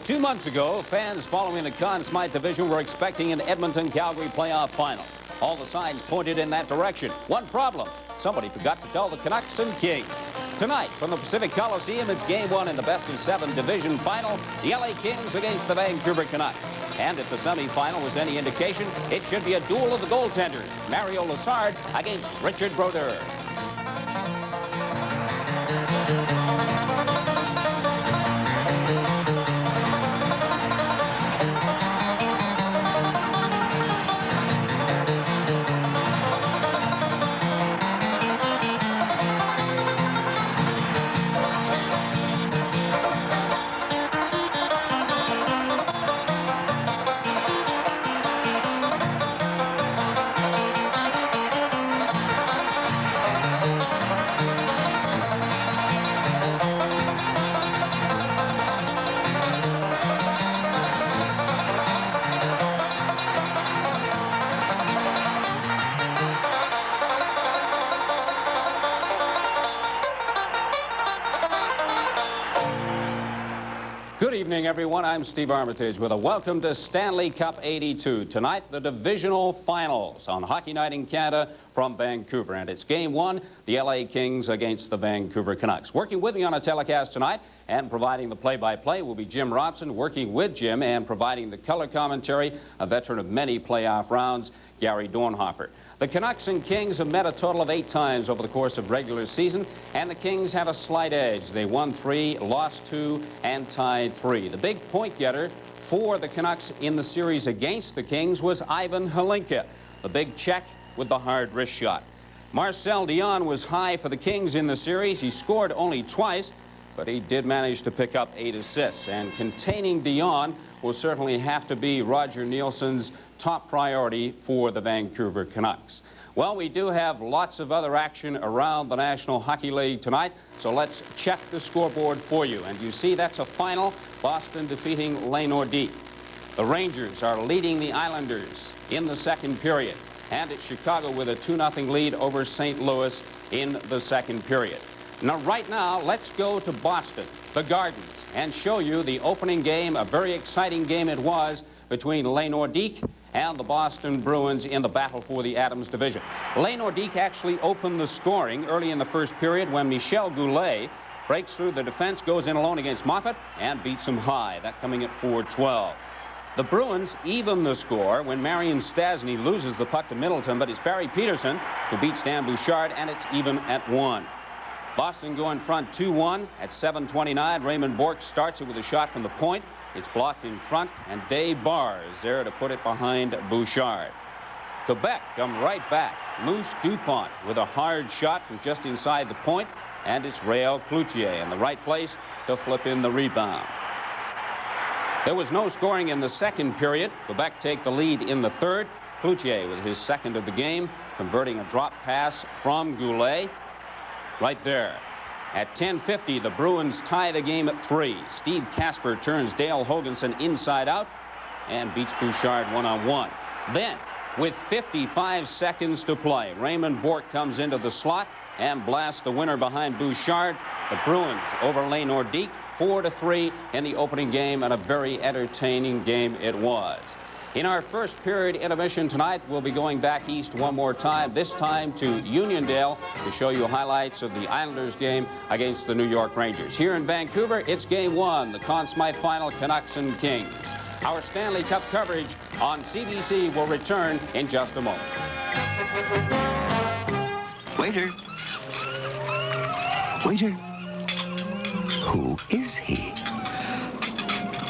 2 months ago, fans following the Conn Smythe division were expecting an Edmonton-Calgary playoff final. All the signs pointed in that direction. One problem, somebody forgot to tell the Canucks and Kings. Tonight, from the Pacific Coliseum, it's Game 1 in the best-of-7 division final, the LA Kings against the Vancouver Canucks. And if the semifinal was any indication, it should be a duel of the goaltenders, Mario Lessard against Richard Brodeur. Good evening, everyone. I'm Steve Armitage with a welcome to Stanley Cup 82. Tonight, the divisional finals on Hockey Night in Canada from Vancouver. And it's Game 1, the LA Kings against the Vancouver Canucks. Working with me on a telecast tonight and providing the play-by-play will be Jim Robson. Working with Jim and providing the color commentary, a veteran of many playoff rounds, Gary Dornhofer. The Canucks and Kings have met a total of 8 times over the course of regular season, and the Kings have a slight edge. They won 3, lost 2, and tied 3. The big point getter for the Canucks in the series against the Kings was Ivan Hlinka, the big Czech with the hard wrist shot. Marcel Dion was high for the Kings in the series. He scored only twice, but he did manage to pick up 8 assists. And containing Dion will certainly have to be Roger Nielsen's top priority for the Vancouver Canucks. Well, we do have lots of other action around the National Hockey League tonight, so let's check the scoreboard for you. And you see that's a final, Boston defeating Les Nordiques. The Rangers are leading the Islanders in the second period, and it's Chicago with a 2-0 lead over St. Louis in the second period. Now, right now, let's go to Boston, the Gardens, and show you the opening game. A very exciting game it was between Les Nordiques and the Boston Bruins in the battle for the Adams division. Les Nordiques actually opened the scoring early in the first period when Michel Goulet breaks through the defense, goes in alone against Moffat, and beats him high. That coming at 4-12. The Bruins even the score when Marion Stasny loses the puck to Middleton, but it's Barry Peterson who beats Dan Bouchard, and it's even at 1. Boston go in front 2-1 at 7:29. Raymond Bourque starts it with a shot from the point. It's blocked in front, and Dave Barr is there to put it behind Bouchard. Quebec come right back. Moose Dupont with a hard shot from just inside the point, and it's Réal Cloutier in the right place to flip in the rebound. There was no scoring in the second period. Quebec take the lead in the third. Cloutier with his second of the game, converting a drop pass from Goulet. Right there. At 10:50, the Bruins tie the game at 3. Steve Casper turns Dale Hoganson inside out and beats Bouchard one-on-one. Then, with 55 seconds to play, Raymond Bourque comes into the slot and blasts the winner behind Bouchard. The Bruins over Les Nordiques 4-3 in the opening game, and a very entertaining game it was. In our first period intermission tonight, we'll be going back east one more time, this time to Uniondale, to show you highlights of the Islanders game against the New York Rangers. Here in Vancouver, it's Game 1, the Conn Smythe final, Canucks and Kings. Our Stanley Cup coverage on CBC will return in just a moment. Waiter. Waiter. Who is he?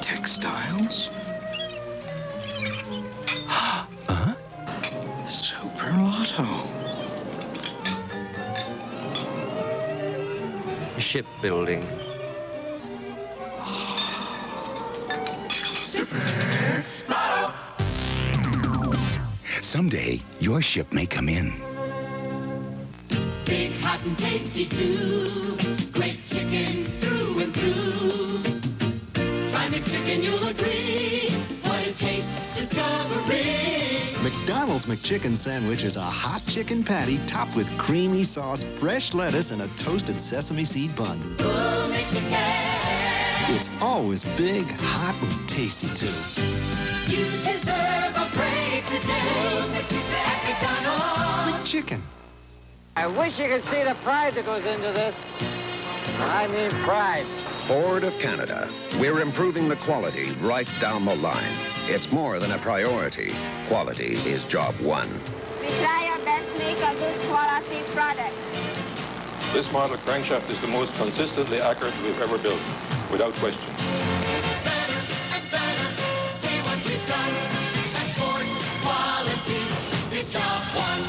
Textiles? Super Lotto. Shipbuilding. Super Lotto. Someday, your ship may come in. Big, hot, and tasty, too. Great chicken through and through. Try McChicken, you'll agree. What a taste, discovery. McDonald's McChicken sandwich is a hot chicken patty topped with creamy sauce, fresh lettuce, and a toasted sesame seed bun. Ooh, McChicken. It's always big, hot, and tasty, too. You deserve a break today. McChicken at McDonald's. McChicken. I wish you could see the pride that goes into this. I mean pride. Ford of Canada. We're improving the quality right down the line. It's more than a priority. Quality is job one. We try our best to make a good quality product. This model crankshaft is the most consistently accurate we've ever built, without question. Better and better. See what we've done. And Ford quality is job one.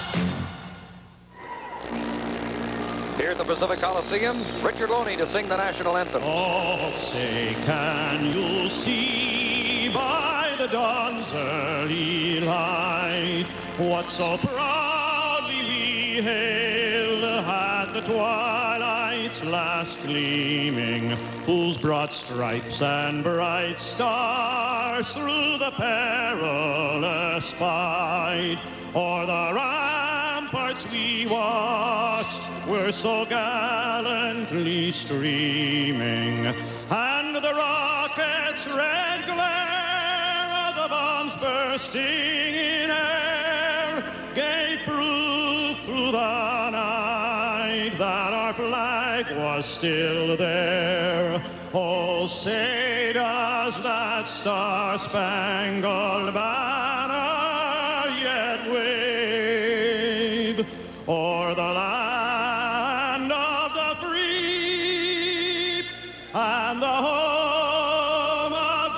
Here at the Pacific Coliseum, Richard Loney to sing the national anthem. Oh, say, can you see by the dawn's early light what so proudly we hailed at the twilight's last gleaming, whose broad stripes and bright stars through the perilous fight o'er the ramparts we watched were so gallantly streaming, and the rocket's red glare of the bombs bursting in air gave proof through the night that our flag was still there. Oh, say does that star-spangled banner yet wave o'er the land of the free and the home of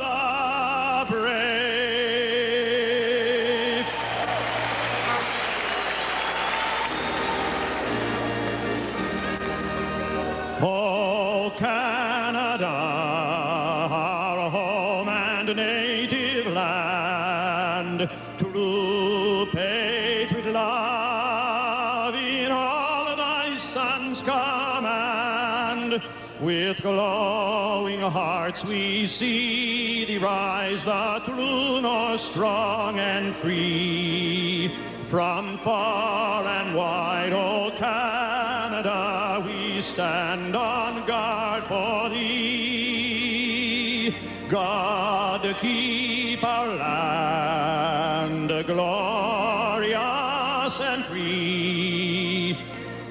the brave. Oh, Canada, our home and native land, true patriot love in all thy sons' command. With glowing hearts we see thee rise, the true north, strong and free. From far and wide, O Canada, we stand on guard for thee. God keep our land glorious and free.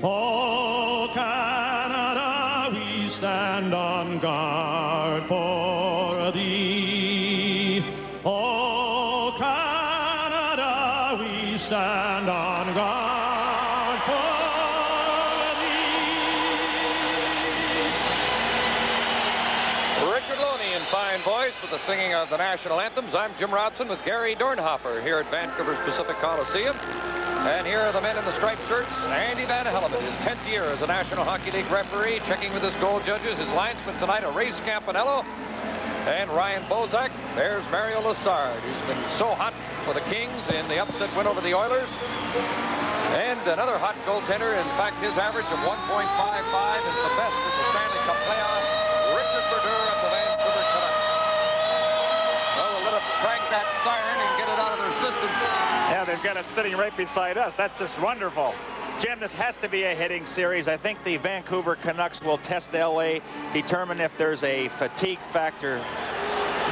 O Canada, we stand on guard for thee. O Canada, we stand on guard for thee. Richard Loney in fine voice with the singing of the national anthems. I'm Jim Robson with Gary Dornhofer here at Vancouver's Pacific Coliseum. And here are the men in the striped shirts. Andy Van Hellemond, his 10th year as a National Hockey League referee, checking with his goal judges. His linesman tonight, a Ray Scampanello. And Ryan Bozak. There's Mario Lassard, who's been so hot for the Kings in the upset win over the Oilers. And another hot goaltender. In fact, his average of 1.55 is the best in the Stanley Cup playoffs. Richard Brodeur of the Vancouver Canucks. Well, we'll let them crank that siren and get it out of their system. Yeah, they've got it sitting right beside us. That's just wonderful. Jim, this has to be a hitting series. I think the Vancouver Canucks will test LA, determine if there's a fatigue factor.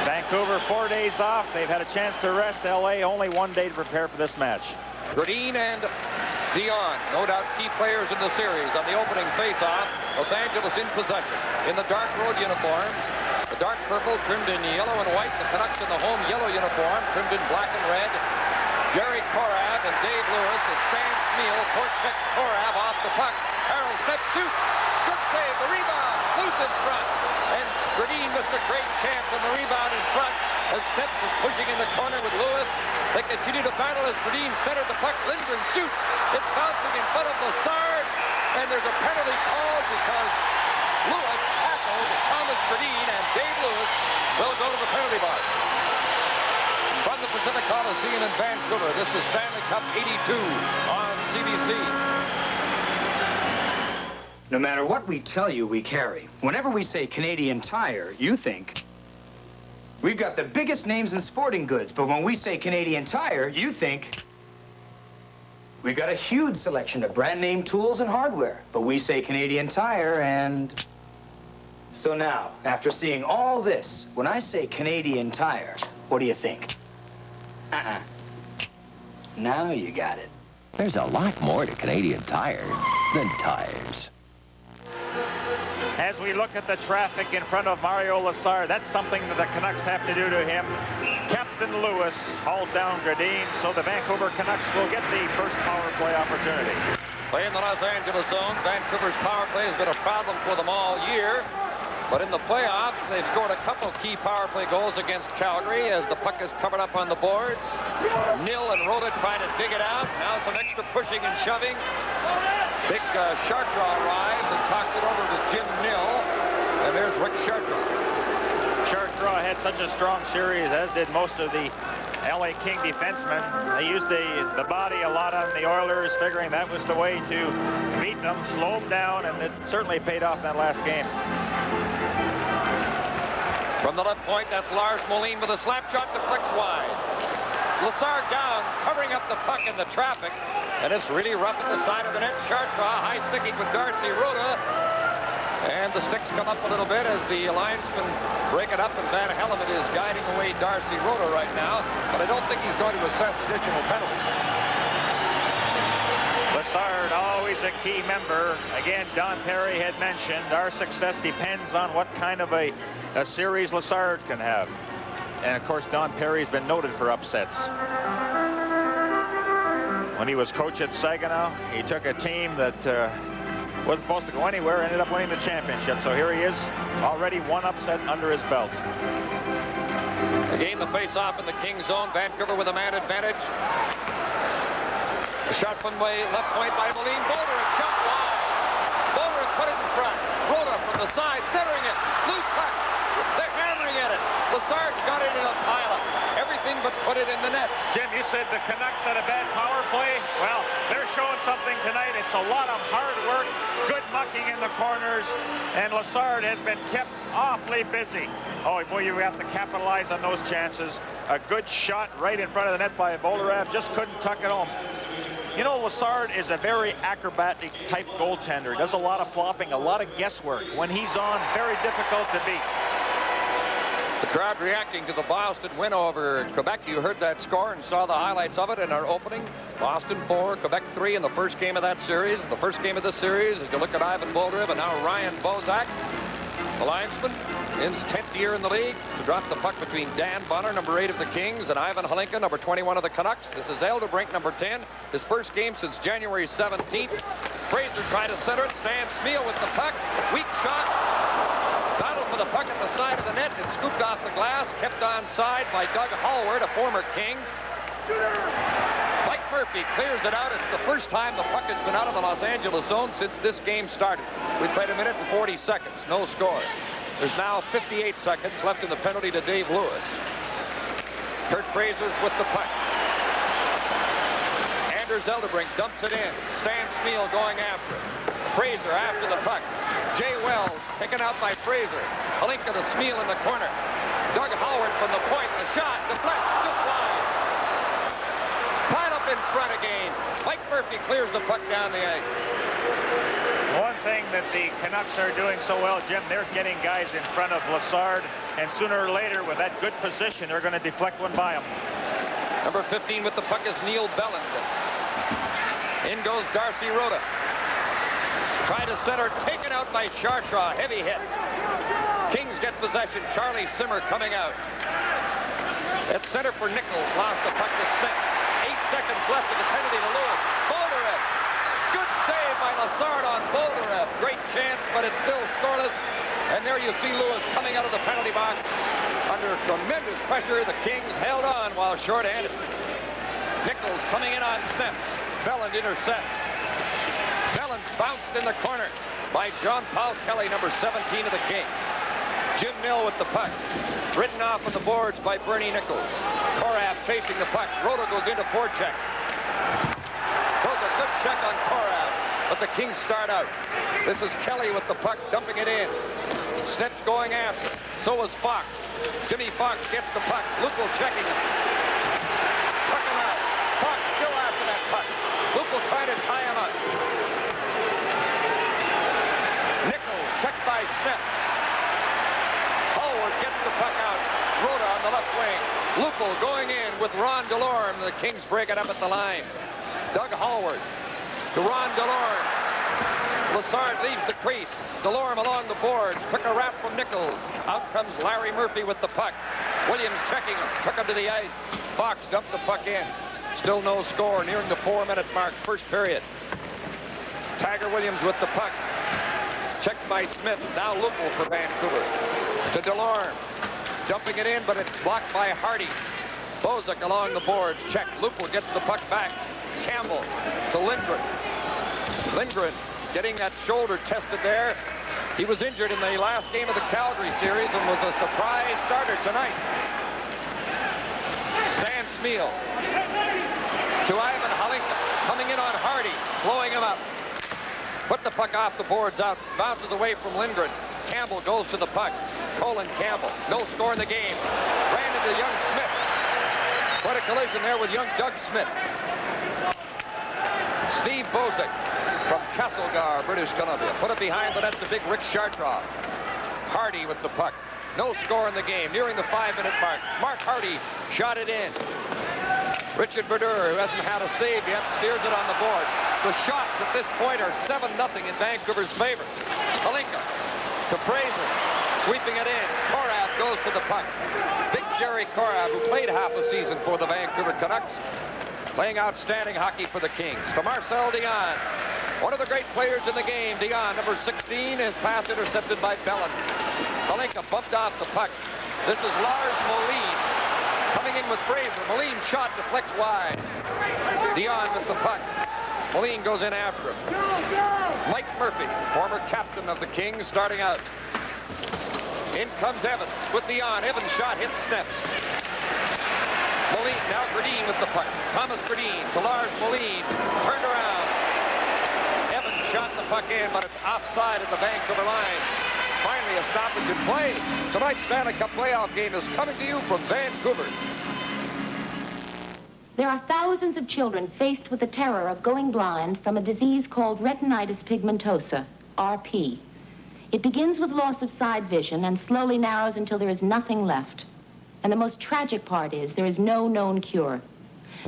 Vancouver, 4 days off. They've had a chance to rest. LA, only 1 day to prepare for this match. Green and Dion, no doubt key players in the series. On the opening face-off, Los Angeles in possession. In the dark road uniforms, the dark purple trimmed in yellow and white. The Canucks in the home yellow uniform trimmed in black and red. Jerry Korab and Dave Lewis as Stan Smeal forechecks Korab off the puck. Harold Step shoots. Good save. The rebound. Loose in front. And Green missed a great chance on the rebound in front as Steps is pushing in the corner with Lewis. They continue to battle as Green centered the puck. Lindgren shoots. It's bouncing in front of Lassard. And there's a penalty called because Lewis tackled Thomas Green, and Dave Lewis will go to the penalty box. From the Pacific Coliseum in Vancouver, this is Stanley Cup 82 on CBC. No matter what we tell you we carry, whenever we say Canadian Tire, you think we've got the biggest names in sporting goods. But when we say Canadian Tire, you think we've got a huge selection of brand name tools and hardware. But we say Canadian Tire and So now, after seeing all this, when I say Canadian Tire, what do you think? Now you got it. There's a lot more to Canadian Tire than tires. As we look at the traffic in front of Mario Lessard, that's something that the Canucks have to do to him. Captain Lewis hauls down Gradine, so the Vancouver Canucks will get the first power play opportunity. Playing the Los Angeles zone, Vancouver's power play has been a problem for them all year. But in the playoffs, they've scored a couple key power play goals against Calgary as the puck is covered up on the boards. Nil and Rhoda trying to dig it out. Now some extra pushing and shoving. Big Chartraw arrives and talks it over to Jim Nill. And there's Rick Chartraw. Chartraw had such a strong series, as did most of the LA King defensemen. They used the body a lot on the Oilers, figuring that was the way to beat them, slow them down, and it certainly paid off that last game. From the left point, that's Lars Molin with a slap shot, deflects wide. Lessard down, covering up the puck in the traffic, and it's really rough at the side of the net. Chartraw high sticking with Darcy Rhoda, and the sticks come up a little bit as the linesmen break it up, and Van Hellemond is guiding away Darcy Rhoda right now, but I don't think he's going to assess additional penalties. Lessard, always a key member. Again, Don Perry had mentioned our success depends on what kind of a series Lessard can have. And of course, Don Perry's been noted for upsets. When he was coach at Saginaw, he took a team that wasn't supposed to go anywhere, ended up winning the championship. So here he is, already one upset under his belt. Again, the face-off in the King zone. Vancouver with a man advantage. A shot from the left point by Moline. Boulder, shot wide. Boulder put it in front. Rhoda from the side, centering it. Loose puck. They're hammering at it. Lessard's got it in a pileup. Everything but put it in the net. Jim, you said the Canucks had a bad power play. Well, they're showing something tonight. It's a lot of hard work, good mucking in the corners, and Lessard has been kept awfully busy. Oh, boy, you have to capitalize on those chances. A good shot right in front of the net by Bolerav, just couldn't tuck it home. You know, Lessard is a very acrobatic type goaltender. He does a lot of flopping, a lot of guesswork. When he's on, very difficult to beat. The crowd reacting to the Boston win over Quebec. You heard that score and saw the highlights of it in our opening. Boston 4, Quebec 3 in the first game of that series. The first game of this series, as you look at Ivan Boldyrev and now Ryan Bozak, the linesman, in his 10th year in the league, to drop the puck between Dan Bonner, number 8 of the Kings, and Ivan Halinka, number 21 of the Canucks. This is Elderbrink, number 10, his first game since January 17th. Fraser trying to center it. Stan Smeal with the puck. Weak shot. Battle for the puck at the side of the net. It's scooped off the glass, kept onside by Doug Hallward, a former King. Mike Murphy clears it out. It's the first time the puck has been out of the Los Angeles zone since this game started. We played 1 minute and 40 seconds. No score. There's now 58 seconds left in the penalty to Dave Lewis. Kurt Fraser's with the puck. Anders Elderbrink dumps it in. Stan Smeal going after it. Fraser after the puck. Jay Wells taken out by Fraser. Halinka to Smeal in the corner. Doug Howard from the point. The shot deflects just wide. Pile up in front again. Mike Murphy clears the puck down the ice. One thing that the Canucks are doing so well, Jim, they're getting guys in front of Lessard, and sooner or later, with that good position, they're going to deflect one by him. Number 15 with the puck is Neil Belland. In goes Darcy Rhoda. Try to center, taken out by Chartraw. Heavy hit. Kings get possession. Charlie Simmer coming out. At center for Nichols. Lost the puck to Snitz. 8 seconds left of the penalty to Lewis. Boldyrev. Good save by Lessard on Boldyrev. Great chance, but it's still scoreless. And there you see Lewis coming out of the penalty box. Under tremendous pressure, the Kings held on while short-handed. Nichols coming in on Snitz. Belland intercepts. Belland bounced in the corner by John Paul Kelly, number 17 of the Kings. Jim Nill with the puck. Ridden off on the boards by Bernie Nichols. Korav chasing the puck. Rhoda goes into forecheck. Throws a good check on Korav, but the Kings start out. This is Kelly with the puck, dumping it in. Snitz going after. So is Fox. Jimmy Fox gets the puck. Lupul checking him. Tuck him out. Fox still after that puck. Lupul trying to tie him up. Nichols checked by Snitz. Lupo going in with Ron Delorme. The Kings break it up at the line. Doug Hallward to Ron Delorme. Lassard leaves the crease. Delorme along the boards. Took a wrap from Nichols. Out comes Larry Murphy with the puck. Williams checking him. Took him to the ice. Fox dumped the puck in. Still no score. Nearing the 4-minute mark. First period. Tiger Williams with the puck. Checked by Smith. Now Lupo for Vancouver. To Delorme. Dumping it in, but it's blocked by Hardy. Bozak along the boards. Check. Lupo gets the puck back. Campbell to Lindgren. Lindgren getting that shoulder tested there. He was injured in the last game of the Calgary series and was a surprise starter tonight. Stan Smeal to Ivan Halinka. Coming in on Hardy. Slowing him up. Put the puck off the boards out. Bounces away from Lindgren. Campbell goes to the puck. Colin Campbell. No score in the game. Ran into young Smith. Quite a collision there with young Doug Smith. Steve Bozak from Castlegar, British Columbia. Put it behind the net to big Rick Chartroff. Hardy with the puck. No score in the game. Nearing the 5-minute mark. Mark Hardy shot it in. Richard Brodeur, who hasn't had a save yet, steers it on the boards. The shots at this point are 7-0 in Vancouver's favor. Halinka to Fraser. Sweeping it in. Korab goes to the puck. Big Jerry Korab, who played half a season for the Vancouver Canucks, playing outstanding hockey for the Kings. To Marcel Dion. One of the great players in the game. Dion, number 16, his pass intercepted by Bellin. Halinka bumped off the puck. This is Lars Moline coming in with Fraser. Moline shot deflects wide. Dion with the puck. Moline goes in after him. Mike Murphy, former captain of the Kings, starting out. In comes Evans with Dion. Evans' shot hits Steps. Moline, now Gradin with the puck. Thomas Gradin to Lars Moline. Turned around. Evans shot the puck in, but it's offside at the Vancouver line. Finally, a stoppage in play. Tonight's Stanley Cup playoff game is coming to you from Vancouver. There are thousands of children faced with the terror of going blind from a disease called retinitis pigmentosa, RP. It begins with loss of side vision and slowly narrows until there is nothing left. And the most tragic part is there is no known cure.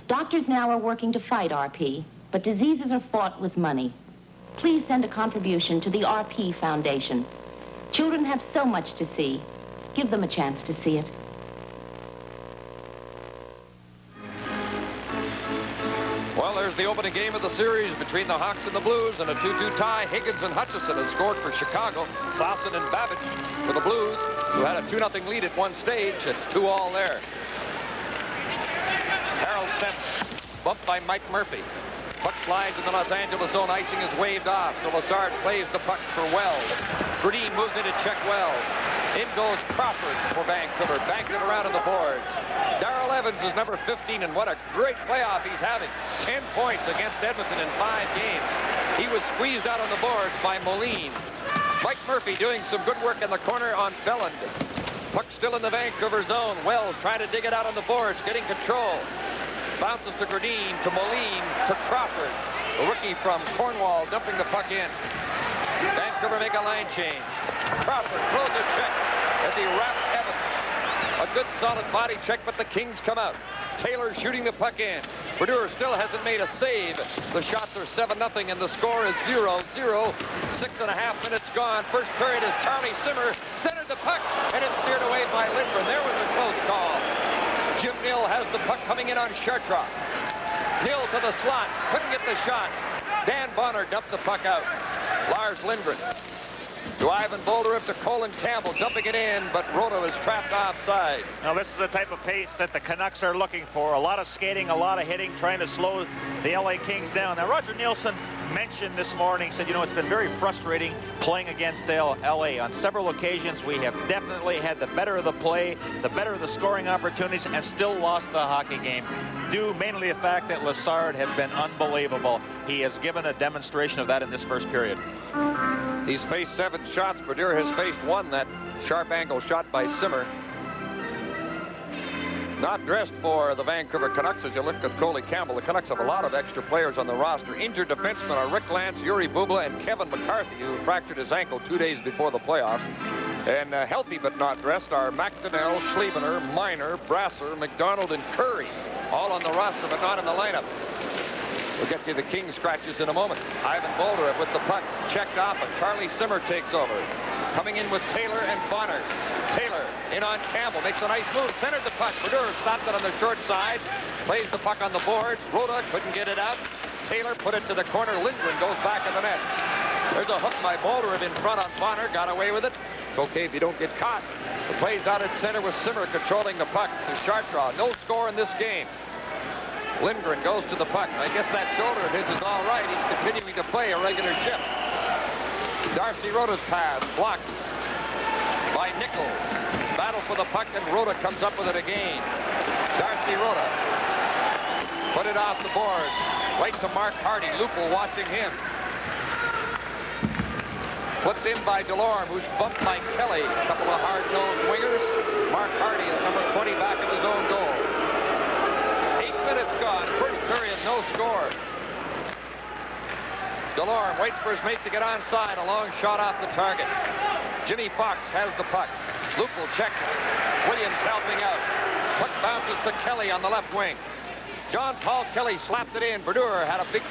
Doctors now are working to fight RP, but diseases are fought with money. Please send a contribution to the RP Foundation. Children have so much to see. Give them a chance to see it. Well, there's the opening game of the series between the Hawks and the Blues, and a 2-2 tie. Higgins and Hutchison have scored for Chicago. Clausen and Babbage for the Blues, who had a 2-0 lead at one stage. It's 2-2 there. Harold Steps bumped by Mike Murphy. Puck slides in the Los Angeles zone. Icing is waved off, so Lassard plays the puck for Wells. Gradin moves in to check Wells. In goes Crawford for Vancouver. Banked it around on the boards. Darrell Evans is number 15, and what a great playoff he's having. 10 points against Edmonton in 5 games. He was squeezed out on the boards by Moline. Mike Murphy doing some good work in the corner on Belland. Puck still in the Vancouver zone. Wells trying to dig it out on the boards, getting control. Bounces to Gradin, to Moline, to Crawford. The rookie from Cornwall dumping the puck in. Vancouver make a line change. Crawford throws a check as he wrapped Evans. A good solid body check, but the Kings come out. Taylor shooting the puck in. Brodeur still hasn't made a save. The shots are 7-0 and the score is 0-0. 6.5 minutes gone. First period is Charlie Simmer centered the puck and it's steered away by Lindgren. There was a close call. Jim Nill has the puck coming in on Chartroff. Nill to the slot. Couldn't get the shot. Dan Bonner dumped the puck out. Lars Lindgren to Ivan Bolderev, to Colin Campbell, dumping it in, but Roto is trapped offside. Now, this is the type of pace that the Canucks are looking for. A lot of skating, a lot of hitting, trying to slow the LA Kings down. Now, Roger Nielsen mentioned this morning, said, you know, it's been very frustrating playing against LA. On several occasions, we have definitely had the better of the play, the better of the scoring opportunities, and still lost the hockey game, due mainly to the fact that Lassard has been unbelievable. He has given a demonstration of that in this first period. He's faced 7 shots. Brodeur has faced 1, that sharp angle shot by Simmer. Not dressed for the Vancouver Canucks as you look at Coley Campbell. The Canucks have a lot of extra players on the roster. Injured defensemen are Rick Lance, Yuri Bubla, and Kevin McCarthy, who fractured his ankle 2 days before the playoffs. And healthy but not dressed are McDonnell, Schlievener, Miner, Brasser, McDonald, and Curry. All on the roster but not in the lineup. We'll get you the King scratches in a moment. Ivan Bolderev with the puck checked off, and Charlie Simmer takes over. Coming in with Taylor and Bonner. Taylor in on Campbell, makes a nice move, centered the puck. Brodeur stops it on the short side, plays the puck on the boards. Rhoda couldn't get it out. Taylor put it to the corner. Lindgren goes back in the net. There's a hook by Bolderev in front on Bonner, got away with it. It's okay if you don't get caught. The play's out at center with Simmer controlling the puck to Chartraw. No score in this game. Lindgren goes to the puck. I guess that shoulder of his is all right. He's continuing to play a regular shift. Darcy Rhoda's pass blocked by Nichols. Battle for the puck, and Rhoda comes up with it again. Darcy Rhoda put it off the boards. Right to Mark Hardy. Lupel watching him. Flipped in by Delorme, who's bumped by Kelly. A couple of hard-nosed wingers. Mark Hardy is number 20 back at his own goal. 8 minutes gone. First period, no score. Delorme waits for his mates to get onside. A long shot off the target. Jimmy Fox has the puck. Lupel checked it. Williams helping out. Puck bounces to Kelly on the left wing. John Paul Kelly slapped it in. Brodeur had a big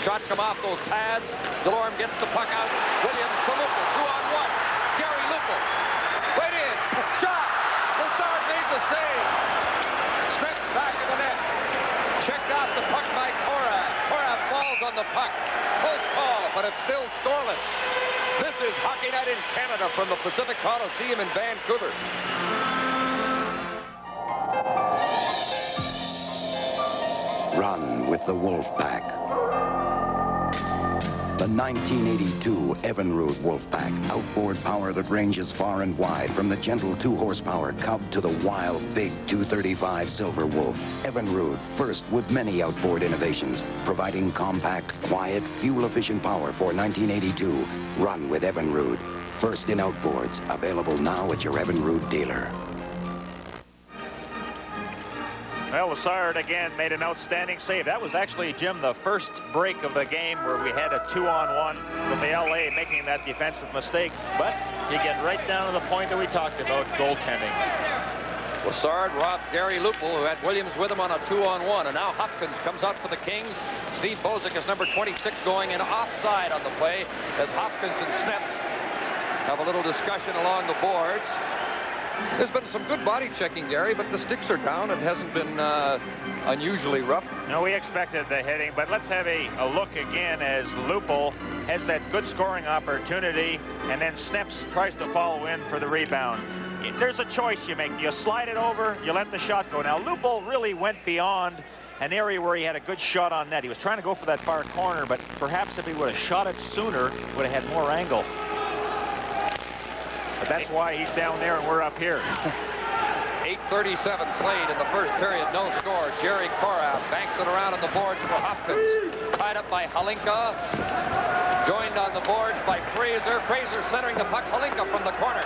shot come off those pads. Delorme gets the puck out. Williams to Lupel. 2-on-1. Gary Lupel. Right in. Shot. Lassard made the save. Steps back in the net. Checked off the puck by Cora. Cora falls on the puck. Close call, but it's still scoreless. This is Hockey Night in Canada from the Pacific Coliseum in Vancouver. Run with the Wolfpack. The 1982 Evinrude Wolfpack. Outboard power that ranges far and wide, from the gentle 2-horsepower Cub to the wild, big 235 Silver Wolf. Evinrude, first with many outboard innovations, providing compact, quiet, fuel-efficient power for 1982. Run with Evinrude. First in outboards. Available now at your Evinrude dealer. Well, Lassard again made an outstanding save. That was actually, Jim, the first break of the game where we had a 2-on-1 with the LA making that defensive mistake. But you get right down to the point that we talked about, goaltending. Lassard robbed Gary Lupel, who had Williams with him on a 2-on-1. And now Hopkins comes out for the Kings. Steve Bozick is number 26 going in offside on the play as Hopkins and Sneps have a little discussion along the boards. There's been some good body checking, Gary, but the sticks are down. It hasn't been unusually rough. No, we expected the hitting, but let's have a look again as Lupel has that good scoring opportunity, and then Sneps tries to follow in for the rebound. There's a choice you make. You slide it over, you let the shot go. Now, Lupel really went beyond an area where he had a good shot on net. He was trying to go for that far corner, but perhaps if he would have shot it sooner, would have had more angle. But that's why he's down there and we're up here. 8:37 played in the first period, no score. Jerry Cora banks it around on the boards for Hopkins. Tied up by Halinka. Joined on the boards by Fraser. Fraser centering the puck. Halinka from the corner.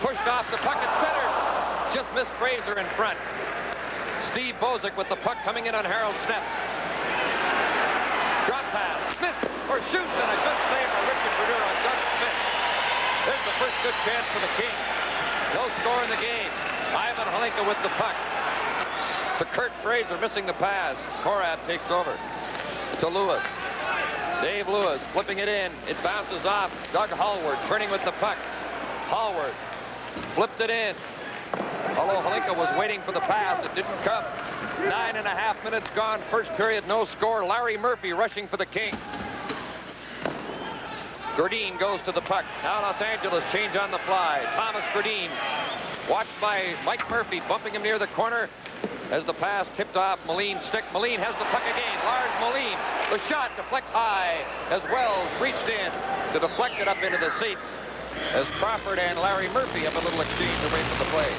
Pushed off the puck at center. Just missed Fraser in front. Steve Bozick with the puck coming in on Harold Sneps. Drop pass. Smith or shoots, and a good save for Richard Brodeur on Doug Smith. There's the first good chance for the Kings. No score in the game. Ivan Halinka with the puck. To Kurt Fraser, missing the pass. Korab takes over. To Lewis. Dave Lewis flipping it in. It bounces off. Doug Hallward turning with the puck. Hallward flipped it in. Although Halinka was waiting for the pass, it didn't come. 9.5 minutes gone. First period, no score. Larry Murphy rushing for the Kings. Gurdine goes to the puck. Now Los Angeles change on the fly. Thomas Gurdine watched by Mike Murphy, bumping him near the corner as the pass tipped off Moline's stick. Moline has the puck again. Lars Moline. The shot deflects high as Wells reached in to deflect it up into the seats as Crawford and Larry Murphy have a little exchange away from the play.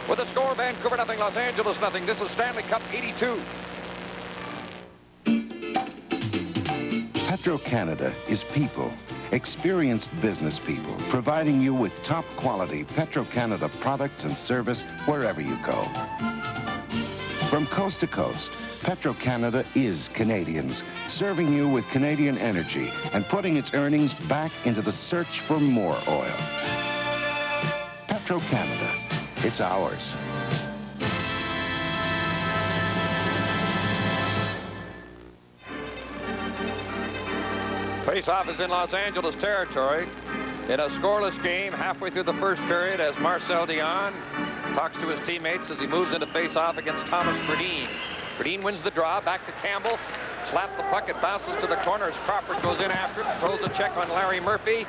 With the score, Vancouver nothing, Los Angeles nothing. This is Stanley Cup 82. Petro-Canada is people, experienced business people, providing you with top-quality Petro-Canada products and service wherever you go. From coast to coast, Petro-Canada is Canadians, serving you with Canadian energy and putting its earnings back into the search for more oil. Petro-Canada, it's ours. Face-off is in Los Angeles territory in a scoreless game halfway through the first period as Marcel Dion talks to his teammates as he moves into face-off against Thomas Bradeen. Bradeen wins the draw, back to Campbell. Slap the puck, it bounces to the corner as Crawford goes in after it, throws a check on Larry Murphy.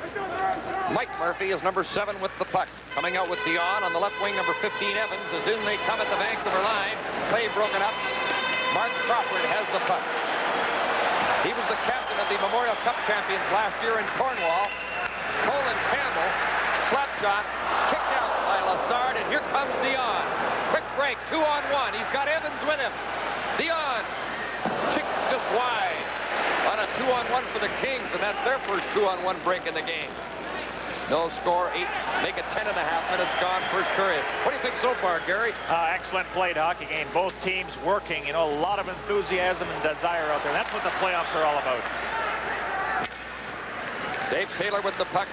Mike Murphy is number 7 with the puck. Coming out with Dion on the left wing, number 15 Evans. As in they come at the Vancouver line. Play broken up. Mark Crawford has the puck. He was the captain of the Memorial Cup champions last year in Cornwall. Colin Campbell, slap shot, kicked out by Lassard, and here comes Dion. Quick break, 2-on-1. He's got Evans with him. Dion, kicked just wide on a 2-on-1 for the Kings, and that's their first 2-on-1 break in the game. No score, 8, make it 10.5 minutes gone, first period. What do you think so far, Gary? Excellent played hockey game. Both teams working, you know, a lot of enthusiasm and desire out there. That's what the playoffs are all about. Dave Taylor with the puck.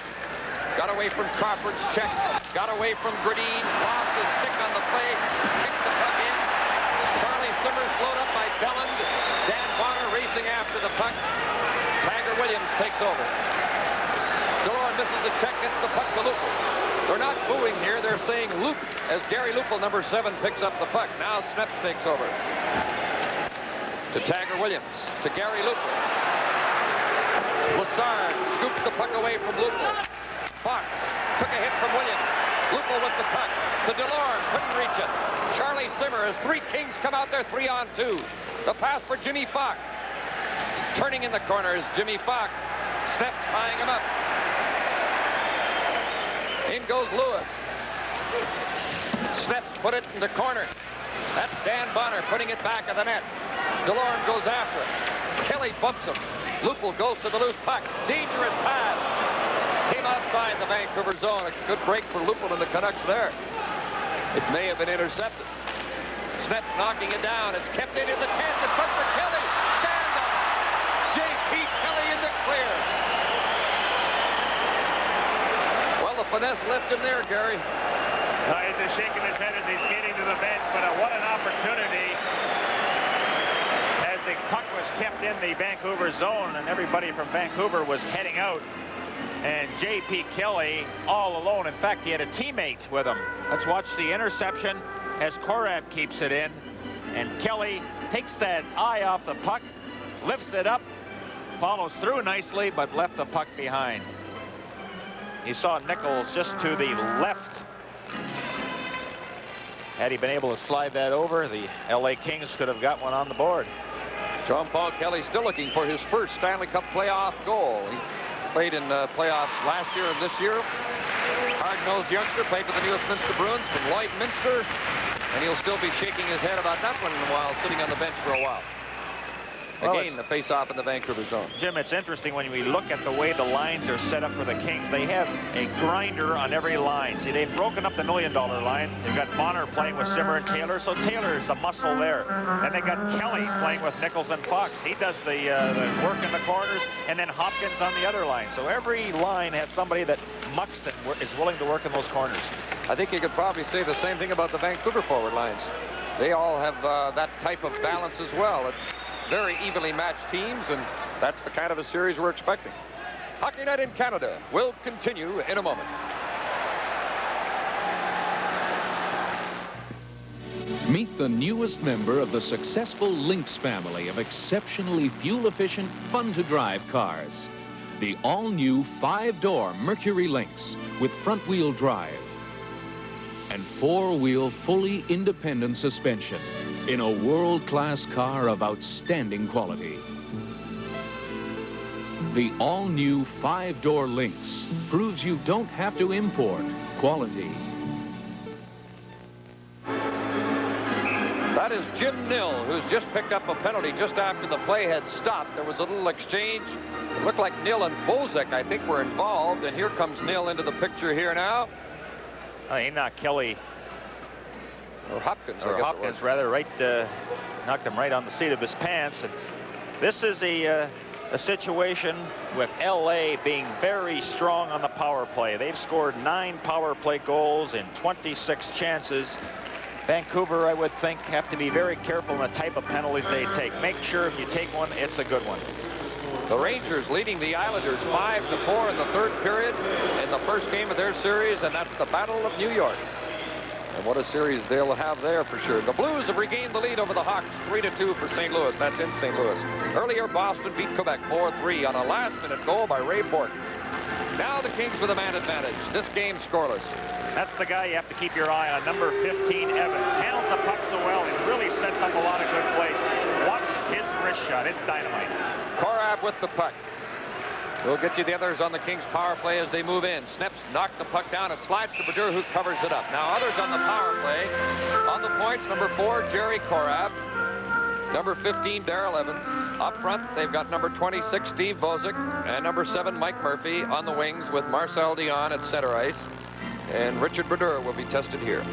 Got away from Crawford's check. Got away from Bradeen. Lost his stick on the play. Kicked the puck in. Charlie Simmers slowed up by Belland. Dan Bonner racing after the puck. Tiger Williams takes over. DeLore misses a check, gets the puck to Lupel. They're not booing here, they're saying Loop as Gary Lupel, number 7, picks up the puck. Now Sneps takes over. To Tiger Williams, to Gary Lupel. Lassard scoops the puck away from Lupel. Fox took a hit from Williams. Lupel with the puck to DeLorme, couldn't reach it. Charlie Simmer as 3 Kings come out there 3-on-2. The pass for Jimmy Fox. Turning in the corner is Jimmy Fox. Sneps tying him up. In goes Lewis. Sneps put it in the corner. That's Dan Bonner putting it back of the net. DeLorme goes after it. Kelly bumps him. Lupel goes to the loose puck. Dangerous pass. Came outside the Vancouver zone. A good break for Lupel and the Canucks there. It may have been intercepted. Sneps knocking it down. It's kept in. It's a chance in front for Kelly. Stand up. J.P. Kelly in the clear. Well, the finesse left him there, Gary. He's just shaking his head as he's skating to the bench, but what an opportunity as the puck was kept in the Vancouver zone and everybody from Vancouver was heading out. And J.P. Kelly all alone. In fact, he had a teammate with him. Let's watch the interception as Korab keeps it in. And Kelly takes that eye off the puck, lifts it up, follows through nicely, but left the puck behind. You saw Nichols just to the left. Had he been able to slide that over, the LA Kings could have got one on the board. John Paul Kelly still looking for his first Stanley Cup playoff goal. He played in playoffs last year and this year. Hard-nosed youngster, played for the New Westminster Bruins from Lloydminster, and he'll still be shaking his head about that one while sitting on the bench for a while. Again, the face-off in the Vancouver zone. Jim, it's interesting when we look at the way the lines are set up for the Kings. They have a grinder on every line. See, they've broken up the $1 million line. They've got Bonner playing with Simmer and Taylor, so Taylor's a muscle there. And they got Kelly playing with Nichols and Fox. He does the work in the corners, and then Hopkins on the other line. So every line has somebody that mucks and is willing to work in those corners. I think you could probably say the same thing about the Vancouver forward lines. They all have that type of balance as well. It's very evenly matched teams, and that's the kind of a series we're expecting. Hockey Night in Canada will continue in a moment. Meet the newest member of the successful Lynx family of exceptionally fuel-efficient, fun-to-drive cars. The all-new 5-door Mercury Lynx with front-wheel drive and 4-wheel fully independent suspension in a world-class car of outstanding quality. The all-new 5-door Lynx proves you don't have to import quality. That is Jim Nill, who's just picked up a penalty just after the play had stopped. There was a little exchange. It looked like Nill and Bozek, I think, were involved, and here comes Nill into the picture here now. He knocked Kelly Or Hopkins, or I guess Hopkins rather, right, knocked him right on the seat of his pants. And this is a situation with LA being very strong on the power play. They've scored 9 power play goals in 26 chances. Vancouver, I would think, have to be very careful in the type of penalties they take. Make sure if you take one, it's a good one. The Rangers leading the Islanders 5-4 in the third period in the first game of their series, and that's the Battle of New York. And what a series they'll have there for sure. The Blues have regained the lead over the Hawks, 3-2 for St. Louis. That's in St. Louis. Earlier, Boston beat Quebec 4-3 on a last-minute goal by Ray Borton. Now the Kings with a man advantage. This game scoreless. That's the guy you have to keep your eye on, number 15, Evans. Handles the puck so well, he really sets up a lot of good plays. Watch his wrist shot. It's dynamite. Korab with the puck. We'll get you the others on the Kings power play as they move in. Sneps knocked the puck down. It slides to Brodeur, who covers it up. Now others on the power play. On the points, number 4, Jerry Korab. Number 15, Darrell Evans. Up front, they've got number 26, Steve Bozic. And number 7, Mike Murphy. On the wings with Marcel Dion at center ice. And Richard Brodeur will be tested here.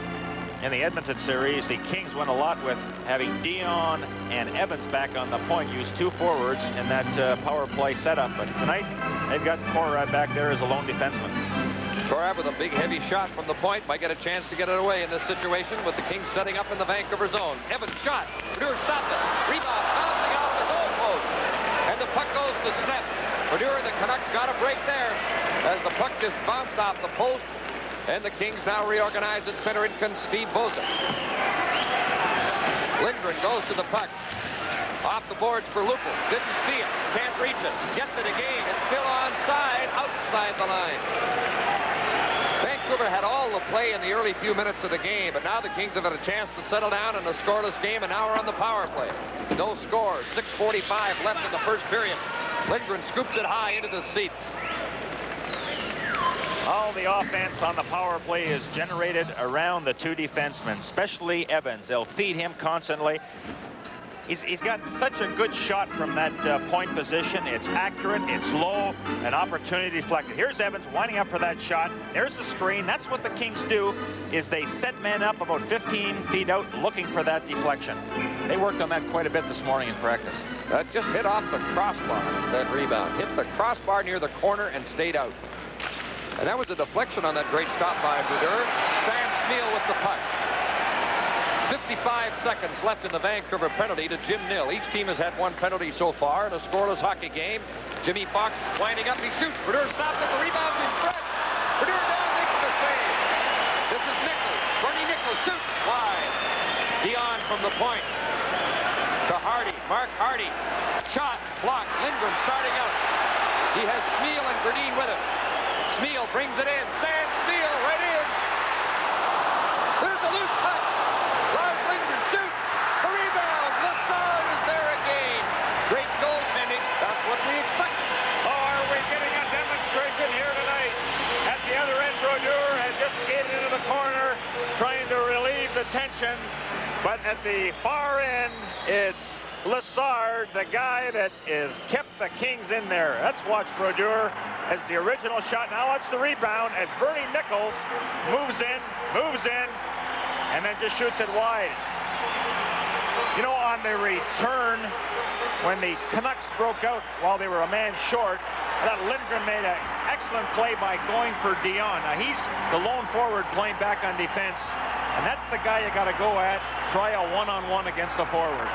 In the Edmonton series, the Kings win a lot with having Dion and Evans back on the point. Use 2 forwards in that power play setup. But tonight, they've got Korab back there as a lone defenseman. Korab with a big, heavy shot from the point. Might get a chance to get it away in this situation with the Kings setting up in the Vancouver zone. Evans shot. Brodeur stopped it. Rebound bouncing off the goalpost. And the puck goes to Sneps. Brodeur, the Canucks got a break there as the puck just bounced off the post. And the Kings now reorganize at center. In comes Steve Bozic. Lindgren goes to the puck. Off the boards for Lupul. Didn't see it. Can't reach it. Gets it again. It's still onside. Outside the line. Vancouver had all the play in the early few minutes of the game, but now the Kings have had a chance to settle down in a scoreless game, and now we're on the power play. No score. 6:45 left in the first period. Lindgren scoops it high into the seats. All the offense on the power play is generated around the 2 defensemen, especially Evans. They'll feed him constantly. He's got such a good shot from that point position. It's accurate, it's low, an opportunity deflected. Here's Evans winding up for that shot. There's the screen. That's what the Kings do, is they set men up about 15 feet out looking for that deflection. They worked on that quite a bit this morning in practice. That just hit off the crossbar, that rebound. Hit the crossbar near the corner and stayed out. And that was a deflection on that great stop by Brodeur. Stan Smeal with the puck. 55 seconds left in the Vancouver penalty to Jim Nill. Each team has had 1 penalty so far in a scoreless hockey game. Jimmy Fox winding up. He shoots. Brodeur stops at the rebound in front. Brodeur down, makes the save. This is Nichols. Bernie Nichols shoots wide. Dion from the point. To Hardy. Mark Hardy. Shot. Blocked. Lindgren starting out. He has Smeal and Gradine with him. Smeal brings it in. Stan Smeal right in. There's the loose puck. Lars Lindgren shoots. The rebound. Lassard is there again. Great goaltending. That's what we expect. Oh, are we getting a demonstration here tonight? At the other end, Brodeur had just skated into the corner, trying to relieve the tension. But at the far end, it's Lassard, the guy that is kept the Kings in there. Let's watch Brodeur as the original shot. Now watch the rebound as Bernie Nichols moves in, and then just shoots it wide. You know, on the return, when the Canucks broke out while they were a man short, I thought Lindgren made an excellent play by going for Dion. Now he's the lone forward playing back on defense, and that's the guy you got to go at. Try a one-on-one against the forward.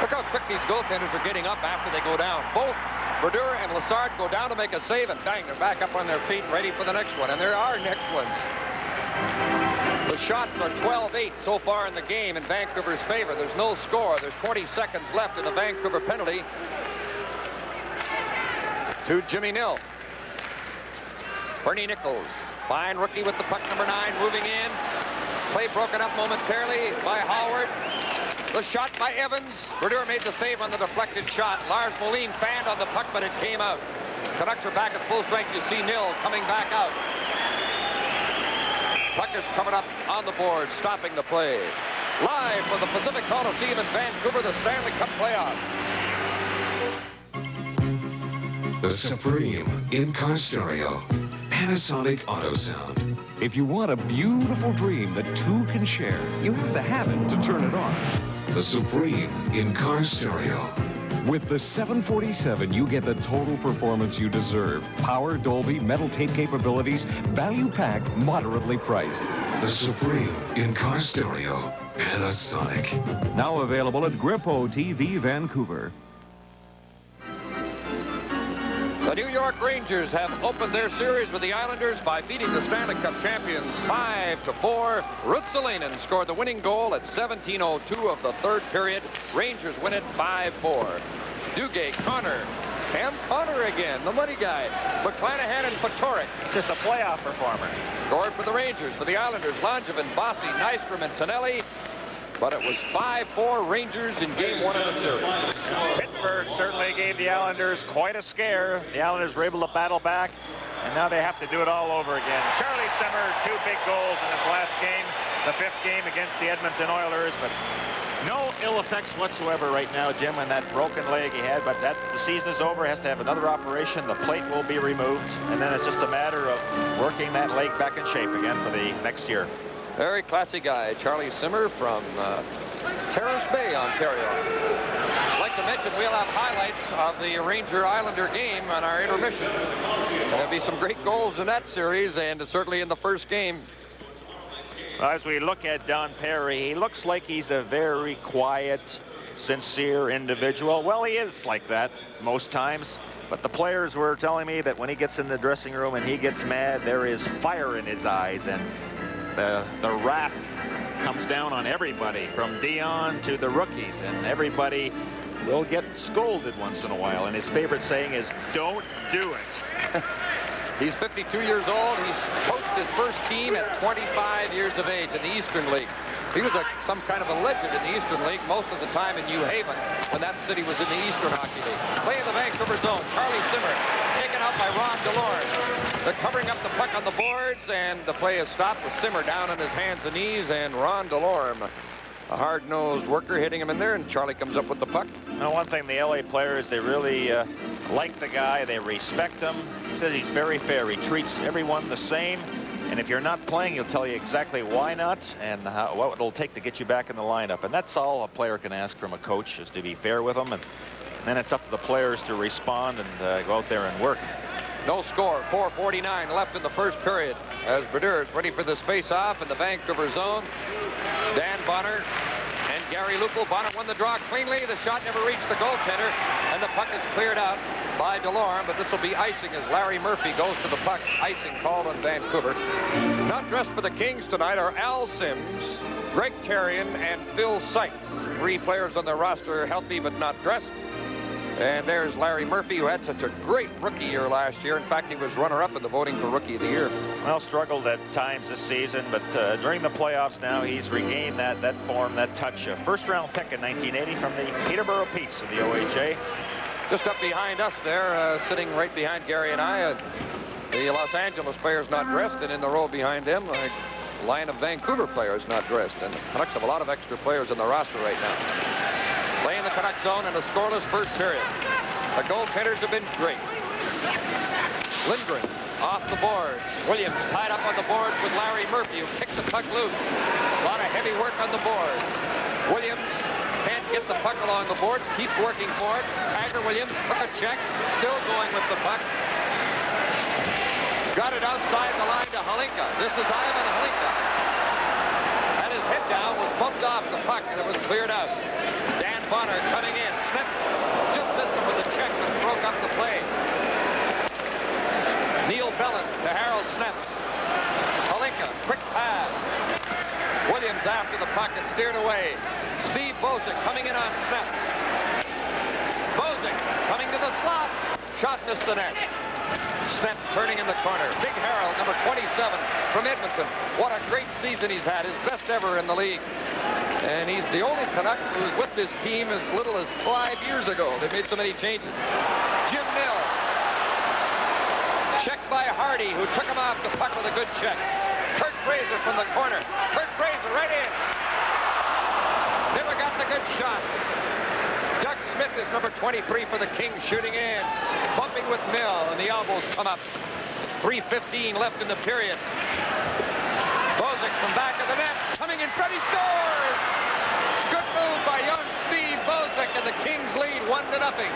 Look how quick these goaltenders are getting up after they go down. Both Brodeur and Lassard go down to make a save, and bang, they're back up on their feet, ready for the next one. And there are next ones. The shots are 12-8 so far in the game in Vancouver's favor. There's no score. There's 20 seconds left in the Vancouver penalty to Jimmy Nill. Bernie Nichols, fine rookie with the puck, number 9, moving in. Play broken up momentarily by Howard. The shot by Evans. Brodeur made the save on the deflected shot. Lars Moline fanned on the puck, but it came out. Canucks are back at full strength. You see Nill coming back out. Puck is covered up on the board, stopping the play. Live from the Pacific Coliseum in Vancouver, the Stanley Cup playoffs. The Supreme in car stereo. Panasonic Auto Sound. If you want a beautiful dream that two can share, you have to have it to turn it on. The Supreme in-car stereo. With the 747, you get the total performance you deserve. Power, Dolby, metal tape capabilities, value packed, moderately priced. The Supreme in-car stereo. Panasonic. Now available at Grippo TV Vancouver. The New York Rangers have opened their series with the Islanders by beating the Stanley Cup champions 5-4. Rutsalainen scored the winning goal at 17:02 of the third period. Rangers win it 5-4. Duguay, Connor, Cam Connor again, the money guy. McClanahan and Patorik. He's just a playoff performer. Scored for the Rangers. For the Islanders, Langevin, Bossy, Nystrom, and Tonelli. But it was 5-4 Rangers in game one of the series. Pittsburgh certainly gave the Islanders quite a scare. The Islanders were able to battle back, and now they have to do it all over again. Charlie Simmer, 2 big goals in his last game, the 5th game against the Edmonton Oilers, but no ill effects whatsoever right now, Jim, on that broken leg he had. But the season is over, has to have another operation. The plate will be removed, and then it's just a matter of working that leg back in shape again for the next year. Very classy guy, Charlie Simmer from Terrace Bay, Ontario. I'd like to mention we'll have highlights of the Ranger-Islander game on our intermission. There'll be some great goals in that series, and certainly in the first game. Well, as we look at Don Perry, he looks like he's a very quiet, sincere individual. Well, he is like that most times. But the players were telling me that when he gets in the dressing room and he gets mad, there is fire in his eyes, and the wrath comes down on everybody, from Dion to the rookies, and everybody will get scolded once in a while. And his favorite saying is, "Don't do it." He's 52 years old. He's coached his first team at 25 years of age in the Eastern League. He was some kind of a legend in the Eastern League most of the time in New Haven when that city was in the Eastern Hockey League. Play in the Vancouver zone. Charlie Simmer taken out by Ron DeLorme. They're covering up the puck on the boards, and the play is stopped with Simmer down on his hands and knees, and Ron DeLorme, a hard-nosed worker, hitting him in there, and Charlie comes up with the puck. Now, one thing, the LA players, they really like the guy. They respect him. He says he's very fair. He treats everyone the same. And if you're not playing, he'll tell you exactly why not and what it'll take to get you back in the lineup. And that's all a player can ask from a coach, is to be fair with them. And then it's up to the players to respond and go out there and work. No score. 4:49 left in the first period as Brodeur is ready for this face-off in the Vancouver zone. Dan Bonner and Gary Lupel. Bonner won the draw cleanly. The shot never reached the goaltender, and the puck is cleared out by DeLorme, but this will be icing as Larry Murphy goes to the puck. Icing called on Vancouver. Not dressed for the Kings tonight are Al Sims, Greg Terrien, and Phil Sykes. 3 players on their roster healthy but not dressed. And there's Larry Murphy, who had such a great rookie year last year. In fact, he was runner-up in the voting for Rookie of the Year. Well, struggled at times this season, but during the playoffs now, he's regained that form, that touch. A first-round pick in 1980 from the Peterborough Petes of the OHA. Just up behind us there, sitting right behind Gary and I, the Los Angeles players not dressed, and in the row behind them, a line of Vancouver players not dressed. And the Canucks have a lot of extra players in the roster right now. Playing the Canuck zone in a scoreless first period. The goaltenders have been great. Lindgren off the boards. Williams tied up on the boards with Larry Murphy, who kicked the puck loose. A lot of heavy work on the boards. Williams can't get the puck along the boards, keeps working for it. Tiger Williams took a check, still going with the puck. Got it outside the line to Halinka. This is Ivan Halinka. And his head down was bumped off the puck, and it was cleared out. Dan Bonner coming in. Snips just missed him with a check, but broke up the play. Neil Bellin to Harold Snips. Halinka, quick pass. Williams after the puck and steered away. Steve Bozic coming in on Snips. Bozic coming to the slot. Shot missed the net. Snips turning in the corner. Big Harold, number 27 from Edmonton. What a great season he's had. His best ever in the league. And he's the only Canuck who's with this team as little as 5 years ago. They made so many changes. Jim Mill. Checked by Hardy, who took him off the puck with a good check. Kurt Fraser from the corner. Kurt Fraser right in. Never got the good shot. Doug Smith is number 23 for the Kings, shooting in. Bumping with Mill, and the elbows come up. 3:15 left in the period. Bozak from back of the net, coming in front, he scores! Good move by young Steve Bozak, and the Kings lead 1-0.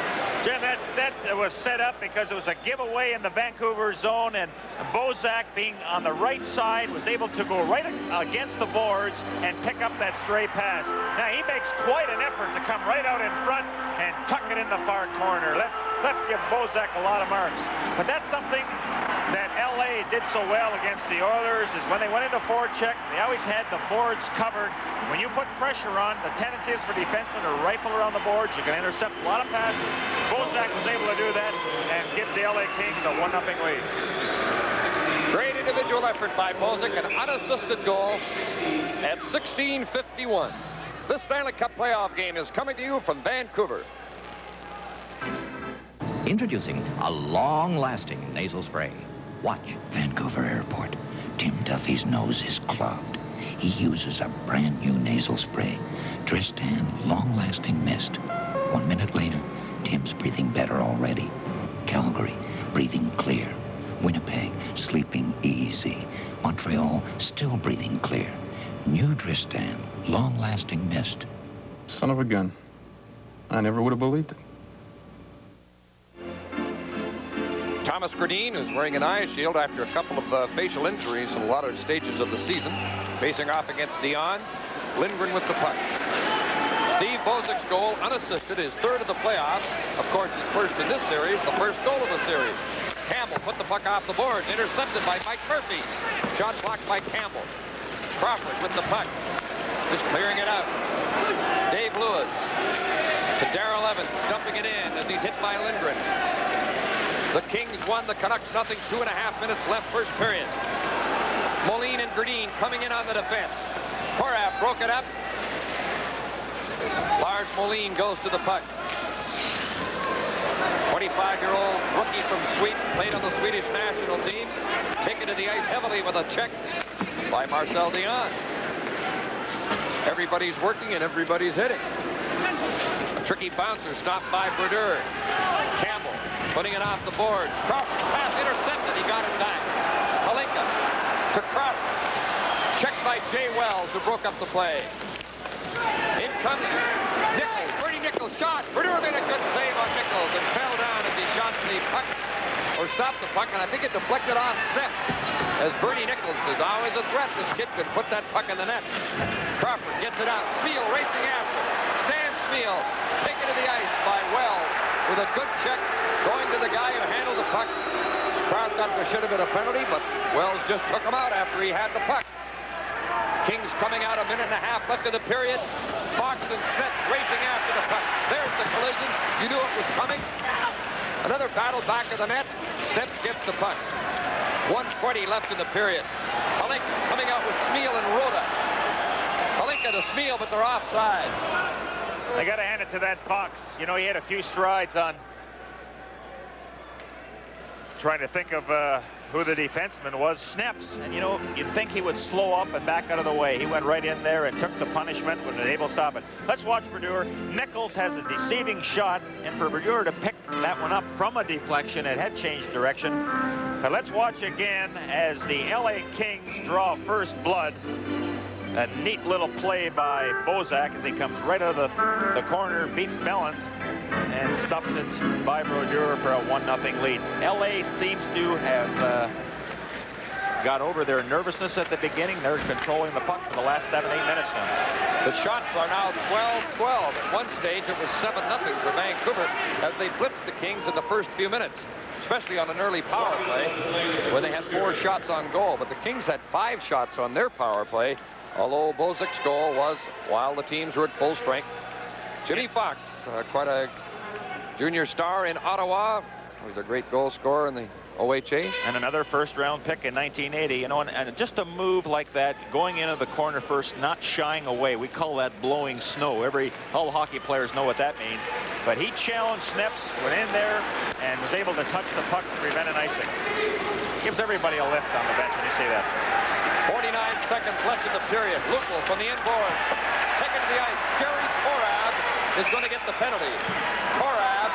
Jim, that was set up because it was a giveaway in the Vancouver zone, and Bozak, being on the right side, was able to go right against the boards and pick up that stray pass. Now, he makes quite an effort to come right out in front and tuck it in the far corner. Let's give Bozak a lot of marks. But that's something that LA did so well against the Oilers, is when they went into forecheck, they always had the boards covered. When you put pressure on, the tendency is for defensemen to rifle around the boards. You can intercept a lot of passes. Bozak was able to do that and gives the LA Kings a 1-0 lead. Great individual effort by Bozak, an unassisted goal at 16:51. This Stanley Cup playoff game is coming to you from Vancouver. Introducing a long-lasting nasal spray. Watch. Vancouver Airport. Tim Duffy's nose is clogged. He uses a brand new nasal spray. Tristan long-lasting mist. 1 minute later, Tim's breathing better already. Calgary, breathing clear. Winnipeg, sleeping easy. Montreal, still breathing clear. New Tristan, long-lasting mist. Son of a gun. I never would have believed it. Thomas Gradine, who's wearing an eye shield after a couple of facial injuries in a lot of stages of the season, facing off against Dion. Lindgren with the puck. Steve Bozak's goal, unassisted, his third of the playoffs. Of course, his first in this series, the first goal of the series. Campbell put the puck off the boards, intercepted by Mike Murphy. Shot blocked by Campbell. Crawford with the puck, just clearing it out. Dave Lewis to Darrell Evans, dumping it in as he's hit by Lindgren. The Kings won, the Canucks nothing. 2.5 minutes left, first period. Moline and Gradine coming in on the defense. Korab broke it up. Lars Moline goes to the puck. 25-year-old rookie from Sweden, played on the Swedish national team. Taken to the ice heavily with a check by Marcel Dion. Everybody's working and everybody's hitting. A tricky bouncer stopped by Brodeur. Campbell putting it off the boards. Crawford's pass intercepted. He got it back. Palinka to Crawford. Checked by Jay Wells, who broke up the play. In comes Nichols. Bernie Nichols shot. Brodeur made a good save on Nichols and fell down as he shot the puck, or stopped the puck, and I think it deflected off steps. As Bernie Nichols is always a threat, this kid could put that puck in the net. Crawford gets it out. Smeal racing after. Stan Smeal taken to the ice by Wells with a good check, going to the guy who handled the puck. Crowd thought there should have been a penalty, but Wells just took him out after he had the puck. Kings coming out, 1.5 minutes left of the period. Fox and Snett racing after the puck. There's the collision. You knew it was coming. Another battle back of the net. Snett gets the puck. 1:20 left in the period. Palinka coming out with Smeal and Rhoda. Palinka to Smeal, but they're offside. They got to hand it to that Fox. You know, he had a few strides on trying to think of who the defenseman was. Snaps, and you know, you'd think he would slow up and back out of the way. He went right in there and took the punishment when able to stop it. Let's watch Brodeur. Nichols has a deceiving shot, and for Brodeur to pick that one up from a deflection, it had changed direction. But let's watch again as the LA Kings draw first blood. A neat little play by Bozak as he comes right out of the corner, beats Mellant, and stuffs it by Brodeur for a 1-0 lead. LA seems to have got over their nervousness at the beginning. They're controlling the puck for the last 7-8 minutes now. The shots are now 12-12. At one stage, it was 7-0 for Vancouver as they blitzed the Kings in the first few minutes, especially on an early power play where they had 4 shots on goal. But the Kings had 5 shots on their power play, although Bozak's goal was while the teams were at full strength. Jimmy Fox, quite a junior star in Ottawa. He was a great goal scorer in the OHA. And another first-round pick in 1980. You know, and just a move like that, going into the corner first, not shying away. We call that blowing snow. All hockey players know what that means. But he challenged Sneps, went in there, and was able to touch the puck to prevent an icing. Gives everybody a lift on the bench when you see that. 49 seconds left in the period. Lupel from the inboards. Taken to the ice. Jerry Korab is going to get the penalty. Korab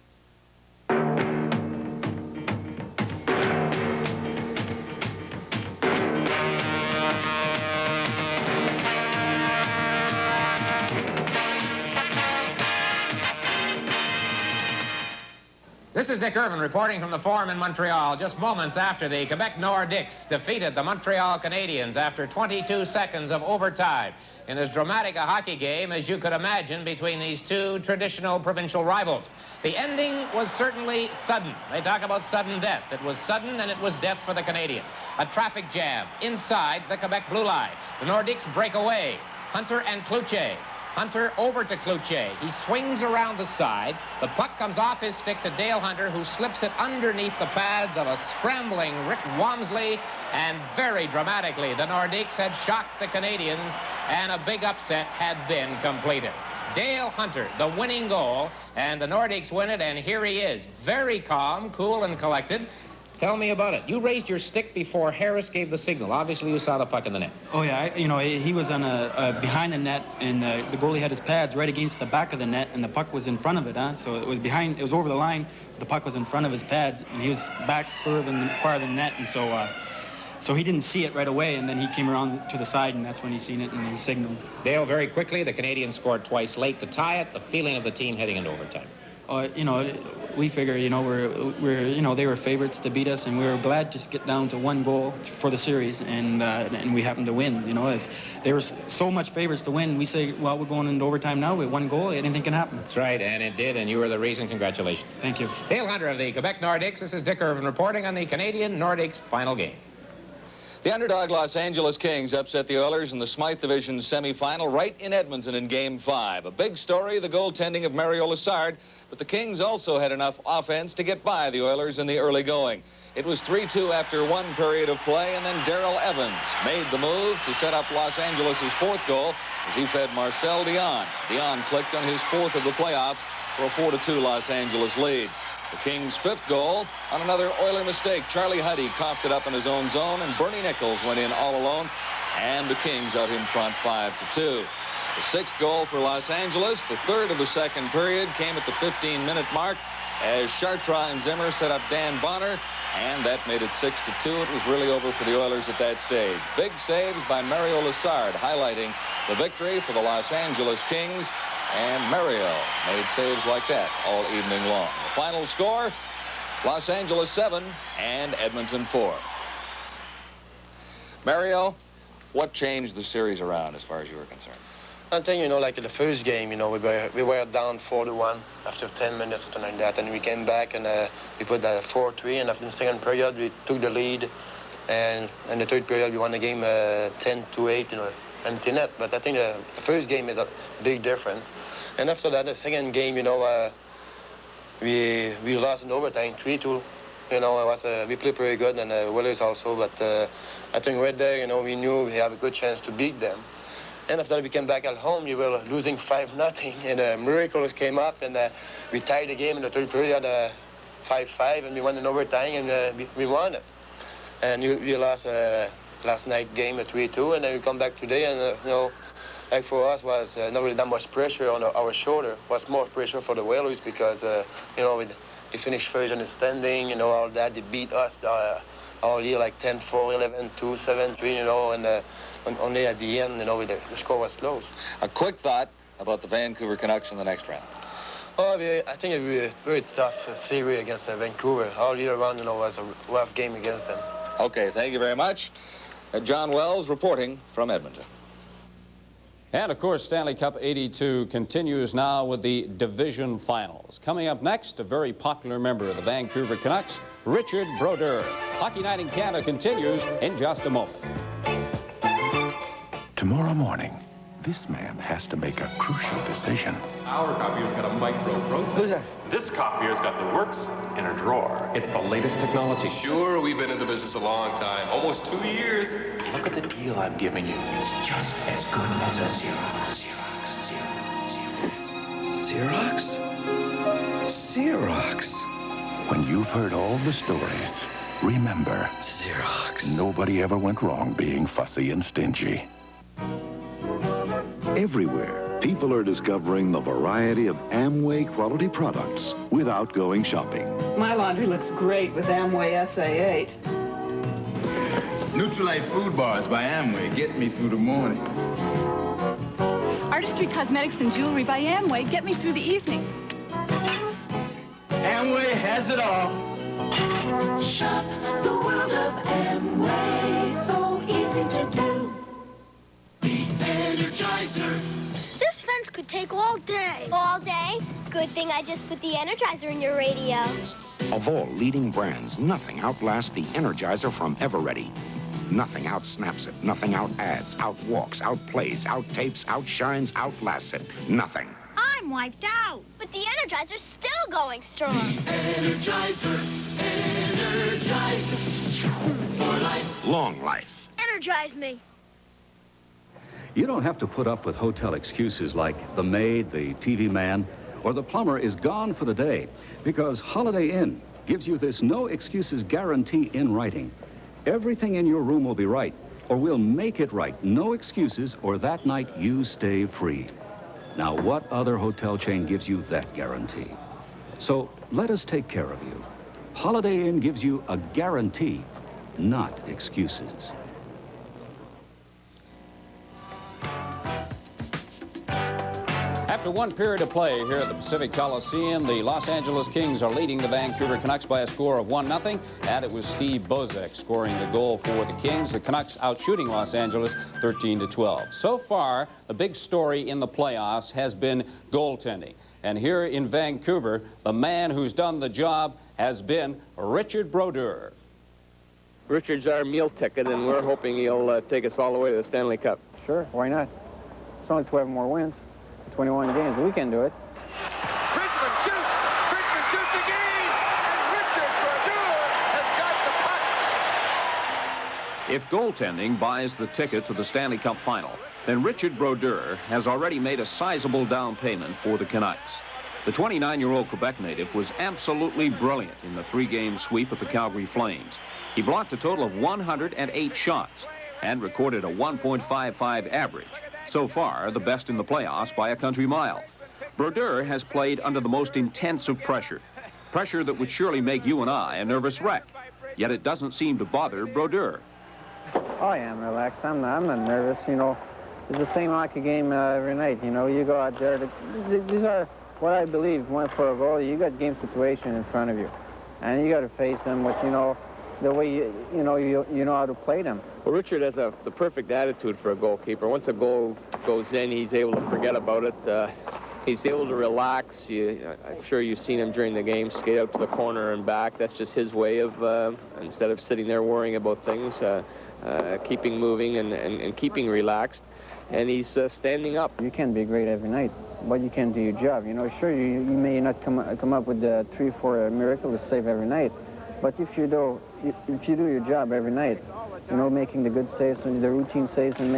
is Dick Irvin reporting from the Forum in Montreal just moments after the Quebec Nordiques defeated the Montreal Canadiens after 22 seconds of overtime in as dramatic a hockey game as you could imagine between these two traditional provincial rivals. The ending was certainly sudden. They talk about sudden death. It was sudden, and it was death for the Canadiens. A traffic jam inside the Quebec blue line. The Nordiques break away. Hunter and Cloutier. Hunter over to Cloutier. He swings around the side. The puck comes off his stick to Dale Hunter, who slips it underneath the pads of a scrambling Rick Wamsley. And very dramatically, the Nordiques had shocked the Canadiens, and a big upset had been completed. Dale Hunter, the winning goal, and the Nordiques win it, and here he is, very calm, cool, and collected. Tell me about it. You raised your stick before Harris gave the signal. Obviously, you saw the puck in the net. Oh, yeah. He was on behind the net, and the goalie had his pads right against the back of the net, and the puck was in front of it, huh? So it was behind, it was over the line. The puck was in front of his pads, and he was back further than the net, and so he didn't see it right away, and then he came around to the side, and that's when he seen it, and he signaled. Dale, very quickly, the Canadiens scored twice late to tie it. The feeling of the team heading into overtime. We figure, they were favorites to beat us, and we were glad to just get down to one goal for the series, and we happened to win. If they were so much favorites to win, we say, well, we're going into overtime now with one goal. Anything can happen. That's right, and it did, and you were the reason. Congratulations. Thank you. Dale Hunter of the Quebec Nordiques. This is Dick Irvin reporting on the Canadian Nordiques final game. The underdog Los Angeles Kings upset the Oilers in the Smythe Division semifinal right in Edmonton in Game 5. A big story, the goaltending of Mario Lessard, but the Kings also had enough offense to get by the Oilers in the early going. It was 3-2 after one period of play, and then Darrell Evans made the move to set up Los Angeles' fourth goal as he fed Marcel Dion. Dion clicked on his fourth of the playoffs for a 4-2 Los Angeles lead. The Kings' fifth goal on another Oiler mistake. Charlie Huddy coughed it up in his own zone, and Bernie Nichols went in all alone, and the Kings out in front 5-2. The sixth goal for Los Angeles, the third of the second period, came at the 15-minute mark as Chartrand and Zimmer set up Dan Bonner, and that made it 6-2. It was really over for the Oilers at that stage. Big saves by Mario Lessard, highlighting the victory for the Los Angeles Kings. And Mario made saves like that all evening long. The final score, Los Angeles 7 and Edmonton 4. Mario, what changed the series around as far as you were concerned? I think, like in the first game, we were down 4-1 after 10 minutes, something like that. And we came back and we put 4-3. And after the second period, we took the lead. And in the third period, we won the game 10-8, empty net. But I think the first game is a big difference. And after that, the second game, we lost in overtime 3-2. We played pretty good, and Willis also. But I think right there, we knew we had a good chance to beat them. And after that, we came back at home. We were losing 5-0, and miracles came up, and we tied the game in the third period 5-5, and we won in overtime, and we won it. And we lost last night game at 3-2, and then we come back today, and like for us was not really that much pressure on our shoulder. It was more pressure for the Whalers because they finished first in the standing, all that. They beat us all year like 10-4, 11-2, 7-3, and only at the end, the score was close. A quick thought about the Vancouver Canucks in the next round. Oh, I think it will be a very tough series against Vancouver. All year round, was a rough game against them. Okay, thank you very much. John Wells reporting from Edmonton. And, of course, Stanley Cup 82 continues now with the division finals. Coming up next, a very popular member of the Vancouver Canucks, Richard Brodeur. Hockey Night in Canada continues in just a moment. Tomorrow morning, this man has to make a crucial decision. Our copier's got a microprocessor. Who's that? This copier's got the works in a drawer. It's the latest technology. Sure, we've been in the business a long time. Almost 2 years. Look at the deal I'm giving you. It's just as good as a Xerox. Xerox? When you've heard all the stories, remember, Xerox. Nobody ever went wrong being fussy and stingy. Everywhere, people are discovering the variety of Amway quality products without going shopping. My laundry looks great with Amway SA8. Nutrilite food bars by Amway get me through the morning. Artistry Cosmetics and Jewelry by Amway get me through the evening. Amway has it all. Shop the world of Amway, so easy to do. The Energizer. This fence could take all day. All day? Good thing I just put the Energizer in your radio. Of all leading brands, nothing outlasts the Energizer from Eveready. Nothing outsnaps it, nothing out-adds, outwalks, outplays, outtapes, outshines, outlasts it. Nothing. I'm wiped out. But the Energizer's still going strong. Energizer, Energizer, for life. Long life. Energize me. You don't have to put up with hotel excuses like the maid, the TV man, or the plumber is gone for the day, because Holiday Inn gives you this no excuses guarantee in writing. Everything in your room will be right, or we'll make it right. No excuses, or that night you stay free. Now, what other hotel chain gives you that guarantee? So let us take care of you. Holiday Inn gives you a guarantee, not excuses. After one period of play here at the Pacific Coliseum, the Los Angeles Kings are leading the Vancouver Canucks by a score of 1-0, and it was Steve Bozek scoring the goal for the Kings. The Canucks outshooting Los Angeles 13-12. So far, the big story in the playoffs has been goaltending. And here in Vancouver, the man who's done the job has been Richard Brodeur. Richard's our meal ticket, and we're hoping he'll take us all the way to the Stanley Cup. Sure, why not? It's only 12 more wins. 21 games. We can do it. Bridgman shoots! Bridgman shoots again! And Richard Brodeur has got the puck! If goaltending buys the ticket to the Stanley Cup final, then Richard Brodeur has already made a sizable down payment for the Canucks. The 29-year-old Quebec native was absolutely brilliant in the three-game sweep of the Calgary Flames. He blocked a total of 108 shots and recorded a 1.55 average. So far, the best in the playoffs by a country mile. Brodeur has played under the most intense of pressure. Pressure that would surely make you and I a nervous wreck. Yet it doesn't seem to bother Brodeur. I am relaxed. I'm not nervous. You know, it's the same hockey game every night. You know, you go out there. These are what I believe. For a goalie, you got game situation in front of you, and you got to face them with, you know, the way you know how to play them. Well, Richard has the perfect attitude for a goalkeeper. Once a goal goes in, he's able to forget about it. He's able to relax. I'm sure you've seen him during the game skate out to the corner and back. That's just his way of, instead of sitting there worrying about things, keeping moving and keeping relaxed. And he's standing up. You can't be great every night, but you can do your job. You know, sure, you may not come up with 3 or 4 miracles to save every night, but if you do your job every night, you know, making the good saves and the routine saves and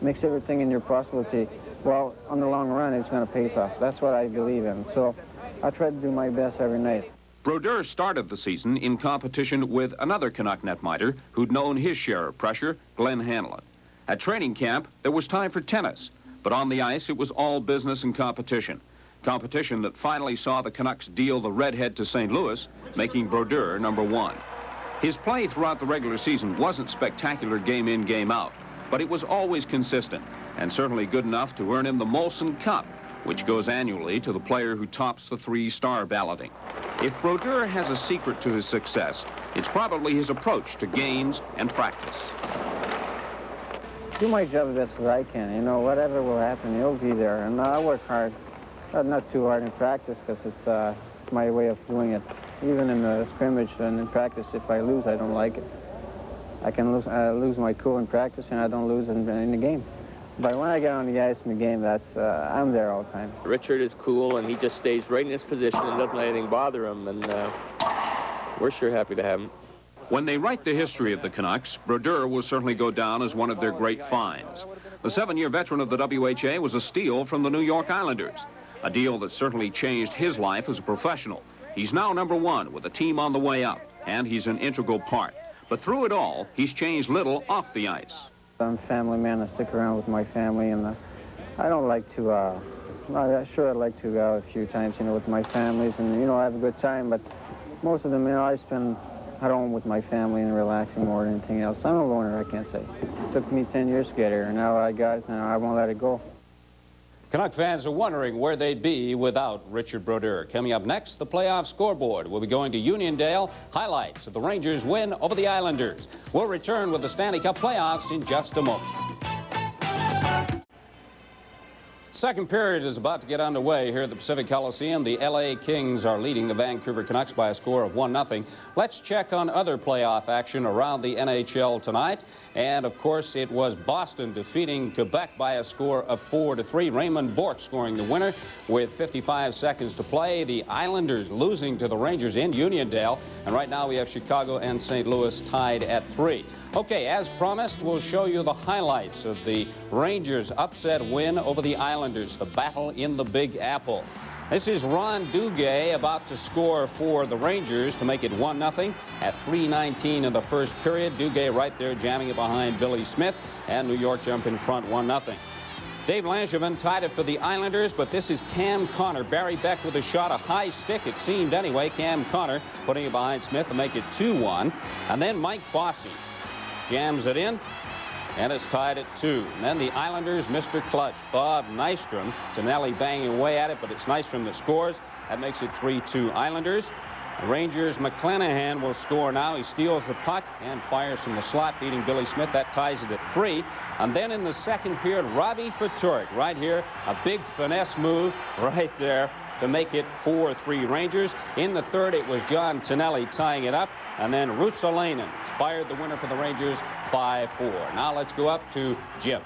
makes everything in your possibility, well, on the long run, it's going to pay off. That's what I believe in. So I try to do my best every night. Brodeur started the season in competition with another Canuck netminder who'd known his share of pressure, Glenn Hanlon. At training camp, there was time for tennis, but on the ice, it was all business and competition. Competition that finally saw the Canucks deal the redhead to St. Louis, making Brodeur #1. His play throughout the regular season wasn't spectacular game in, game out, but it was always consistent, and certainly good enough to earn him the Molson Cup, which goes annually to the player who tops the 3-star balloting. If Brodeur has a secret to his success, it's probably his approach to games and practice. Do my job as best as I can. You know, whatever will happen, you'll be there. And I work hard, not too hard in practice, because it's my way of doing it. Even in the scrimmage and in practice, if I lose, I don't like it. I can lose my cool in practice, and I don't lose in the game. But when I get on the ice in the game, I'm there all the time. Richard is cool, and he just stays right in his position and doesn't let anything bother him, and we're sure happy to have him. When they write the history of the Canucks, Brodeur will certainly go down as one of their great finds. The 7-year veteran of the WHA was a steal from the New York Islanders, a deal that certainly changed his life as a professional. He's now #1 with a team on the way up, and he's an integral part. But through it all, he's changed little off the ice. I'm a family man. I stick around with my family, and I don't like to, sure I'd like to go a few times, you know, with my families, and, you know, I have a good time, but most of them, you know, I spend at home with my family and relaxing more than anything else. I'm a loner, I can't say. It took me 10 years to get here, and now I got it, and I won't let it go. Canuck fans are wondering where they'd be without Richard Brodeur. Coming up next, the playoff scoreboard. We'll be going to Uniondale. Highlights of the Rangers' win over the Islanders. We'll return with the Stanley Cup playoffs in just a moment. Second period is about to get underway here at the Pacific Coliseum. The LA Kings are leading the Vancouver Canucks by a score of 1-0. Let's check on other playoff action around the NHL tonight. And, of course, it was Boston defeating Quebec by a score of 4-3. Raymond Bourque scoring the winner with 55 seconds to play. The Islanders losing to the Rangers in Uniondale. And right now we have Chicago and St. Louis tied at 3. Okay, as promised, we'll show you the highlights of the Rangers' upset win over the Islanders, the battle in the Big Apple. This is Ron Duguay about to score for the Rangers to make it 1-0 at 3:19 in the first period. Duguay right there jamming it behind Billy Smith, and New York jump in front 1-0. Dave Langevin tied it for the Islanders, but this is Cam Connor. Barry Beck with a shot, a high stick, it seemed anyway. Cam Connor putting it behind Smith to make it 2-1. And then Mike Bossy jams it in, and it's tied at 2. And then the Islanders, Mr. Clutch, Bob Nystrom. Tonelli banging away at it, but it's Nystrom that scores. That makes it 3-2 Islanders. The Rangers, McClanahan will score now. He steals the puck and fires from the slot, beating Billy Smith. That ties it at 3. And then in the second period, Robbie Fatorik right here, a big finesse move right there to make it 4-3 Rangers. In the third, it was John Tonelli tying it up. And then Ruotsalainen fired the winner for the Rangers, 5-4. Now let's go up to Jim.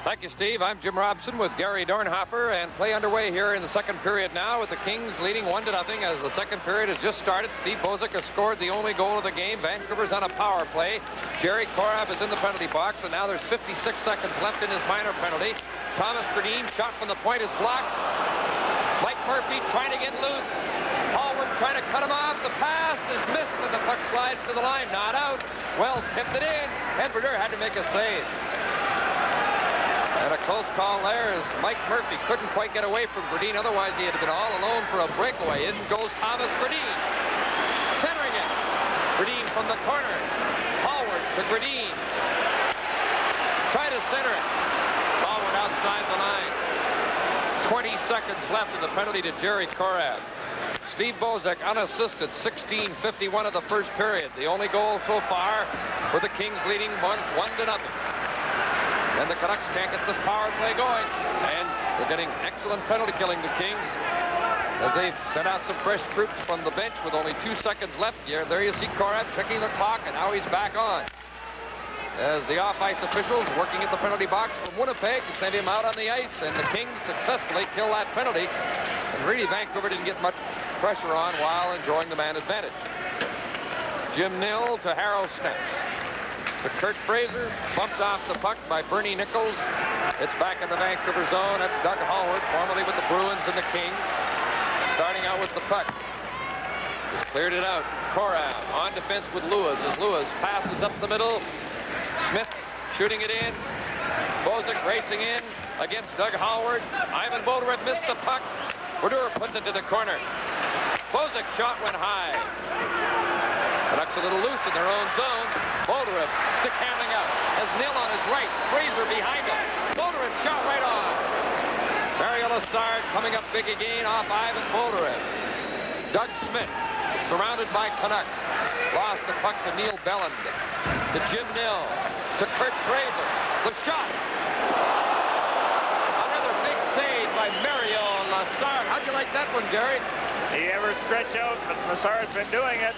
Thank you, Steve. I'm Jim Robson with Gary Dornhofer, and play underway here in the second period now with the Kings leading 1-0 as the second period has just started. Steve Bozek has scored the only goal of the game. Vancouver's on a power play. Jerry Korab is in the penalty box, and now there's 56 seconds left in his minor penalty. Thomas Gradin shot from the point is blocked. Mike Murphy trying to get loose. Hallward trying to cut him off. The pass is missed, and the puck slides to the line. Not out. Wells kept it in, and Brodeur had to make a save. And a close call there as Mike Murphy couldn't quite get away from Gradin. Otherwise, he had been all alone for a breakaway. In goes Thomas Gradin. Centering it. Gradin from the corner. Hallward to Gradin. Try to center it. Hallward outside the line. 20 seconds left in the penalty to Jerry Korab. Steve Bozek unassisted, 16:51 of the first period. The only goal so far with the Kings leading 1-0. And the Canucks can't get this power play going. And they're getting excellent penalty killing, the Kings, as they've sent out some fresh troops from the bench with only 2 seconds left. There you see Korab checking the clock, and now he's back on. As the off-ice officials working at the penalty box from Winnipeg sent him out on the ice, and the Kings successfully kill that penalty. And really, Vancouver didn't get much pressure on while enjoying the man advantage. Jim Nill to Harrow Snaps. To Kurt Fraser, bumped off the puck by Bernie Nichols. It's back in the Vancouver zone. That's Doug Hallward, formerly with the Bruins and the Kings. Starting out with the puck. Just cleared it out. Korab on defense with Lewis as Lewis passes up the middle. Smith shooting it in. Bozek racing in against Doug Hallward. Ivan Boldyrev missed the puck. Brodeur puts it to the corner. Bozek's shot went high. Canucks a little loose in their own zone. Boldyrev stick handling out. Has Nill on his right. Fraser behind him. Boldyrev shot right on. Mario Lessard coming up big again off Ivan Boldyrev. Doug Smith surrounded by Canucks. Lost the puck to Neil Belland. To Jim Nill. To Kurt Fraser. The shot. Another big save by Mario Lessard. How'd you like that one, Gary? He ever stretch out, but Lessard's been doing it.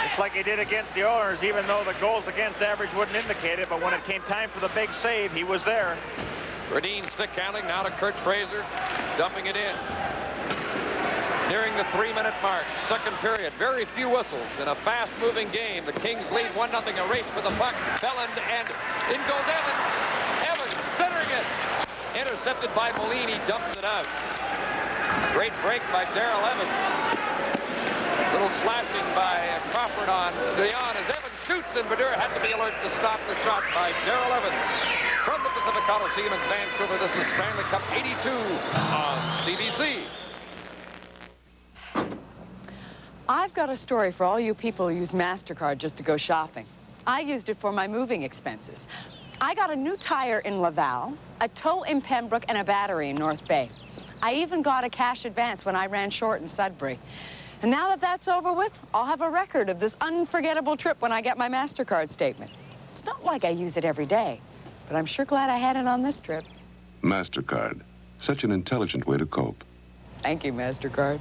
Just like he did against the Oilers, even though the goals against average wouldn't indicate it, but when it came time for the big save, he was there. Gradin stick handling now to Kurt Fraser, dumping it in. Nearing the 3-minute mark, second period. Very few whistles in a fast-moving game. The Kings lead 1-0, a race for the puck. Belland, and in goes Evans. Evans centering it. Intercepted by Molini, dumps it out. Great break by Darrell Evans. Little slashing by Crawford on Dion as Evans shoots, and Brodeur had to be alert to stop the shot by Darrell Evans. From the Pacific Coliseum in Vancouver, this is Stanley Cup 82 on CBC. I've got a story for all you people who use MasterCard just to go shopping. I used it for my moving expenses. I got a new tire in Laval, a tow in Pembroke, and a battery in North Bay. I even got a cash advance when I ran short in Sudbury. And now that that's over with, I'll have a record of this unforgettable trip when I get my MasterCard statement. It's not like I use it every day, but I'm sure glad I had it on this trip. MasterCard. Such an intelligent way to cope. Thank you, MasterCard.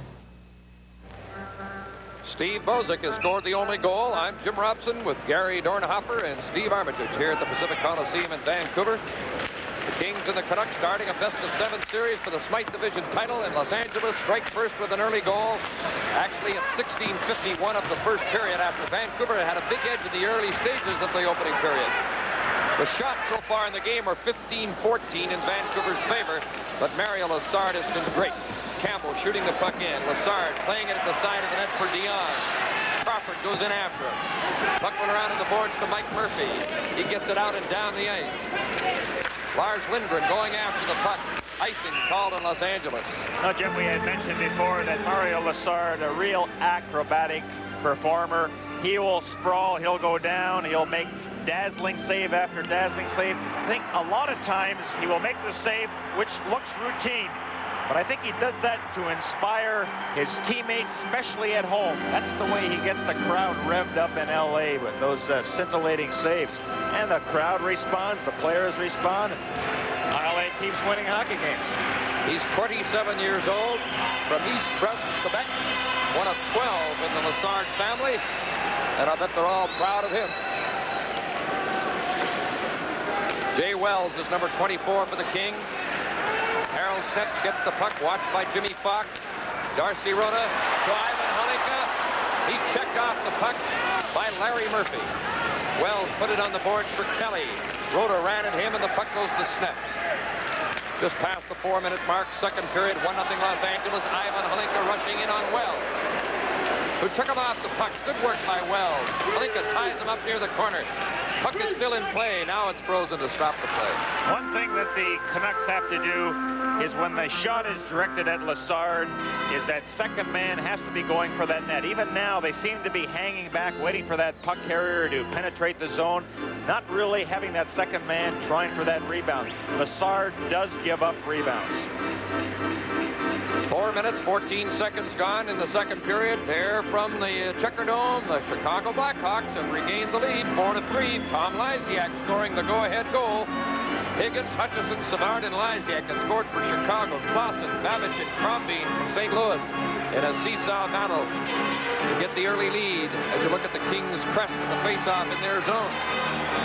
Steve Bozick has scored the only goal. I'm Jim Robson with Gary Dornhofer and Steve Armitage here at the Pacific Coliseum in Vancouver. The Kings and the Canucks starting a best-of-7 series for the Smythe Division title, and Los Angeles strike first with an early goal. Actually, at 16:51 of the first period, after Vancouver had a big edge in the early stages of the opening period. The shots so far in the game are 15-14 in Vancouver's favor, but Mario Lessard has been great. Campbell shooting the puck in. Lessard playing it at the side of the net for Dion. Crawford goes in after him. Puck went around in the boards to Mike Murphy. He gets it out and down the ice. Lars Lindgren going after the puck. Icing called in Los Angeles. Now, Jim, we had mentioned before that Mario Lessard, a real acrobatic performer. He will sprawl, he'll go down, he'll make dazzling save after dazzling save. I think a lot of times he will make the save, which looks routine. But I think he does that to inspire his teammates, especially at home. That's the way he gets the crowd revved up in LA with those scintillating saves. And the crowd responds, the players respond. LA keeps winning hockey games. He's 27 years old, from East Broughton, Quebec, one of 12 in the Lessard family, and I bet they're all proud of him. Jay Wells is number 24 for the Kings. Harold Snetz gets the puck, watched by Jimmy Fox. Darcy Rona to Ivan Halinka. He's checked off the puck by Larry Murphy. Wells put it on the boards for Kelly. Rota ran at him, and the puck goes to Snetz. Just past the 4-minute mark, second period, 1-0 Los Angeles. Ivan Halinka rushing in on Wells, who took him off the puck. Good work by Wells. Halinka ties him up near the corner. Puck is still in play. Now it's frozen to stop the play. One thing that the Canucks have to do is when the shot is directed at Lessard, is that second man has to be going for that net. Even now, they seem to be hanging back, waiting for that puck carrier to penetrate the zone, not really having that second man trying for that rebound. Lessard does give up rebounds. 4 minutes, 14 seconds gone in the second period. There from the Checker Dome, the Chicago Blackhawks have regained the lead, 4-3. Tom Lysiak scoring the go-ahead goal. Higgins, Hutchison, Savard, and Lysiak have scored for Chicago. Clausen, Babich, and Crombeen from St. Louis in a seesaw battle to get the early lead as you look at the Kings crest in the face-off in their zone.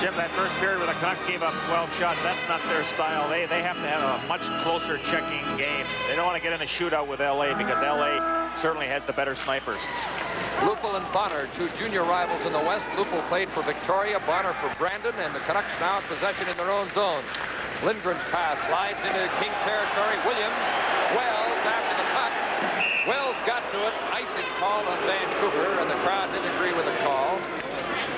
Jim, that first period where the Canucks gave up 12 shots, that's not their style. They have to have a much closer checking game. They don't want to get in a shootout with LA because LA certainly has the better snipers. Lupul and Bonner, two junior rivals in the West. Lupul played for Victoria, Bonner for Brandon, and the Canucks now in possession in their own zone. Lindgren's pass slides into King territory. Williams, Wells after the puck. Wells got to it. Icing called on Vancouver, and the crowd didn't agree with the call.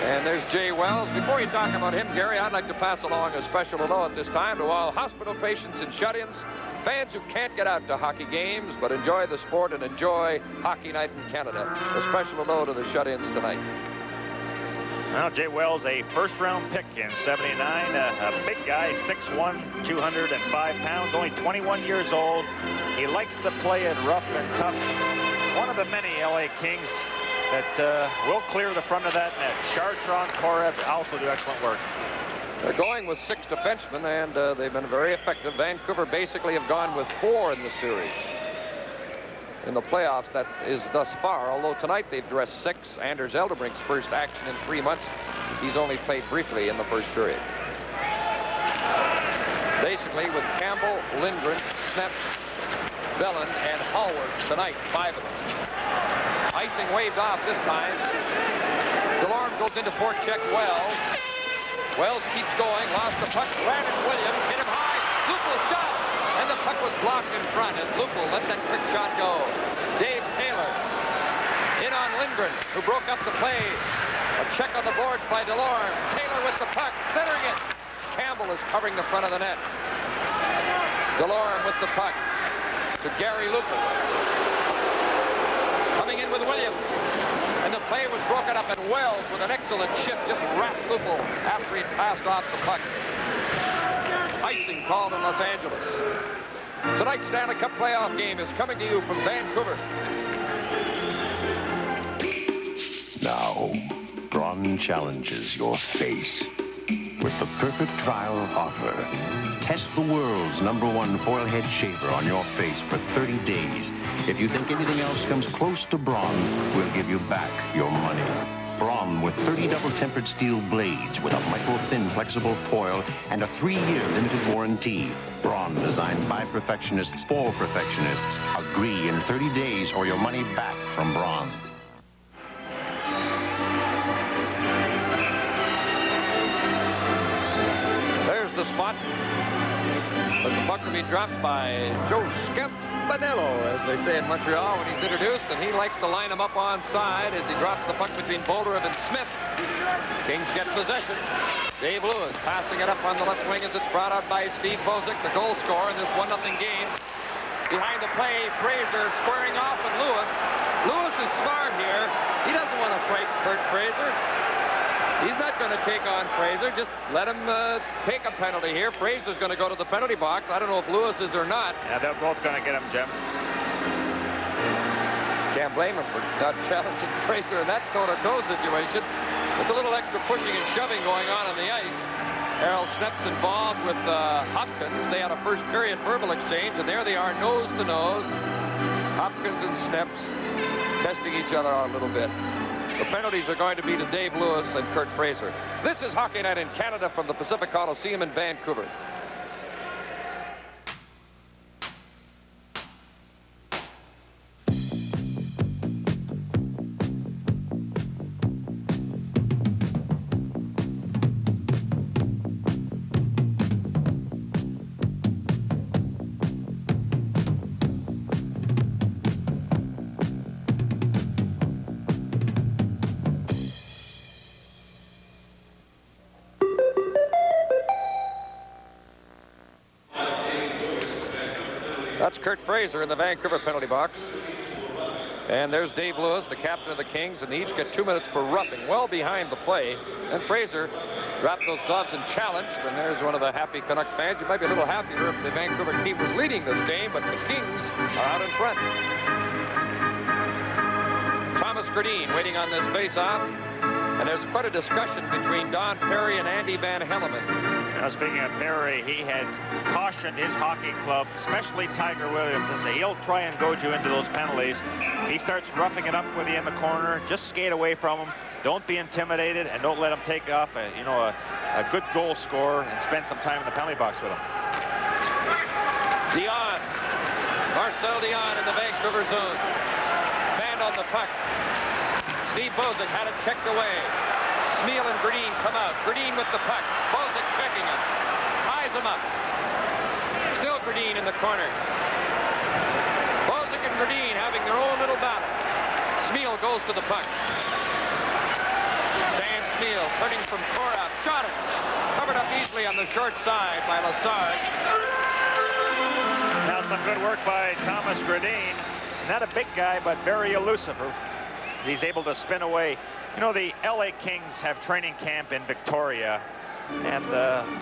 And there's Jay Wells. Before you talk about him, Gary, I'd like to pass along a special hello at this time to all hospital patients and shut-ins, fans who can't get out to hockey games but enjoy the sport and enjoy hockey night in Canada. A special hello to the shut-ins tonight. Well, Jay Wells, a first-round pick in '79, a big guy, 6'1", 205 pounds, only 21 years old. He likes to play it rough and tough. One of the many LA Kings that will clear the front of that net. Chartron, Korev also do excellent work. They're going with 6 defensemen, and they've been very effective. Vancouver basically have gone with 4 in the series. In the playoffs, that is thus far, although tonight they've dressed 6. Anders Eldebrink's first action in 3 months. He's only played briefly in the first period. Basically, with Campbell, Lindgren, Snetz, Bellin, and Hallward tonight, 5 of them. Icing waved off this time. Delorme goes into forecheck Wells. Wells keeps going, lost the puck. Brandon Williams hit him high. Lupul shot, and the puck was blocked in front as Lupul let that quick shot go. Dave Taylor in on Lindgren, who broke up the play. A check on the boards by Delorme. Taylor with the puck, centering it. Campbell is covering the front of the net. Delorme with the puck to Gary Lupul. Coming in with Williams. And the play was broken up, and Wells, with an excellent shift, just wrapped Lupul after he'd passed off the puck. Icing called in Los Angeles. Tonight's Stanley Cup playoff game is coming to you from Vancouver. Now, Braun challenges your face with the perfect trial offer. Test the world's #1 foil head shaver on your face for 30 days. If you think anything else comes close to Braun, we'll give you back your money. Braun with 30 double-tempered steel blades with a micro-thin flexible foil and a 3-year limited warranty. Braun designed by perfectionists for perfectionists. Agree in 30 days or your money back from Braun. There's the spot. But the puck will be dropped by Joe Scampanello, as they say in Montreal when he's introduced, and he likes to line him up on side as he drops the puck between Boldyrev and Smith. Kings get possession. Dave Lewis passing it up on the left wing as it's brought out by Steve Bozic, the goal scorer in this 1-0 game. Behind the play, Fraser squaring off with Lewis. Lewis is smart here. He doesn't want to frighten Kurt Fraser. He's not going to take on Fraser. Just let him take a penalty here. Fraser's going to go to the penalty box. I don't know if Lewis is or not. Yeah, they're both going to get him, Jim. Can't blame him for not challenging Fraser in that toe-to-toe situation. There's a little extra pushing and shoving going on the ice. Errol Snep's involved with Hopkins. They had a first period verbal exchange, and there they are, nose to nose. Hopkins and Snep's testing each other out a little bit. The penalties are going to be to Dave Lewis and Kurt Fraser. This is Hockey Night in Canada from the Pacific Coliseum in Vancouver. That's Kurt Fraser in the Vancouver penalty box. And there's Dave Lewis, the captain of the Kings, and they each get 2 minutes for roughing, well behind the play. And Fraser dropped those gloves and challenged, and there's one of the happy Canuck fans. You might be a little happier if the Vancouver team was leading this game, but the Kings are out in front. Thomas Gradine waiting on this face-off. And there's quite a discussion between Don Perry and Andy Van Hellemond. Now, speaking of Perry, he had cautioned his hockey club, especially Tiger Williams, to say he'll try and goad you into those penalties. If he starts roughing it up with you in the corner, just skate away from him. Don't be intimidated, and don't let him take off a good goal scorer and spend some time in the penalty box with him. Dion. Marcel Dion in the Vancouver zone. Band on the puck. Steve Bozic had it checked away. Smeel and Gradine come out. Gradine with the puck. Bozic checking him. Ties him up. Still Gradine in the corner. Bozic and Gradine having their own little battle. Smeel goes to the puck. Dan Smeel turning from Korab. Shot it. Covered up easily on the short side by Lassard. Now some good work by Thomas Gradine. Not a big guy, but very elusive. He's able to spin away. You know, the LA Kings have training camp in Victoria, and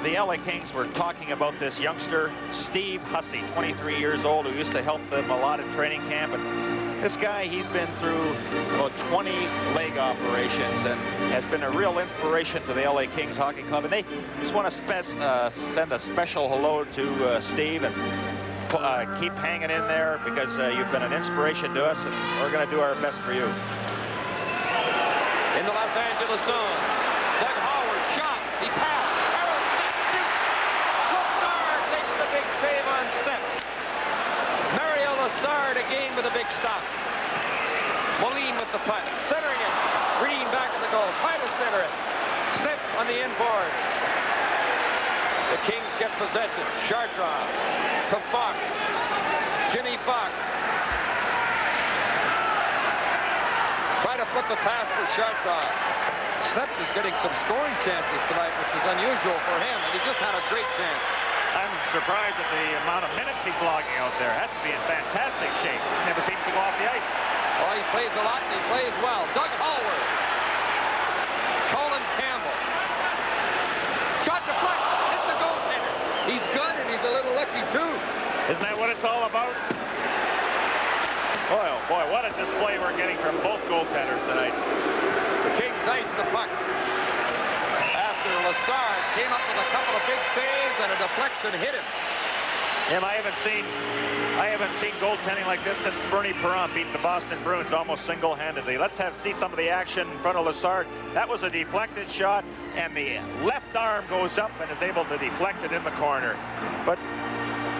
the LA Kings were talking about this youngster, Steve Hussey, 23 years old, who used to help them a lot at training camp. And this guy, he's been through about 20 leg operations and has been a real inspiration to the LA Kings Hockey Club. And they just want to send a special hello to Steve and keep hanging in there, because you've been an inspiration to us, and we're going to do our best for you. In the Los Angeles zone, Doug Howard shot. He passed. Harold Snep shoots. Lassard makes the big save on Snep. Mario Lassard again with a big stop. Moline with the putt, centering it. Green back at the goal, trying to center it. Snep on the inboard. The Kings get possession. Chartrand to Fox. Jimmy Fox. Try to flip a pass for Chartrand. Snep is getting some scoring chances tonight, which is unusual for him, and he just had a great chance. I'm surprised at the amount of minutes he's logging out there. Has to be in fantastic shape. Never seems to go off the ice. Oh, he plays a lot and he plays well. Doug Hallward. Colin Campbell. Shot deflected. Hit the goaltender. He's good and he's a little lucky too. Isn't that what it's all about? Boy, oh boy, what a display we're getting from both goaltenders tonight. The Kings ice the puck. After Lassard came up with a couple of big saves and a deflection hit him. Jim, I haven't seen goaltending like this since Bernie Perron beat the Boston Bruins almost single-handedly. Let's see some of the action in front of Lassard. That was a deflected shot, and the left arm goes up and is able to deflect it in the corner. But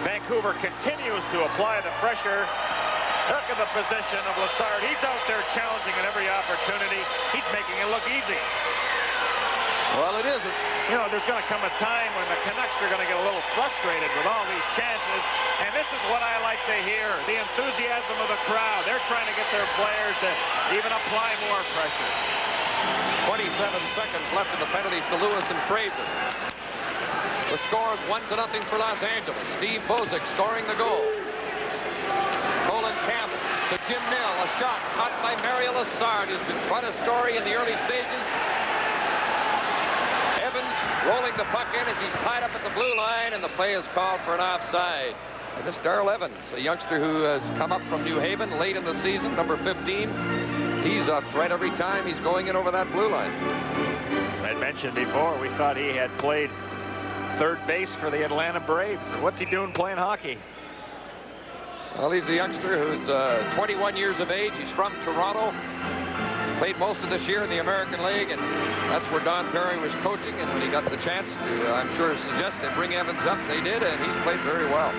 Vancouver continues to apply the pressure. Look at the position of Lassard. He's out there challenging at every opportunity. He's making it look easy. Well, it isn't. You know, there's going to come a time when the Canucks are going to get a little frustrated with all these chances. And this is what I like to hear, the enthusiasm of the crowd. They're trying to get their players to even apply more pressure. 27 seconds left in the penalties to Lewis and Fraser. The score is 1-0 for Los Angeles. Steve Bozek scoring the goal. Colin Campbell to Jim Nill. A shot caught by Mario Lassard, who's been quite a story in the early stages. Evans rolling the puck in as he's tied up at the blue line, and the play is called for an offside. And this Darrell Evans, a youngster who has come up from New Haven late in the season, number 15. He's a threat every time he's going in over that blue line. I mentioned before, we thought he had played third base for the Atlanta Braves. What's he doing playing hockey? Well, he's a youngster who's 21 years of age. He's from Toronto. Played most of this year in the American League, and that's where Don Perry was coaching. And when he got the chance to, I'm sure, suggest they bring Evans up, they did, and he's played very well.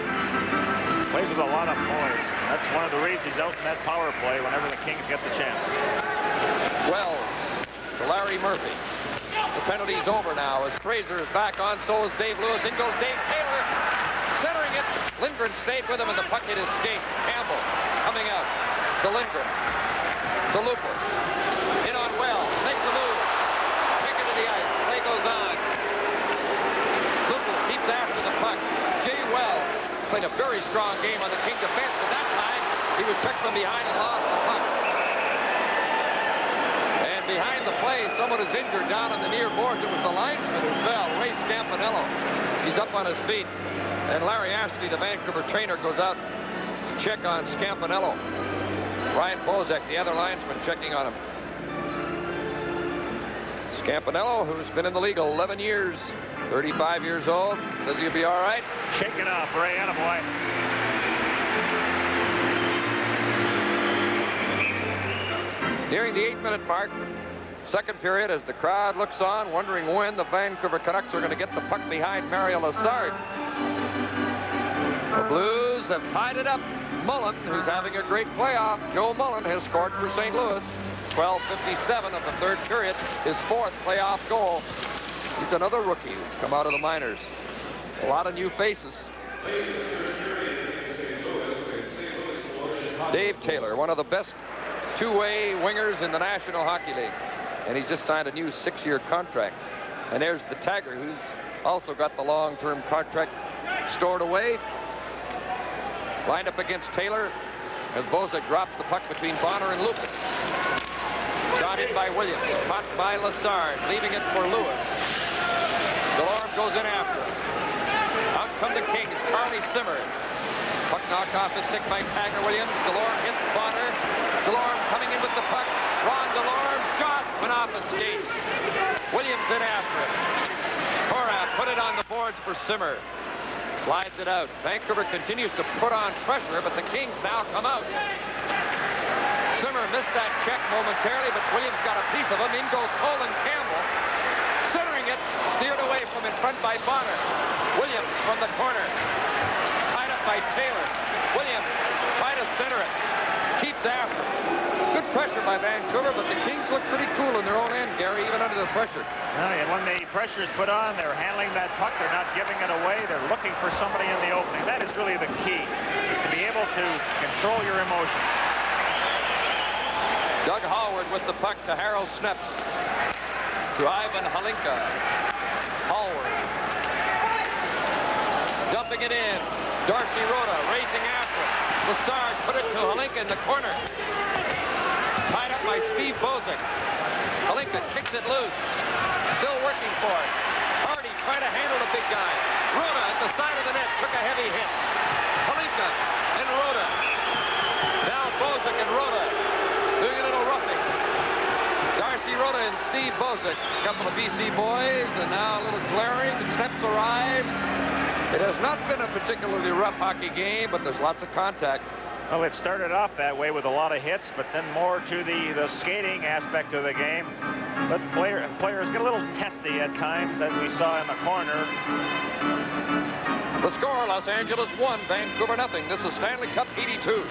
Plays with a lot of poise. That's one of the reasons he's out in that power play whenever the Kings get the chance. Wells to Larry Murphy. The penalty's over now as Fraser is back on, so is Dave Lewis. In goes Dave Taylor, centering it. Lindgren stayed with him, and the puck hit his skate. Campbell coming out to Lindgren. To Lupul. In on Wells. Makes a move. Kick it to the ice. Play goes on. Lupul keeps after the puck. Jay Wells played a very strong game on the King defense, but that time he was checked from behind and lost the puck. And behind the play, someone is injured down on the near boards. It was the linesman who fell, Ray Scampanello. He's up on his feet. And Larry Ashley, the Vancouver trainer, goes out to check on Scampanello. Ryan Bozek, the other linesman, checking on him. Scampanello, who's been in the league 11 years, 35 years old, says he'll be all right. Shaking off, Ray, attaboy. Nearing the 8-minute mark, second period, as the crowd looks on, wondering when the Vancouver Canucks are going to get the puck behind Mario Lassard. The Blues have tied it up. Mullen, who's having a great playoff. Joe Mullen has scored for St. Louis. 12:57 of the third period, his fourth playoff goal. He's another rookie who's come out of the minors. A lot of new faces. Dave Taylor, one of the best two-way wingers in the National Hockey League. And he's just signed a new 6-year contract. And there's the Tagger, who's also got the long-term contract stored away. Lined up against Taylor as Bozek drops the puck between Bonner and Lupul. Shot in by Williams, caught by Lassard, leaving it for Lewis. Delorme goes in after him. Out come the Kings, Charlie Simmer. Puck knocked off his stick by Tagger Williams. Delorme hits Bonner. Delorme coming in with the puck. Ron Delorme, shot, went off his skate. Williams in after him. Cora put it on the boards for Simmer. Slides it out. Vancouver continues to put on pressure, but the Kings now come out. Simmer missed that check momentarily, but Williams got a piece of him. In goes Colin Campbell. Centering it, steered away from in front by Bonner. Williams from the corner. Tied up by Taylor. Williams trying to center it. Keeps after. Good pressure by Vancouver, but the Kings look pretty cool in their own end, Gary, even under the pressure. And when the pressure is put on, they're handling that puck. They're not giving it away. They're looking for somebody in the opening. That is really the key, is to be able to control your emotions. Doug Hallward with the puck to Harold Sneps. To Ivan Halinka. Hallward. Dumping it in. Darcy Rhoda racing after it. Lassard put it to Halinka in the corner. shot by Steve Bozick. Halinka kicks it loose. Still working for it. Hardy trying to handle the big guy. Rhoda at the side of the net took a heavy hit. Halinka and Rhoda. Now Bozick and Rhoda doing a little roughing. Darcy Rhoda and Steve Bozick, a couple of BC boys, and now a little glaring. Steps arrives. It has not been a particularly rough hockey game, but there's lots of contact. Well, it started off that way with a lot of hits, but then more to the skating aspect of the game. But players get a little testy at times, as we saw in the corner. The score, Los Angeles 1, Vancouver nothing. This is Stanley Cup 82.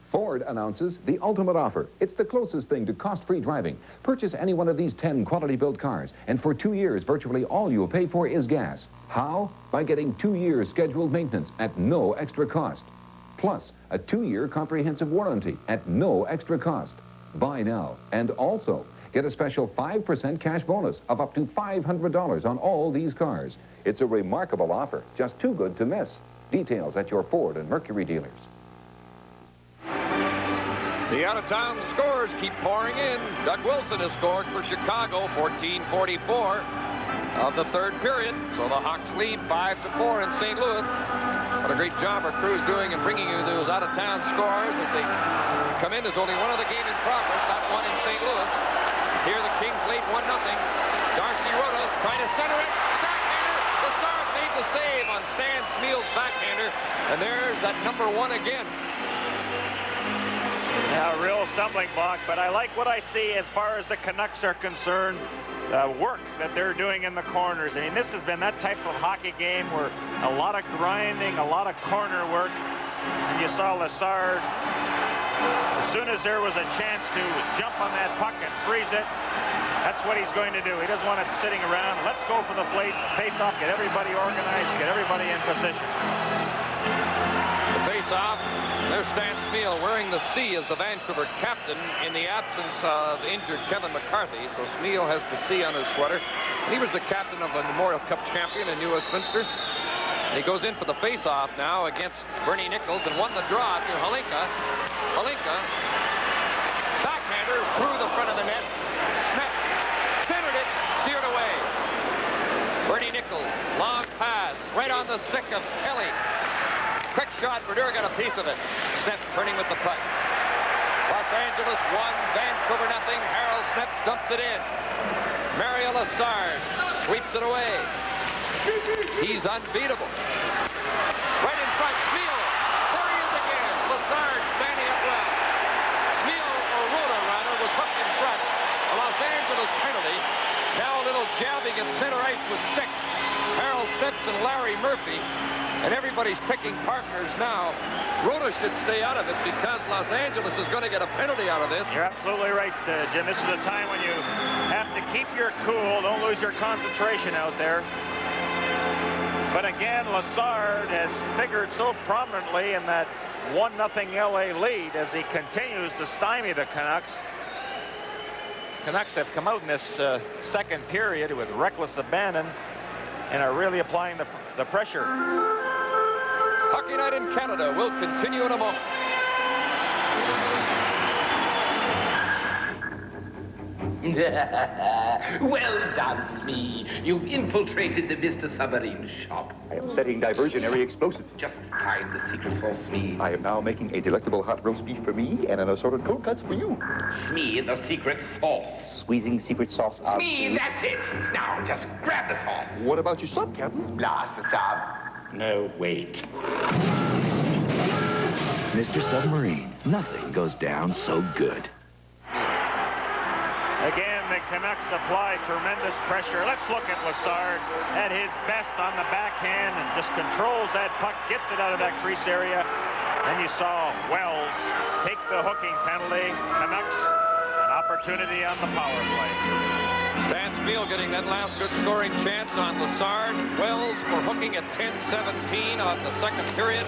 Ford announces the ultimate offer. It's the closest thing to cost-free driving. Purchase any one of these 10 quality-built cars, and for 2 years, virtually all you'll pay for is gas. How? By getting 2 years scheduled maintenance at no extra cost. Plus, a 2-year comprehensive warranty at no extra cost. Buy now, and also get a special 5% cash bonus of up to $500 on all these cars. It's a remarkable offer, just too good to miss. Details at your Ford and Mercury dealers. The out-of-town scores keep pouring in. Doug Wilson has scored for Chicago, 14:44 of the third period. So the Hawks lead 5-4 in St. Louis. What a great job our crew's doing in bringing you those out-of-town scores. As they come in, there's only one other game in progress, not one in St. Louis. Here the Kings lead 1-0. Darcy Rhoda trying to center it. Backhander. Lazard made the save on Stan Smeal's backhander. And there's that number 1 again. Yeah, a real stumbling block, but I like what I see as far as the Canucks are concerned. The work that they're doing in the corners. I mean, this has been that type of hockey game where a lot of grinding, a lot of corner work. And you saw Lazard, as soon as there was a chance to jump on that puck and freeze it, that's what he's going to do. He doesn't want it sitting around. Let's go for the face-off, get everybody organized, get everybody in position. The face-off. There's Stan Smeal wearing the C as the Vancouver captain in the absence of injured Kevin McCarthy. So Smeal has the C on his sweater. And he was the captain of the Memorial Cup champion in New Westminster. And he goes in for the face-off now against Bernie Nichols and won the draw to Halinka. Halinka, backhander through the front of the net. Snaps, centered it, steered away. Bernie Nichols, long pass, right on the stick of Kelly. Quick shot, Brodeur got a piece of it. Sneps turning with the puck. Los Angeles 1, Vancouver nothing. Harold Sneps dumps it in. Mario Lazard sweeps it away. He's unbeatable. Right in front, Smeal. There he is again. Lazard standing up well. Smeal, or Rhoda rather, was hooked in front. A Los Angeles penalty. Now a little jabbing at center ice with sticks. Harold Sneps and Larry Murphy. And everybody's picking partners now. Rhoda should stay out of it because Los Angeles is going to get a penalty out of this. You're absolutely right, Jim. This is a time when you have to keep your cool. Don't lose your concentration out there. But again, Lazard has figured so prominently in that 1-0 LA lead as he continues to stymie the Canucks. Canucks have come out in this second period with reckless abandon and are really applying the pressure. Hockey Night in Canada will continue in a moment. Well done, Smee. You've infiltrated the Mr. Submarine shop. I am setting diversionary explosives. Just hide the secret sauce, Smee. I am now making a delectable hot roast beef for me and an assorted cold cuts for you. Smee, the secret sauce. Squeezing secret sauce out. Smee, that's it. Now, just grab the sauce. What about your sub, Captain? Blast the sub. No, wait. Mr. Submarine, nothing goes down so good. Again, the Canucks apply tremendous pressure. Let's look at Lazard at his best on the backhand and just controls that puck, gets it out of that crease area. Then you saw Wells take the hooking penalty. Canucks, an opportunity on the power play. Stan Smeal getting that last good scoring chance on Lazard. Wells for hooking at 10-17 of the second period.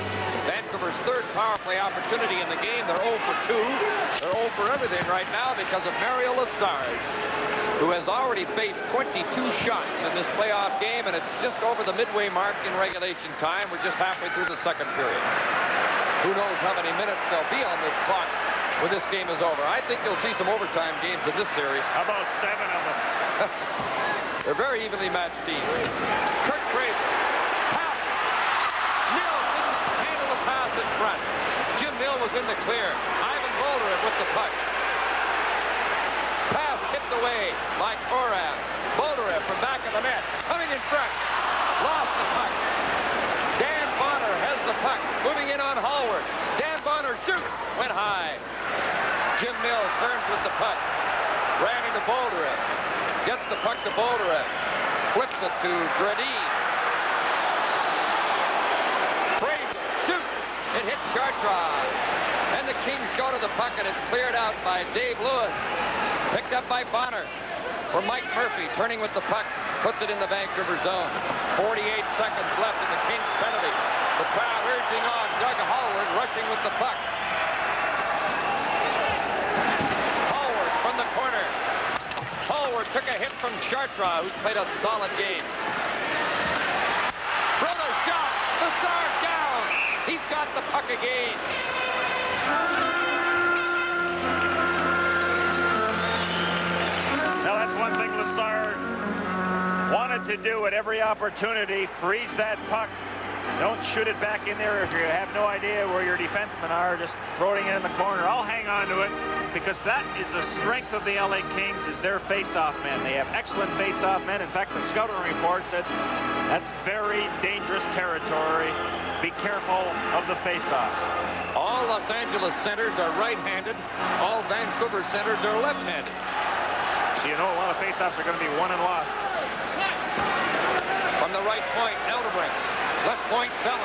Vancouver's third power play opportunity in the game. They're 0 for 2. They're 0 for everything right now because of Mario Lazard, who has already faced 22 shots in this playoff game, and it's just over the midway mark in regulation time. We're just halfway through the second period. Who knows how many minutes there'll be on this clock when this game is over. I think you'll see some overtime games in this series. How about 7 of them? They're very evenly matched teams. Kurt Fraser. Pass. Mill didn't handle the pass in front. Jim Mill was in the clear. Ivan Bolderev with the puck. Pass tipped away by Korab. Bolderev from back of the net. Coming in front. Lost the puck. Dan Bonner has the puck. Moving in on Hallward. Dan Bonner shoots. Went high. Jim Mill turns with the puck. Ran into Bolderev. Gets the puck to Bolderev. Flips it to Gradine. Fraser shoots. It hits Chartrand. And the Kings go to the puck, and it's cleared out by Dave Lewis. Picked up by Bonner. For Mike Murphy, turning with the puck, puts it in the Vancouver zone. 48 seconds left in the Kings penalty. The crowd urging on. Doug Hallward rushing with the puck. Hallward from the corner. Hallward took a hit from Chartrand, who played a solid game. Rota shot. Lassard down. He's got the puck again. Now that's one thing Lassard wanted to do at every opportunity. Freeze that puck. Don't shoot it back in there if you have no idea where your defensemen are. Just throwing it in the corner. I'll hang on to it because that is the strength of the LA Kings, is their face-off men. They have excellent face-off men. In fact, the scouting report said that's very dangerous territory. Be careful of the face-offs. All Los Angeles centers are right-handed. All Vancouver centers are left-handed. So you know a lot of face-offs are going to be won and lost. From the right point, Eldebrink. Left point, Bellin.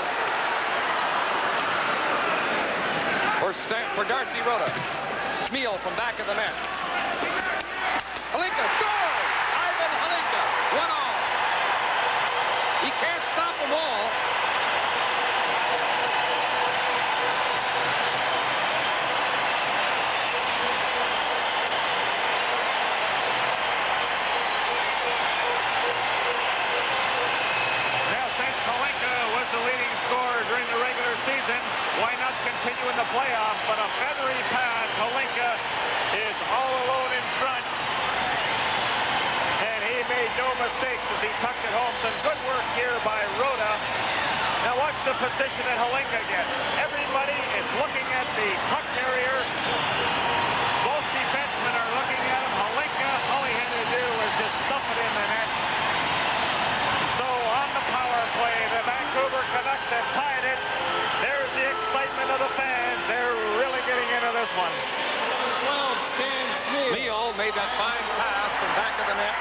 For Darcy Rota. Smeal from back of the net. Halinka, goal! Ivan Halinka, 1-all. He can't stop them all. The leading scorer during the regular season. Why not continue in the playoffs? But a feathery pass. Halinka is all alone in front. And he made no mistakes as he tucked it home. Some good work here by Rota. Now watch the position that Halinka gets. Everybody is looking at the puck carrier. Both defensemen are looking at him. Halinka, all he had to do was just stuff it in the net. So on the power play, the Vancouver Canucks have tied it. There's the excitement of the fans. They're really getting into this one. 12, Stan Smeal made that fine pass from back of the net.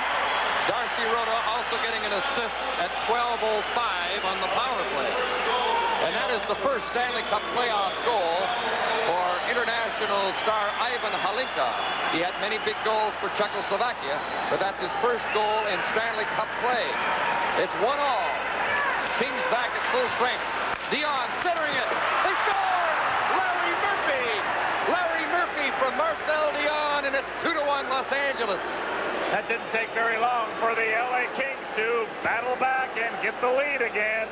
Darcy Rota also getting an assist at 12:05 on the power play. And that is the first Stanley Cup playoff goal for international star Ivan Halinka. He had many big goals for Czechoslovakia, but that's his first goal in Stanley Cup play. It's 1-all. Kings back at full strength. Dion centering it. They score! Larry Murphy! Larry Murphy from Marcel Dion, and it's 2-1 Los Angeles. That didn't take very long for the LA Kings to battle back and get the lead again.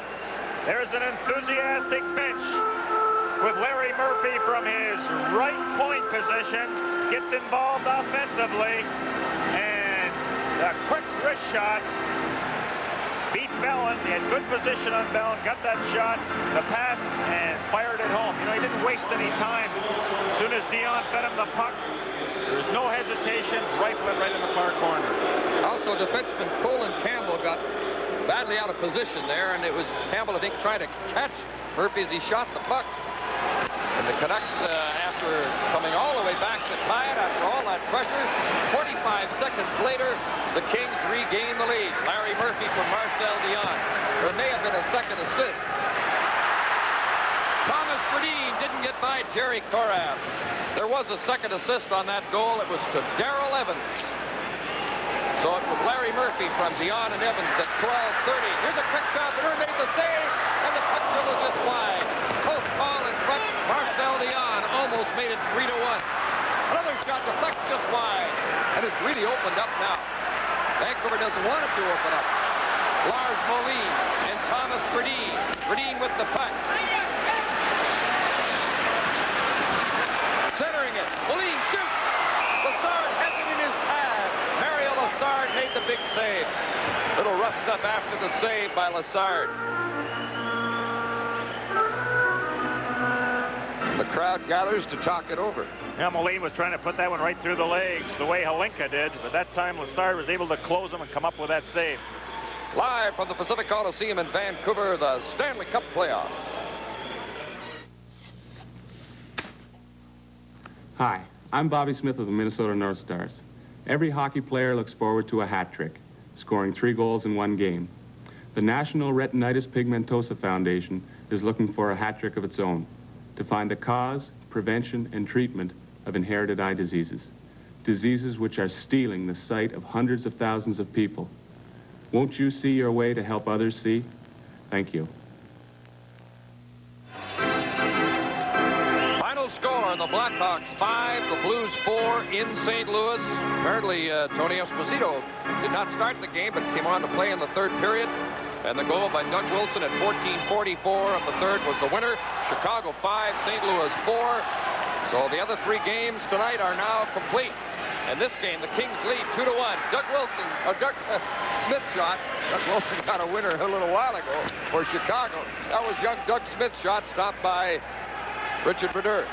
There's an enthusiastic bench with Larry Murphy from his right point position. Gets involved offensively. And the quick wrist shot beat Bellin. He had good position on Bellin, got that shot, the pass, and fired it home. You know, he didn't waste any time. As soon as Dion fed him the puck, there's no hesitation, rifle it right in the far corner. Also, defenseman Colin Campbell got badly out of position there, and it was Campbell, I think, trying to catch Murphy as he shot the puck. And the Canucks, after coming all the way back to tie it, after all that pressure, 25 seconds later, the Kings regain the lead. Larry Murphy from Marcel Dion. There may have been a second assist. Thomas Berdine didn't get by Jerry Korab. There was a second assist on that goal. It was to Darrell Evans. So it was Larry Murphy from Dion and Evans at 12:30. Here's a quick shot. Bernard made the save, and the puck dribble just wide. Close ball in front. Marcel Dion almost made it 3-1. Another shot deflects just wide, and it's really opened up now. Vancouver doesn't want it to open up. Lars Moline and Thomas Berdine. Berdine with the puck. Centering it. Moline shoots. Lessard has it in his pad. Mario Lessard made the big save. Little rough stuff after the save by Lessard. The crowd gathers to talk it over. Yeah, Moline was trying to put that one right through the legs, the way Halinka did, but that time Lessard was able to close him and come up with that save. Live from the Pacific Coliseum in Vancouver, the Stanley Cup playoffs. Hi, I'm Bobby Smith of the Minnesota North Stars. Every hockey player looks forward to a hat trick, scoring 3 goals in 1 game. The National Retinitis Pigmentosa Foundation is looking for a hat trick of its own to find the cause, prevention, and treatment of inherited eye diseases, diseases which are stealing the sight of hundreds of thousands of people. Won't you see your way to help others see? Thank you. Final score, the Blackhawks 5, the Blues 4 in St. Louis. Apparently, Tony Esposito did not start the game, but came on to play in the 3rd period. And the goal by Doug Wilson at 14:44 of the 3rd was the winner. Chicago 5, St. Louis 4. So the other 3 games tonight are now complete. And this game, the Kings lead 2-1. Doug Smith shot. Doug Wilson got a winner a little while ago for Chicago. That was young Doug Smith's shot, stopped by Richard Brodeur.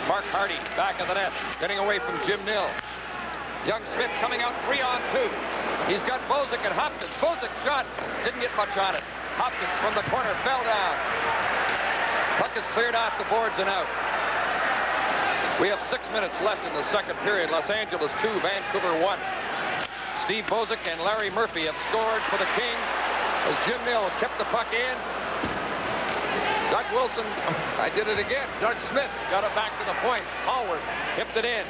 Mark Hardy back of the net, getting away from Jim Nill. Young Smith coming out 3-on-2. He's got Bozic and Hopkins. Bozic shot, didn't get much on it. Hopkins from the corner fell down. Puck is cleared off the boards and out. We have 6 minutes left in the 2nd period. Los Angeles 2, Vancouver 1. Steve Bozic and Larry Murphy have scored for the Kings as Jim Nill kept the puck in. Doug Wilson, I did it again. Doug Smith got it back to the point. Hallward kept it in.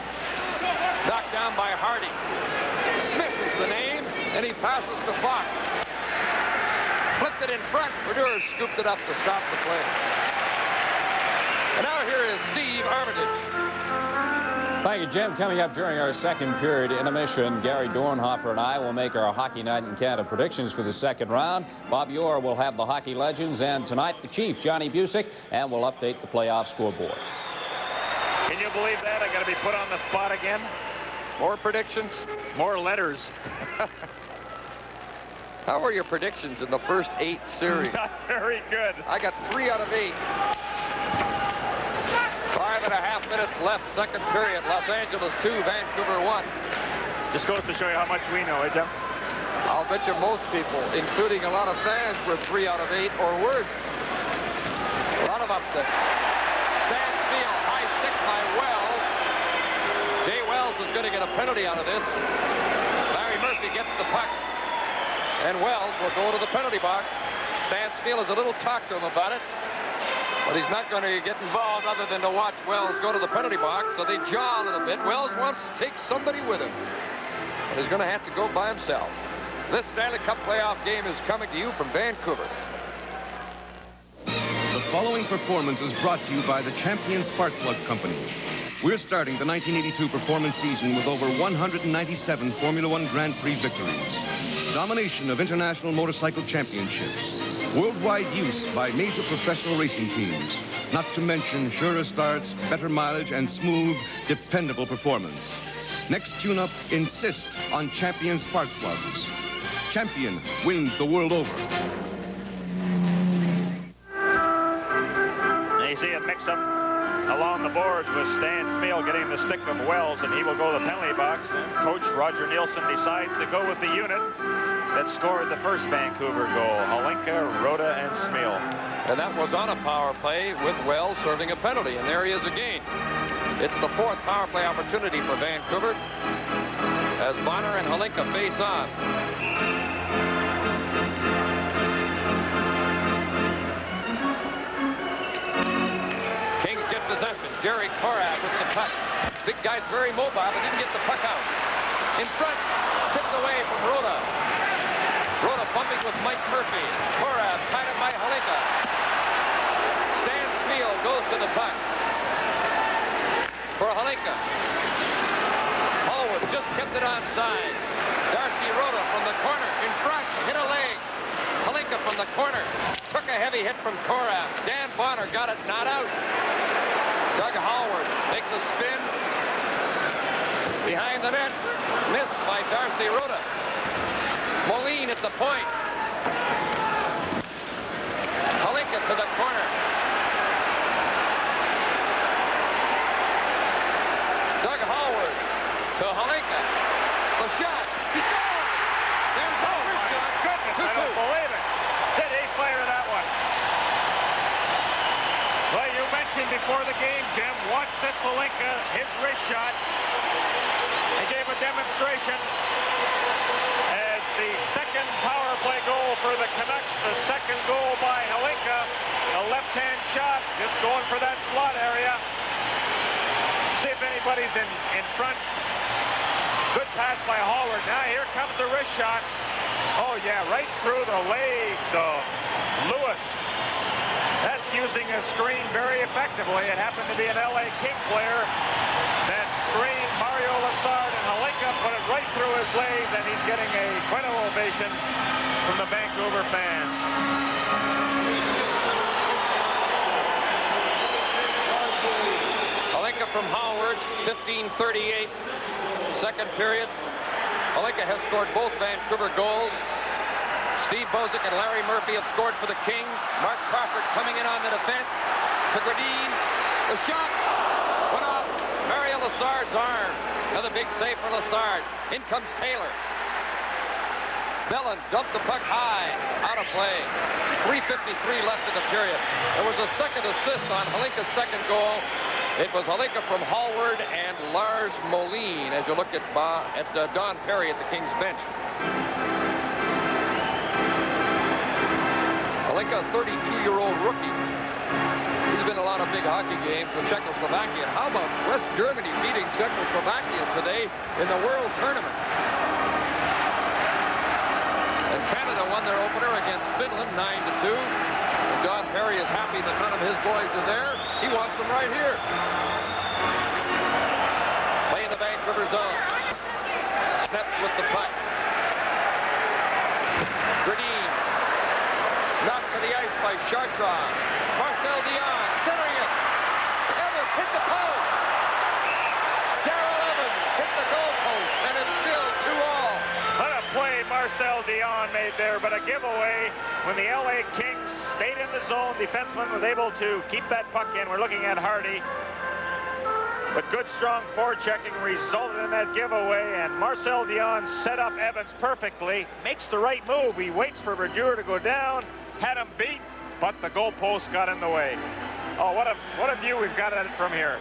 Knocked down by Hardy. Smith is the name, and he passes to Fox. Flipped it in front. Brodeur scooped it up to stop the play. And now here is Steve Armitage. Thank you, Jim. Coming up during our 2nd period intermission, Gary Dornhofer and I will make our Hockey Night in Canada predictions for the 2nd round. Bob Orr will have the Hockey Legends, and tonight the Chief, Johnny Busick, and we'll update the playoff scoreboard. Can you believe that? I got to be put on the spot again. More predictions? More letters. How were your predictions in the first 8 series? Not very good. I got 3 out of 8. 5.5 minutes left, 2nd period. Los Angeles 2, Vancouver 1. Just goes to show you how much we know, eh, Jim? I'll bet you most people, including a lot of fans, were 3 out of 8 or worse. A lot of upsets. Stan Spiel, high stick by Wells. Jay Wells is going to get a penalty out of this. Larry Murphy gets the puck. And Wells will go to the penalty box. Stan Spiel has a little talk to him about it. But he's not going to get involved other than to watch Wells go to the penalty box. So they jaw a little bit. Wells wants to take somebody with him. But he's going to have to go by himself. This Stanley Cup playoff game is coming to you from Vancouver. The following performance is brought to you by the Champion Spark Plug Company. We're starting the 1982 performance season with over 197 Formula One Grand Prix victories, domination of international motorcycle championships, worldwide use by major professional racing teams, not to mention surer starts, better mileage, and smooth, dependable performance. Next tune-up, insist on Champion Spark Plugs. Champion wins the world over. You see a mix-up along the boards with Stan Spiel getting the stick of Wells, and he will go to the penalty box. And Coach Roger Nielsen decides to go with the unit that scored the first Vancouver goal. Halinka, Rhoda, and Smeal. And that was on a power play with Wells serving a penalty. And there he is again. It's the 4th power play opportunity for Vancouver as Bonner and Halinka face on. Kings get possession. Jerry Korath with the puck. Big guy's very mobile, but didn't get the puck out. In front, tipped away from Rhoda. Rhoda bumping with Mike Murphy. Korath tied up by Halinka. Stan Spiel goes to the puck for Halinka. Hallward just kept it onside. Darcy Rhoda from the corner in front, hit a leg. Halinka from the corner took a heavy hit from Korath. Dan Bonner got it not out. Doug Hallward makes a spin, Behind the net, missed by Darcy Ruda. Moline at the point. Halinka to the corner. Doug Howard to Halinka. The shot. He's gone. There's the wrist shot. Goodness, I don't believe it. Did he fire that one? Well, you mentioned before the game, Jim, watch this Halinka, his wrist shot. He gave a demonstration as the second power play goal for the Canucks, the second goal by Halinka. A left-hand shot, just going for that slot area. See if anybody's in front. Good pass by Howard. Now here comes the wrist shot. Oh yeah, right through the legs of Lewis. That's using a screen very effectively. It happened to be an LA King player that screened Mario Lessard, and Halinka put it right through his legs, and he's getting quite an ovation from the Vancouver fans. Halinka from Howard, 15:38, second period. Halinka has scored both Vancouver goals. Steve Bozic and Larry Murphy have scored for the Kings. Mark Crawford coming in on the defense. To Gradine. The shot went off Mario Lessard's arm. Another big save for Lessard. In comes Taylor. Bellin dumped the puck high. Out of play. 3:53 left in the period. There was a second assist on Halinka's second goal. It was Halinka from Howard and Lars Moline as you look at Don Perry at the Kings bench. Halinka, a 32-year-old rookie. He's been in a lot of big hockey games for Czechoslovakia. How about West Germany beating Czechoslovakia today in the World Tournament? And Canada won their opener against Finland 9-2. And Don Perry is happy that none of his boys are there. He wants them right here. Play in the Vancouver zone. Snaps with the puck. Gradine. Knocked to the ice by Chartrand. Marcel Dion centering it. Evans hit the post. Darrell Evans hit the goal post, and it's still 2-all. What a play Marcel Dion made there, but a giveaway when the LA Kings stayed in the zone. Defenseman was able to keep that puck in. We're looking at Hardy. But good, strong forechecking resulted in that giveaway, and Marcel Dion set up Evans perfectly. Makes the right move. He waits for Brodeur to go down. Had him beat, but the goalpost got in the way. Oh, what a view we've got at it from here.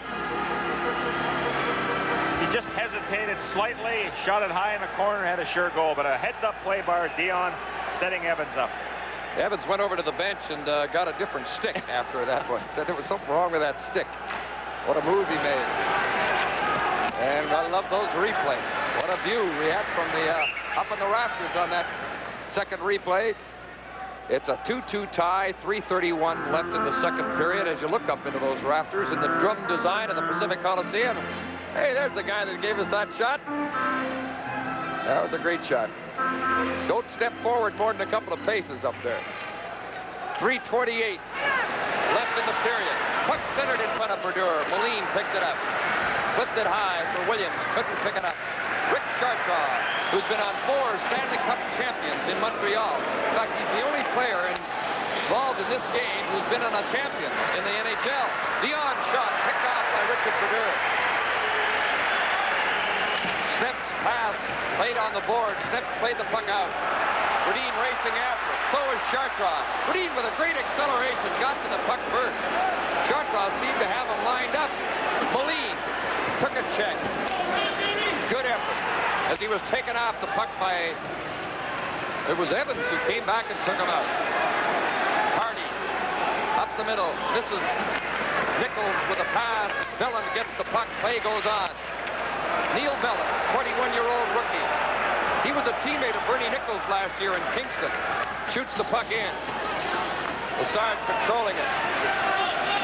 He just hesitated slightly, shot it high in the corner, had a sure goal, but a heads-up play by Dion setting Evans up. Evans went over to the bench and got a different stick after that one. Said there was something wrong with that stick. What a move he made. And I love those replays. What a view we had from the up in the rafters on that second replay. It's a 2-2 tie, 3:31 left in the second period as you look up into those rafters in the drum design of the Pacific Coliseum. Hey, there's the guy that gave us that shot. That was a great shot. Don't step forward more than a couple of paces up there. 3:28 left in the period. Puck centered in front of Brodeur. Moline picked it up. Flipped it high for Williams. Couldn't pick it up. Rick Chartrand, who's been on 4 Stanley Cup champions in Montreal. In fact, he's the only player involved in this game who's been on a champion in the NHL. Dion shot, picked off by Richard Brodeur. Snips pass, played on the board. Snips played the puck out. Gradine racing after it. So is Chartrand. Gradine with a great acceleration got to the puck first. Chartrand seemed to have him lined up. Moline took a check. Good effort as he was taken off the puck by, it was Evans who came back and took him out. Hardy up the middle, misses. Nichols with a pass. Bellin gets the puck. Play goes on. Neil Bellin, 21-year-old rookie. He was a teammate of Bernie Nichols last year in Kingston. Shoots the puck in. Lessard controlling it.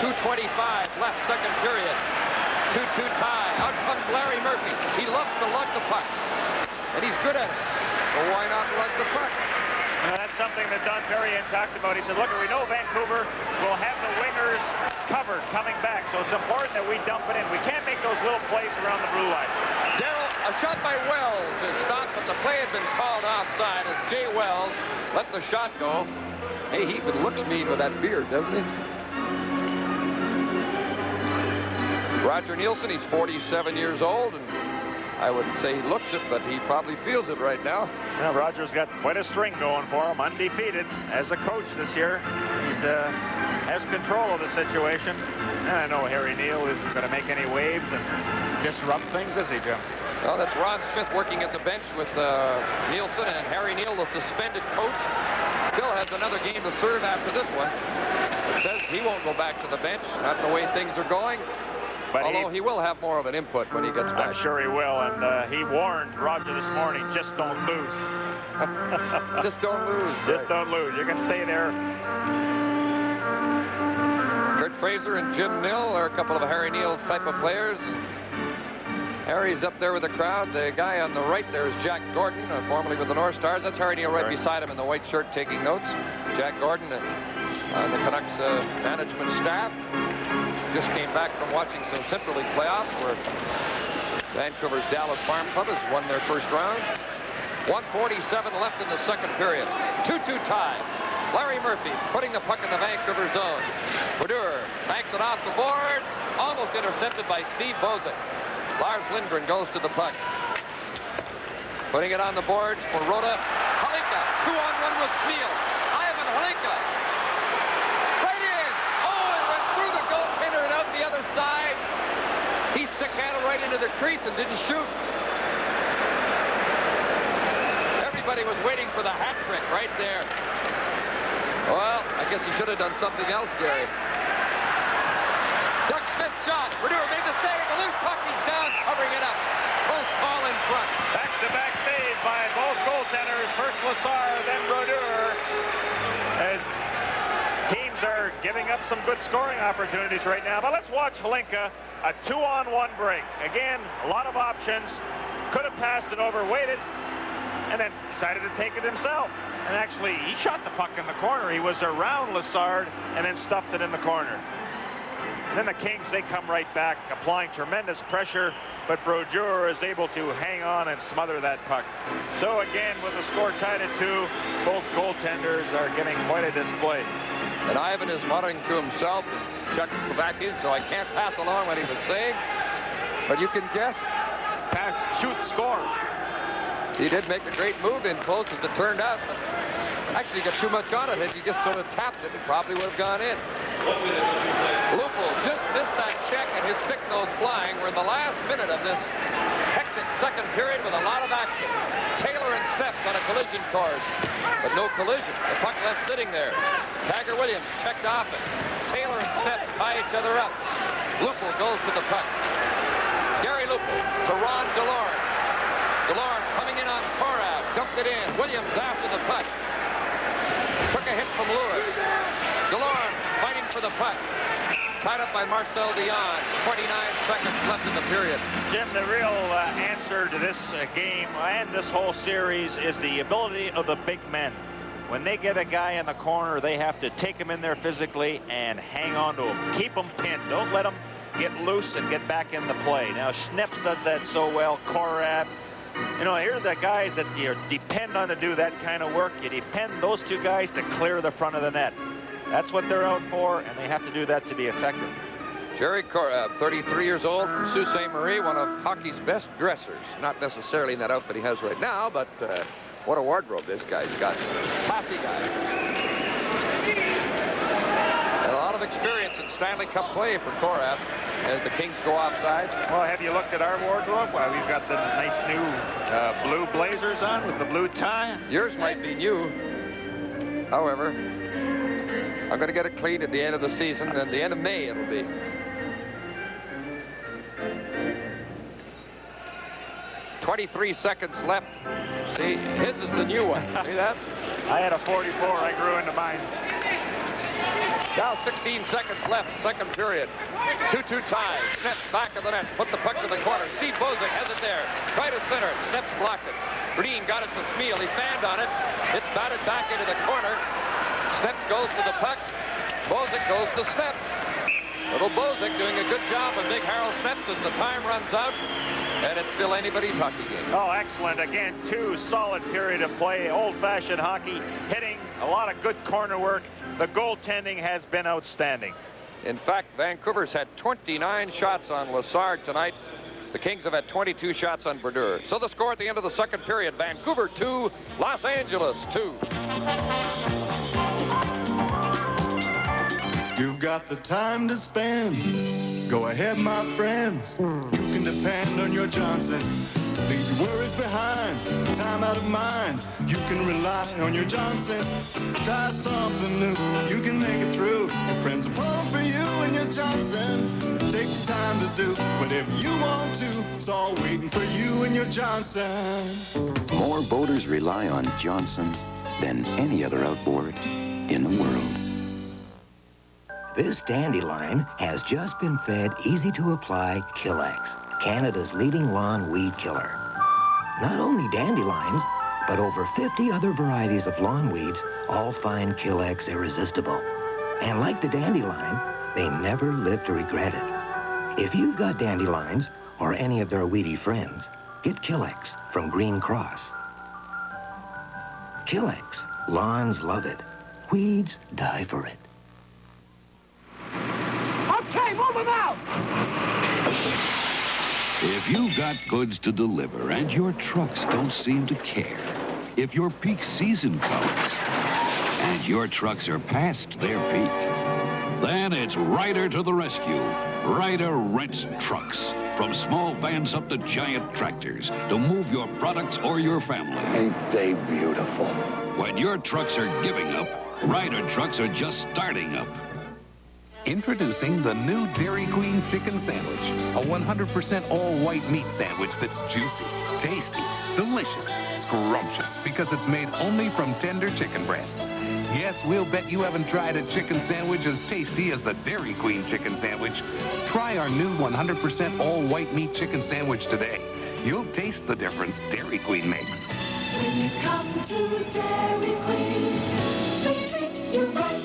2:25 left, second period. 2-2 tie. Out comes Larry Murphy. He loves to lug the puck, and he's good at it. So why not lug the puck? That's something that Don Perry talked about. He said, look, we know Vancouver will have the wingers covered coming back, so it's important that we dump it in. We can't make those little plays around the blue line. Darrell A shot by Wells is stopped, but the play had been called offside as Jay Wells let the shot go. Hey, he even looks mean with that beard, doesn't he? Roger Nielsen, he's 47 years old, and I wouldn't say he looks it, but he probably feels it right now. Well, Roger's got quite a string going for him, undefeated as a coach this year. He's has control of the situation. And I know Harry Neal isn't going to make any waves and disrupt things, is he, Jim? Well, that's Ron Smith working at the bench with Nielsen, and Harry Neal, the suspended coach, still has another game to serve after this one. It says he won't go back to the bench, not the way things are going. But although he will have more of an input when he gets back. I'm sure he will, and he warned Roger this morning, just don't lose. Just don't lose. Just don't lose. You can stay there. Kurt Fraser and Jim Nill are a couple of Harry Neal's type of players. Harry's up there with the crowd. The guy on the right there is Jack Gordon, formerly with the North Stars. That's Harry Neal right beside him in the white shirt taking notes. Jack Gordon, the Canucks management staff. Just came back from watching some Central League playoffs where Vancouver's Dallas Farm Club has won their first round. 1:47 left in the second period. 2-2 tie. Larry Murphy putting the puck in the Vancouver zone. Brodeur banks it off the boards. Almost intercepted by Steve Bozek. Lars Lindgren goes to the puck. Putting it on the boards for Rhoda. Halinka, 2-on-1 with Smeal. Ivan Halinka. Right in. Oh, it went through the goaltender and out the other side. He stick-handled right into the crease and didn't shoot. Everybody was waiting for the hat trick right there. Well, I guess he should have done something else, Gary. Doug Smith shot. Brodeur made the save. The loose puck, he's down, covering it up. Close call in front. Back-to-back save by both goaltenders. First Lassard, then Brodeur. As teams are giving up some good scoring opportunities right now. But let's watch Halinka, a 2-on-1 break. Again, a lot of options. Could have passed it over, waited, and then decided to take it himself. And actually, he shot the puck in the corner. He was around Lassard and then stuffed it in the corner. And then the Kings, they come right back, applying tremendous pressure, but Brodeur is able to hang on and smother that puck. So again, with the score tied at 2, both goaltenders are giving quite a display. And Ivan is muttering to himself in Czechoslovakian, so I can't pass along what he was saying. But you can guess. Pass, shoot, score. He did make a great move in close as it turned out. But actually got too much on it. Had he just sort of tapped it, it probably would have gone in. Lupul just missed that check and his stick goes flying. We're in the last minute of this hectic second period with a lot of action. Taylor and Steps on a collision course, but no collision. The puck left sitting there. Tiger Williams checked off it. Taylor and Steps tie each other up. Lupul goes to the puck. Gary Lupul to Ron DeLorme. DeLorme coming in on Korab, dumped it in. Williams after the puck. Took a hit from Lewis. DeLorme fighting for the puck. Tied up by Marcel Dion. 29 seconds left in the period. Jim, the real answer to this game and this whole series is the ability of the big men. When they get a guy in the corner, they have to take him in there physically and hang on to him. Keep him pinned. Don't let him get loose and get back in the play. Now, Schneps does that so well. Korab. You know, here are the guys that you depend on to do that kind of work. You depend those two guys to clear the front of the net. That's what they're out for, and they have to do that to be effective. Jerry Korab, 33 years old, from Sault Ste. Marie, one of hockey's best dressers. Not necessarily in that outfit he has right now, but what a wardrobe this guy's got. Classy guy. And a lot of experience in Stanley Cup play for Korab as the Kings go offside. Well, have you looked at our wardrobe? Well, we've got the nice new blue blazers on with the blue tie. Yours might be new. However, I'm going to get it cleaned at the end of the season, and the end of May it'll be. .23 seconds left. See, his is the new one. See that? I had a 44. I grew into mine. Now 16 seconds left, second period. 2-2 ties. Steps back of the net. Put the puck to the corner. Steve Bozek has it there. Try to center it. Steps blocked it. Green got it to Smeal. He fanned on it. It's batted back into the corner. Steps goes to the puck. Bozek goes to Steps. Little Bozek doing a good job of Big Harold Steps as the time runs out. And it's still anybody's hockey game. Oh, excellent. Again, 2 solid period of play. Old-fashioned hockey, hitting a lot of good corner work. The goaltending has been outstanding. In fact, Vancouver's had 29 shots on Lassard tonight. The Kings have had 22 shots on Brodeur. So the score at the end of the second period, Vancouver 2, Los Angeles 2. You've got the time to spend. Go ahead, my friends. You can depend on your Johnson. Leave your worries behind. Time out of mind. You can rely on your Johnson. Try something new. You can make it through. Your friends are pulling for you and your Johnson. Take the time to do whatever you want to. It's all waiting for you and your Johnson. More boaters rely on Johnson than any other outboard in the world. This dandelion has just been fed easy-to-apply Killex, Canada's leading lawn weed killer. Not only dandelions, but over 50 other varieties of lawn weeds all find Killex irresistible. And like the dandelion, they never live to regret it. If you've got dandelions or any of their weedy friends, get Killex from Green Cross. Killex, lawns love it. Weeds die for it. Okay, move them out! If you've got goods to deliver and your trucks don't seem to care, if your peak season comes and your trucks are past their peak, then it's Ryder to the rescue. Ryder rents trucks, from small vans up to giant tractors, to move your products or your family. Ain't they beautiful? When your trucks are giving up, Ryder trucks are just starting up. Introducing the new Dairy Queen Chicken Sandwich, a 100% all-white meat sandwich that's juicy, tasty, delicious, scrumptious, because it's made only from tender chicken breasts. Yes, we'll bet you haven't tried a chicken sandwich as tasty as the Dairy Queen Chicken Sandwich. Try our new 100% all-white meat chicken sandwich today. You'll taste the difference Dairy Queen makes. When you come to Dairy Queen, they treat you right.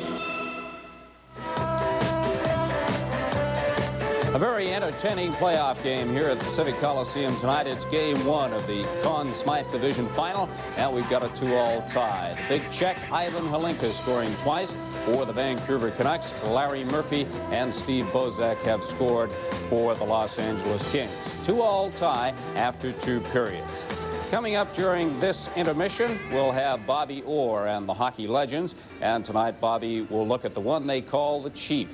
A very entertaining playoff game here at the Civic Coliseum tonight. It's game 1 of the Conn Smythe Division Final, and we've got a 2-all tie. The big Czech, Ivan Halinka, scoring twice for the Vancouver Canucks. Larry Murphy and Steve Bozak have scored for the Los Angeles Kings. 2-all tie after 2 periods. Coming up during this intermission, we'll have Bobby Orr and the hockey legends, and tonight Bobby will look at the one they call the Chief.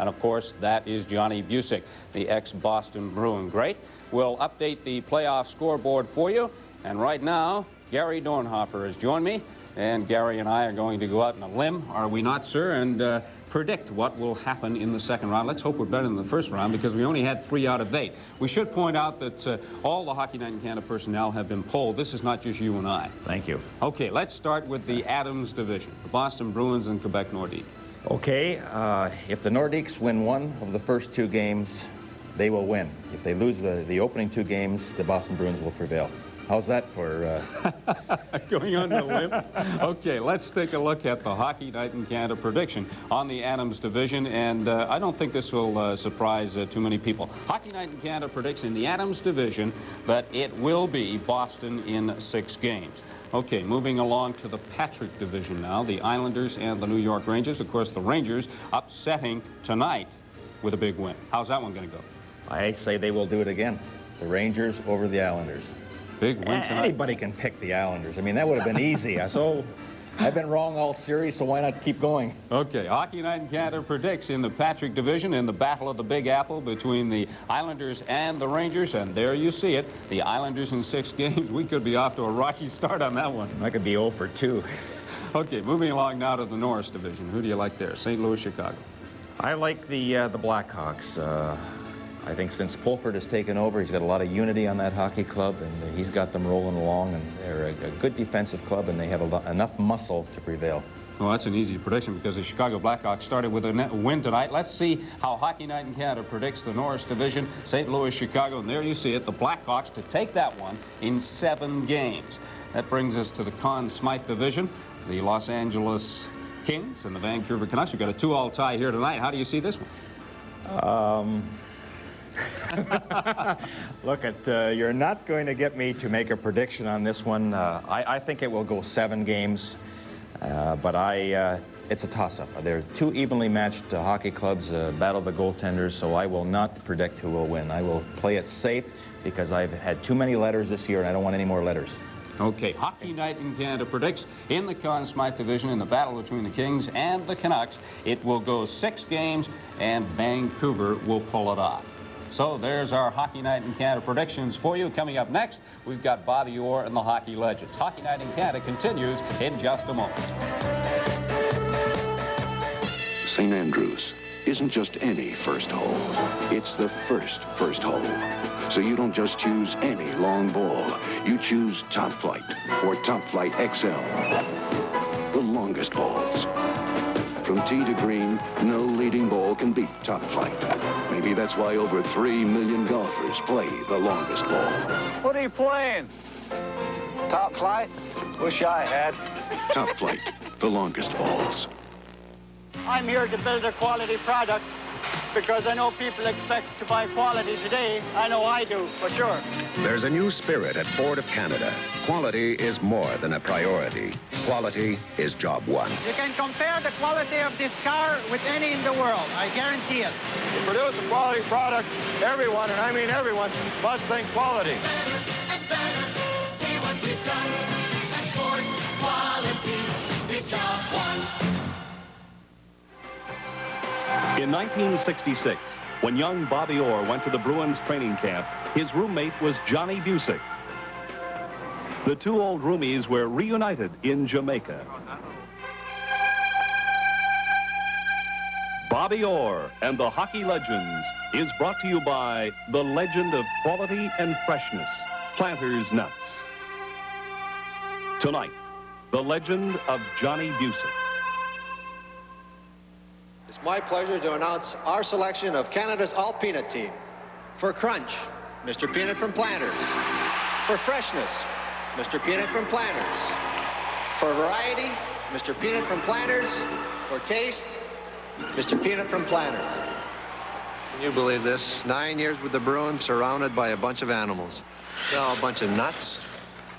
And, of course, that is Johnny Busick, the ex-Boston Bruin great. We'll update the playoff scoreboard for you. And right now, Gary Dornhofer has joined me. And Gary and I are going to go out on a limb, are we not, sir, and predict what will happen in the second round. Let's hope we're better than the first round, because we only had 3 out of 8. We should point out that all the Hockey Night in Canada personnel have been polled. This is not just you and I. Thank you. Okay, let's start with the Adams division, the Boston Bruins and Quebec Nordiques. Okay, if the Nordiques win one of the first 2 games, they will win. If they lose the opening 2 games, the Boston Bruins will prevail. How's that for... Going on the limb? Okay, let's take a look at the Hockey Night in Canada prediction on the Adams division, and I don't think this will surprise too many people. Hockey Night in Canada predicts in the Adams division that it will be Boston in 6 games. Okay, moving along to the Patrick division now, the Islanders and the New York Rangers. Of course, the Rangers upsetting tonight with a big win. How's that one going to go? I say they will do it again. The Rangers over the Islanders. Big win tonight. Anybody can pick the Islanders. I mean, that would have been easy. So I've been wrong all series, so why not keep going? Okay, Hockey Night in Canada predicts in the Patrick division in the Battle of the Big Apple between the Islanders and the Rangers, and there you see it. The Islanders in 6 games. We could be off to a rocky start on that one. I could be 0 for 2. Okay, moving along now to the Norris division. Who do you like there? St. Louis, Chicago. I like the Blackhawks. I think since Pulford has taken over, he's got a lot of unity on that hockey club, and he's got them rolling along, and they're a good defensive club, and they have enough muscle to prevail. Well, that's an easy prediction, because the Chicago Blackhawks started with a win tonight. Let's see how Hockey Night in Canada predicts the Norris division, St. Louis, Chicago, and there you see it, the Blackhawks to take that one in 7 games. That brings us to the Conn Smythe division, the Los Angeles Kings and the Vancouver Canucks. We've got a 2-all tie here tonight. How do you see this one? Look, you're not going to get me to make a prediction on this one. I think it will go 7 games, but it's a toss-up. They're 2 evenly matched hockey clubs, battle of the goaltenders, so I will not predict who will win. I will play it safe because I've had too many letters this year, and I don't want any more letters. Okay, Hockey Night in Canada predicts in the Conn Smythe division, in the battle between the Kings and the Canucks, it will go 6 games, and Vancouver will pull it off. So there's our Hockey Night in Canada predictions for you. Coming up next, we've got Bobby Orr and the Hockey Legends. Hockey Night in Canada continues in just a moment. St. Andrews isn't just any first hole. It's the first hole. So you don't just choose any long ball. You choose Top Flight or Top Flight XL. The longest balls. From tee to green, no leading ball can beat Top Flight. Maybe that's why over 3 million golfers play the longest ball. What are you playing? Top Flight? Wish I had. Top Flight, the longest balls. I'm here to build a quality product because I know people expect to buy quality today. I know I do, for sure. There's a new spirit at Ford of Canada. Quality is more than a priority. Quality is job one. You can compare the quality of this car with any in the world. I guarantee it. To produce a quality product, everyone, and I mean everyone, must think quality. See what we've done. At Ford, quality is job one. In 1966, when young Bobby Orr went to the Bruins training camp, his roommate was Johnny Busick. The 2 old roomies were reunited in Jamaica. Bobby Orr and the Hockey Legends is brought to you by the legend of quality and freshness, Planters Nuts. Tonight, the legend of Johnny Busick. It's my pleasure to announce our selection of Canada's all-peanut team. For crunch, Mr. Peanut from Planters. For freshness, Mr. Peanut from Planters. For variety, Mr. Peanut from Planters. For taste, Mr. Peanut from Planters. Can you believe this? 9 years with the Bruins, surrounded by a bunch of animals. No, a bunch of nuts.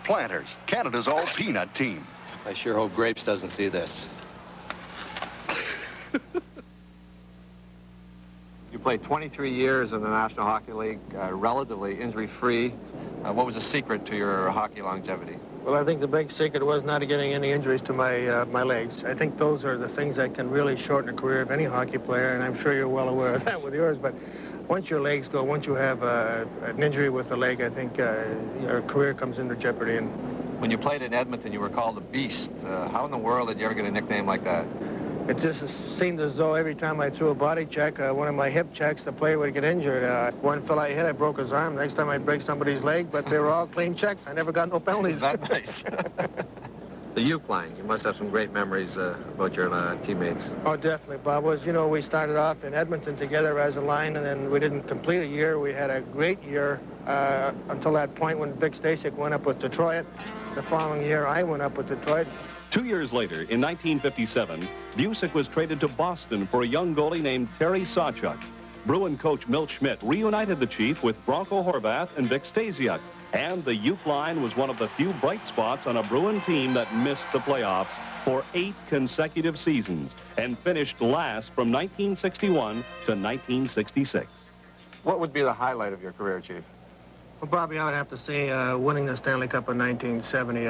Planters, Canada's all-peanut team. I sure hope Grapes doesn't see this. You played 23 years in the National Hockey League, relatively injury-free. What was the secret to your hockey longevity? Well, I think the big secret was not getting any injuries to my legs. I think those are the things that can really shorten the career of any hockey player, and I'm sure you're well aware of that with yours. But once your legs go, once you have an injury with the leg, I think your career comes into jeopardy. And when you played in Edmonton, you were called the Beast. How in the world did you ever get a nickname like that? It just seemed as though every time I threw a body check, one of my hip checks, the player would get injured. One fella I hit, I broke his arm. Next time I'd break somebody's leg, but they were all clean checks. I never got no penalties. Is that nice? The U line, you must have some great memories about your teammates. Oh, definitely, Bob. We started off in Edmonton together as a line, and then we didn't complete a year. We had a great year until that point when Vic Stasiuk went up with Detroit. The following year, I went up with Detroit. 2 years later, in 1957, Busick was traded to Boston for a young goalie named Terry Sawchuk. Bruin coach Milt Schmidt reunited the Chief with Bronco Horvath and Vic Stasiuk, and the youth line was one of the few bright spots on a Bruin team that missed the playoffs for 8 consecutive seasons and finished last from 1961 to 1966. What would be the highlight of your career, Chief? Well, Bobby, I would have to say winning the Stanley Cup in 1970.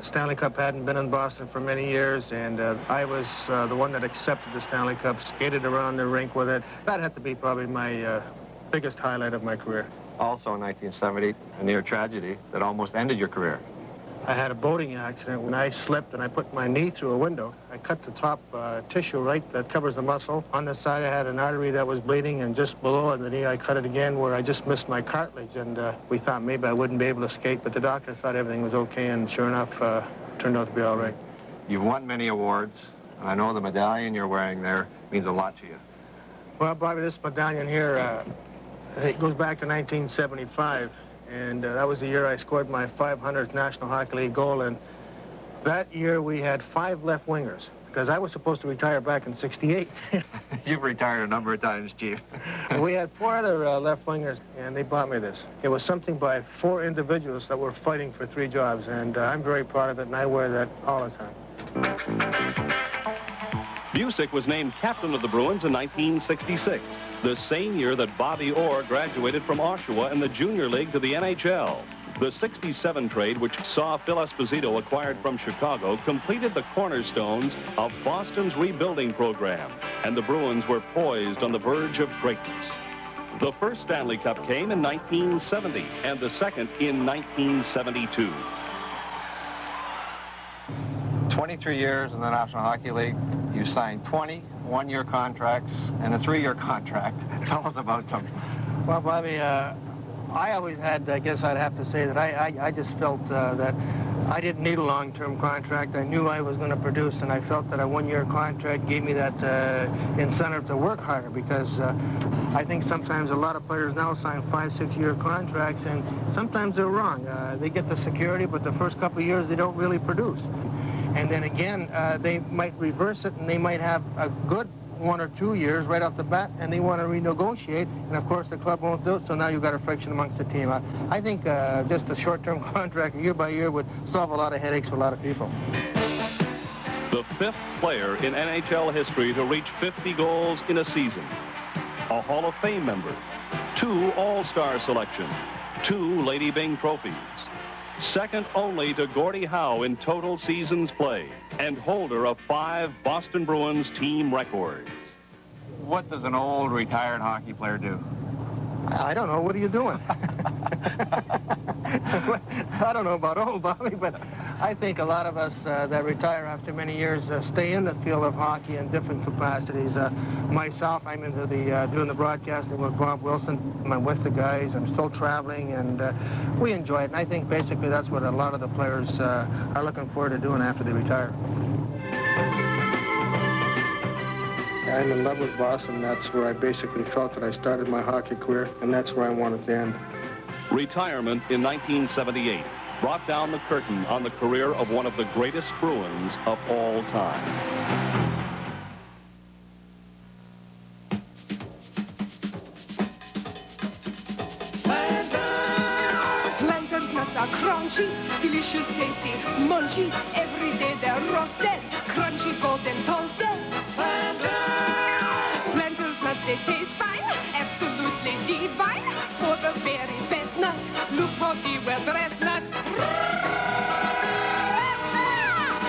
Stanley Cup hadn't been in Boston for many years, and I was the one that accepted the Stanley Cup, skated around the rink with it. That had to be probably my biggest highlight of my career. Also in 1970, a near tragedy that almost ended your career. I had a boating accident when I slipped and I put my knee through a window. I cut the top tissue right that covers the muscle. On the side, I had an artery that was bleeding, and just below in the knee, I cut it again where I just missed my cartilage. And we thought maybe I wouldn't be able to skate, but the doctor thought everything was okay, and sure enough, turned out to be all right. You've won many awards, and I know the medallion you're wearing there means a lot to you. Well, Bobby, this medallion here, it goes back to 1975. And that was the year I scored my 500th National Hockey League goal. And that year we had 5 left wingers. because I was supposed to retire back in '68. You've retired a number of times, Chief. We had 4 other left wingers, and they bought me this. It was something by 4 individuals that were fighting for 3 jobs, and I'm very proud of it, and I wear that all the time. Busick was named captain of the Bruins in 1966, the same year that Bobby Orr graduated from Oshawa in the Junior League to the NHL. The '67 trade, which saw Phil Esposito acquired from Chicago, completed the cornerstones of Boston's rebuilding program, and the Bruins were poised on the verge of greatness. The first Stanley Cup came in 1970, and the second in 1972. 23 years in the National Hockey League. You signed 20 one-year contracts and a 3-year contract. Tell us about them. Well, Bobby, I always had, I guess I'd have to say that I just felt that I didn't need a long-term contract. I knew I was going to produce, and I felt that a 1-year contract gave me that incentive to work harder, because I think sometimes a lot of players now sign 5-6-year contracts, and sometimes they're wrong. They get the security, but the first couple of years they don't really produce. And then again, they might reverse it, and they might have a good 1 or 2 years right off the bat, and they want to renegotiate, and of course the club won't do it, so now you've got a friction amongst the team. I think just a short-term contract year by year would solve a lot of headaches for a lot of people. The 5th player in NHL history to reach 50 goals in a season. A Hall of Fame member. 2 All-Star selections. 2 Lady Byng trophies. Second only to Gordie Howe in total seasons played, and holder of 5 Boston Bruins team records. What does an old retired hockey player do? I don't know. What are you doing? I don't know about old, Bobby, but I think a lot of us that retire after many years stay in the field of hockey in different capacities. Myself, I'm into the doing the broadcasting with Bob Wilson. I'm with the guys. I'm still traveling, and we enjoy it. And I think basically that's what a lot of the players are looking forward to doing after they retire. I'm in love with Boston. That's where I basically felt that I started my hockey career, and that's where I wanted to end. Retirement in 1978 brought down the curtain on the career of one of the greatest Bruins of all time. Slanters nuts are crunchy, delicious, tasty, munchy. Every day they're roasted, crunchy, golden toasted. Slanters nuts, they taste fine, absolutely divine. For the very best nut, look how they were dressed nuts.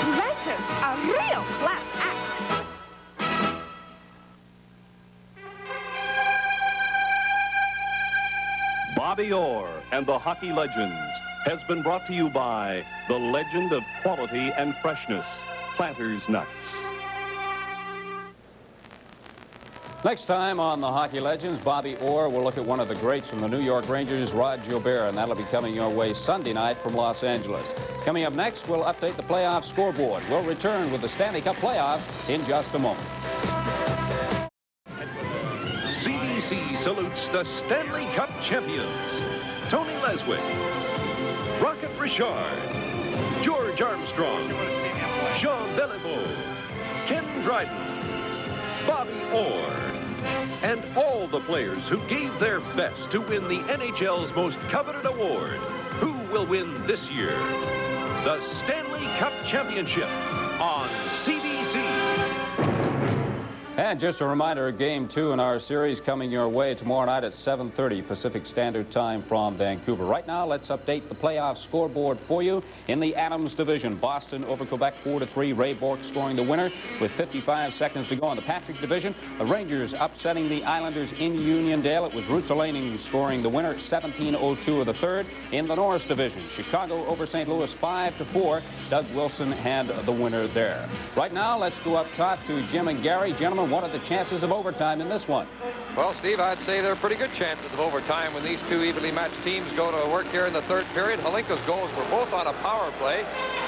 Slanters, a real class act. Bobby Orr and the Hockey Legends has been brought to you by the legend of quality and freshness, Planters Nuts. Next time on the Hockey Legends, Bobby Orr will look at one of the greats from the New York Rangers, Rod Gilbert, and that'll be coming your way Sunday night from Los Angeles. Coming up next, we'll update the playoff scoreboard. We'll return with the Stanley Cup playoffs in just a moment. CBC salutes the Stanley Cup champions. Tony Leswick, Rocket Richard, George Armstrong, Jean Beliveau, Ken Dryden, Bobby Orr, and all the players who gave their best to win the NHL's most coveted award. Who will win this year? The Stanley Cup Championship on CBC. And just a reminder, Game 2 in our series coming your way tomorrow night at 7:30 Pacific Standard Time from Vancouver. Right now, let's update the playoff scoreboard for you. In the Adams Division, Boston over Quebec 4-3. Ray Bourque scoring the winner with 55 seconds to go. In the Patrick Division, the Rangers upsetting the Islanders in Uniondale. It was Rutsalainen scoring the winner at 17:02 of the third. In the Norris Division, Chicago over St. Louis 5-4. Doug Wilson had the winner there. Right now, let's go up top to Jim and Gary. Gentlemen, what are the chances of overtime in this one? Well, Steve, I'd say there are pretty good chances of overtime when these two evenly matched teams go to work here in the third period. Halinka's goals were both on a power play.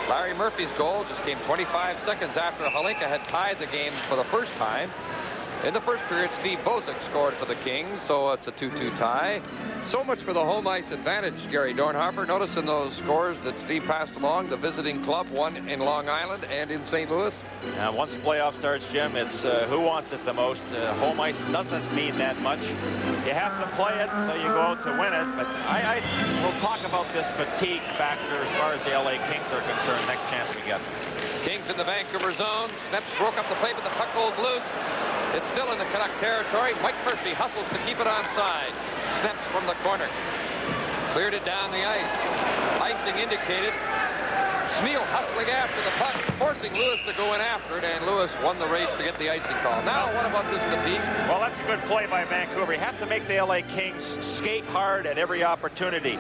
Larry Murphy's goal just came 25 seconds after Halinka had tied the game for the first time. In the first period, Steve Bozick scored for the Kings, so it's a 2-2 tie. So much for the home ice advantage, Gary Dornhofer. Notice in those scores that Steve passed along, the visiting club won in Long Island and in St. Louis. Now, once the playoff starts, Jim, it's who wants it the most. Home ice doesn't mean that much. You have to play it, so you go out to win it. But we'll talk about this fatigue factor as far as the LA Kings are concerned next chance we get. Kings in the Vancouver zone. Snaps broke up the play, but the puck goes loose. It's still in the Canuck territory. Mike Murphy hustles to keep it onside. Snaps from the corner. Cleared it down the ice. Icing indicated. Smeal hustling after the puck, forcing Lewis to go in after it, and Lewis won the race to get the icing call. Now, what about this defeat? Well, that's a good play by Vancouver. You have to make the LA Kings skate hard at every opportunity.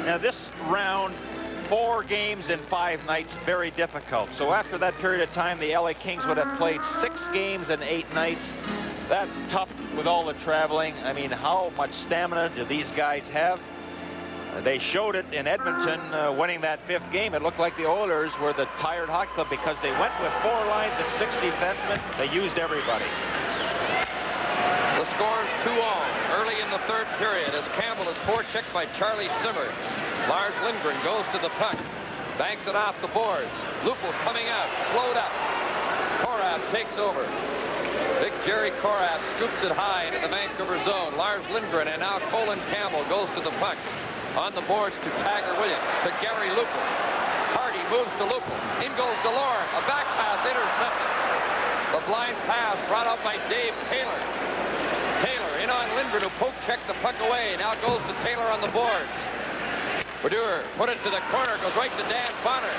Now, this round, 4 games in 5 nights, very difficult. So after that period of time, the LA Kings would have played 6 games in 8 nights. That's tough with all the traveling. I mean, how much stamina do these guys have? They showed it in Edmonton, winning that 5th game. It looked like the Oilers were the tired hockey club because they went with 4 lines and 6 defensemen. They used everybody. The score's 2-2 early in the 3rd period as Campbell is forechecked by Charlie Simmer. Lars Lindgren goes to the puck, banks it off the boards. Lupul coming out, slowed up. Korath takes over. Big Jerry Korath scoops it high into the Vancouver zone. Lars Lindgren and now Colin Campbell goes to the puck. On the boards to Tagger Williams, to Gary Lupul. Hardy moves to Lupul. In goes DeLorme. A back pass intercepted. The blind pass brought out by Dave Taylor. Taylor in on Lindgren, who poke-checked the puck away. Now goes to Taylor on the boards. Brodeur put it to the corner, goes right to Dan Bonner.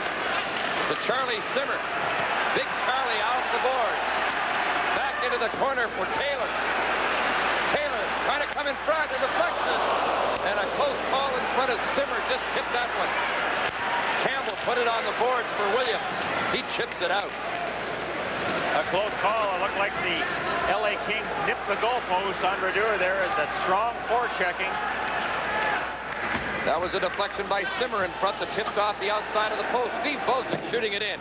To Charlie Simmer. Big Charlie out the boards. Back into the corner for Taylor. Taylor trying to come in front, a deflection. And a close call in front of Simmer, just tipped that one. Campbell put it on the boards for Williams. He chips it out. A close call. It looked like the LA Kings nipped the goalpost on Brodeur there as that strong forechecking. That was a deflection by Simmer in front that tipped off the outside of the post. Steve Bozick shooting it in.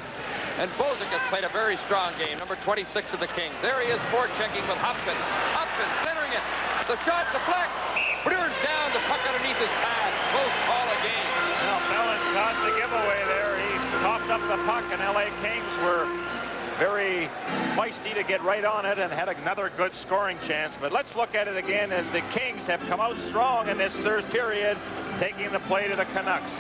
And Bozick has played a very strong game, number 26 of the Kings. There he is forechecking with Hopkins. Hopkins centering it. The shot deflects. Brewer's down, the puck underneath his pad. Close call again. Well, Mellon caused the giveaway there. He topped up the puck, and LA Kings were very feisty to get right on it and had another good scoring chance. But let's look at it again as the Kings have come out strong in this 3rd period, taking the play to the Canucks.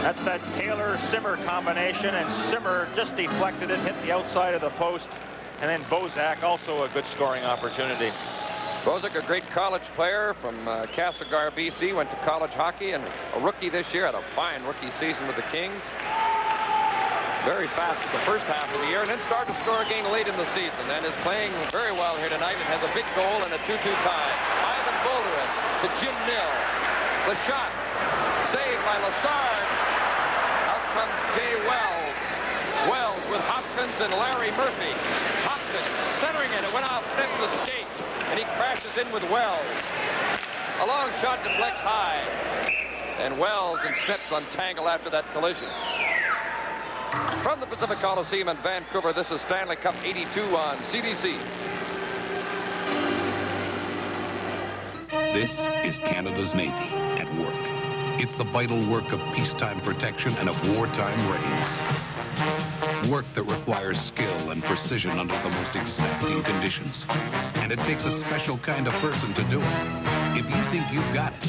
That's that Taylor-Simmer combination, and Simmer just deflected it, hit the outside of the post. And then Bozak, also a good scoring opportunity. Bozick, a great college player from Castlegar, BC, went to college hockey, and a rookie this year, had a fine rookie season with the Kings. Very fast at the first half of the year, and then started to score again late in the season, and is playing very well here tonight and has a big goal and a 2-2 tie. Ivan Boldurin to Jim Nill. The shot saved by Lassard. Out comes Jay Wells. Wells with Hopkins and Larry Murphy. Hopkins centering it. It went off Snip's skate, and he crashes in with Wells. A long shot deflects high, and Wells and Snips untangle after that collision. From the Pacific Coliseum in Vancouver, this is Stanley Cup 82 on CBC. This is Canada's Navy at work. It's the vital work of peacetime protection and of wartime readiness. Work that requires skill and precision under the most exacting conditions. And it takes a special kind of person to do it. If you think you've got it,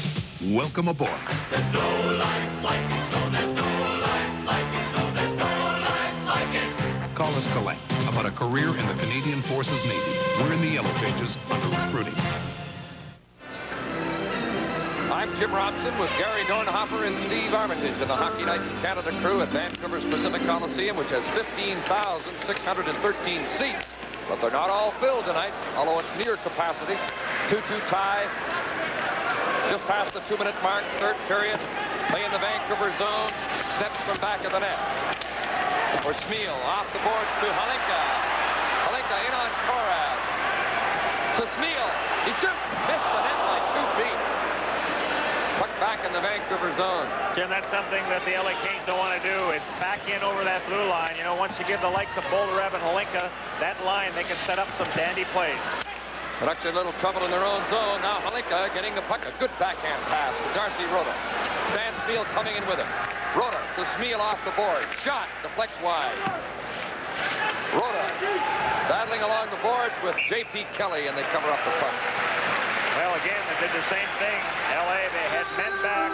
welcome aboard. There's no life like it. No, there's no life like it. No, there's no life like it. Call us collect about a career in the Canadian Forces Navy. We're in the Yellow Pages under recruiting. I'm Jim Robson with Gary Dornhofer and Steve Armitage and the Hockey Night in Canada crew at Vancouver's Pacific Coliseum, which has 15,613 seats. But they're not all filled tonight, although it's near capacity. 2-2 tie. Just past the 2-minute mark, 3rd period. Play in the Vancouver zone. Steps from back of the net. For Smeal, off the boards to Halinka. Halinka in on Korath. To Smeal. He shoots. Missed the net by 2 feet. Puck back back in the Vancouver zone. Jim, that's something that the LA Kings don't want to do. It's back in over that blue line. You know, once you give the likes of Boldarev and Holinka that line, they can set up some dandy plays. Canucks are in a little trouble in their own zone. Now Holinka getting the puck. A good backhand pass to Darcy Rota. Stan Smeel coming in with him. Rota to Smeel off the board. Shot deflects wide. Rota battling along the boards with J.P. Kelly, and they cover up the puck. Well, again, they did the same thing. LA, they had men back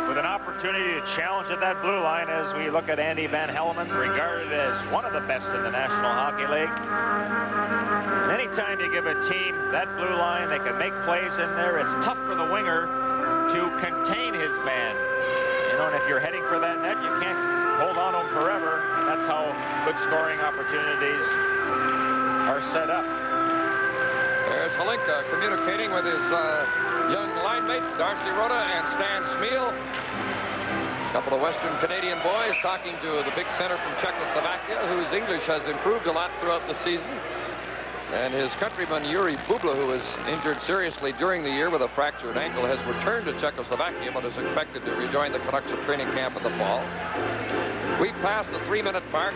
with an opportunity to challenge at that blue line as we look at Andy Van Hellemond, regarded as one of the best in the National Hockey League. Anytime you give a team that blue line, they can make plays in there. It's tough for the winger to contain his man. You know, and if you're heading for that net, you can't hold on to him forever. That's how good scoring opportunities are set up. There's Holinka communicating with his young line mates, Darcy Rota and Stan Smeel. A couple of Western Canadian boys talking to the big center from Czechoslovakia, whose English has improved a lot throughout the season. And his countryman, Yuri Bubla, who was injured seriously during the year with a fractured ankle, has returned to Czechoslovakia, but is expected to rejoin the Canucks at training camp in the fall. We passed the 3-minute mark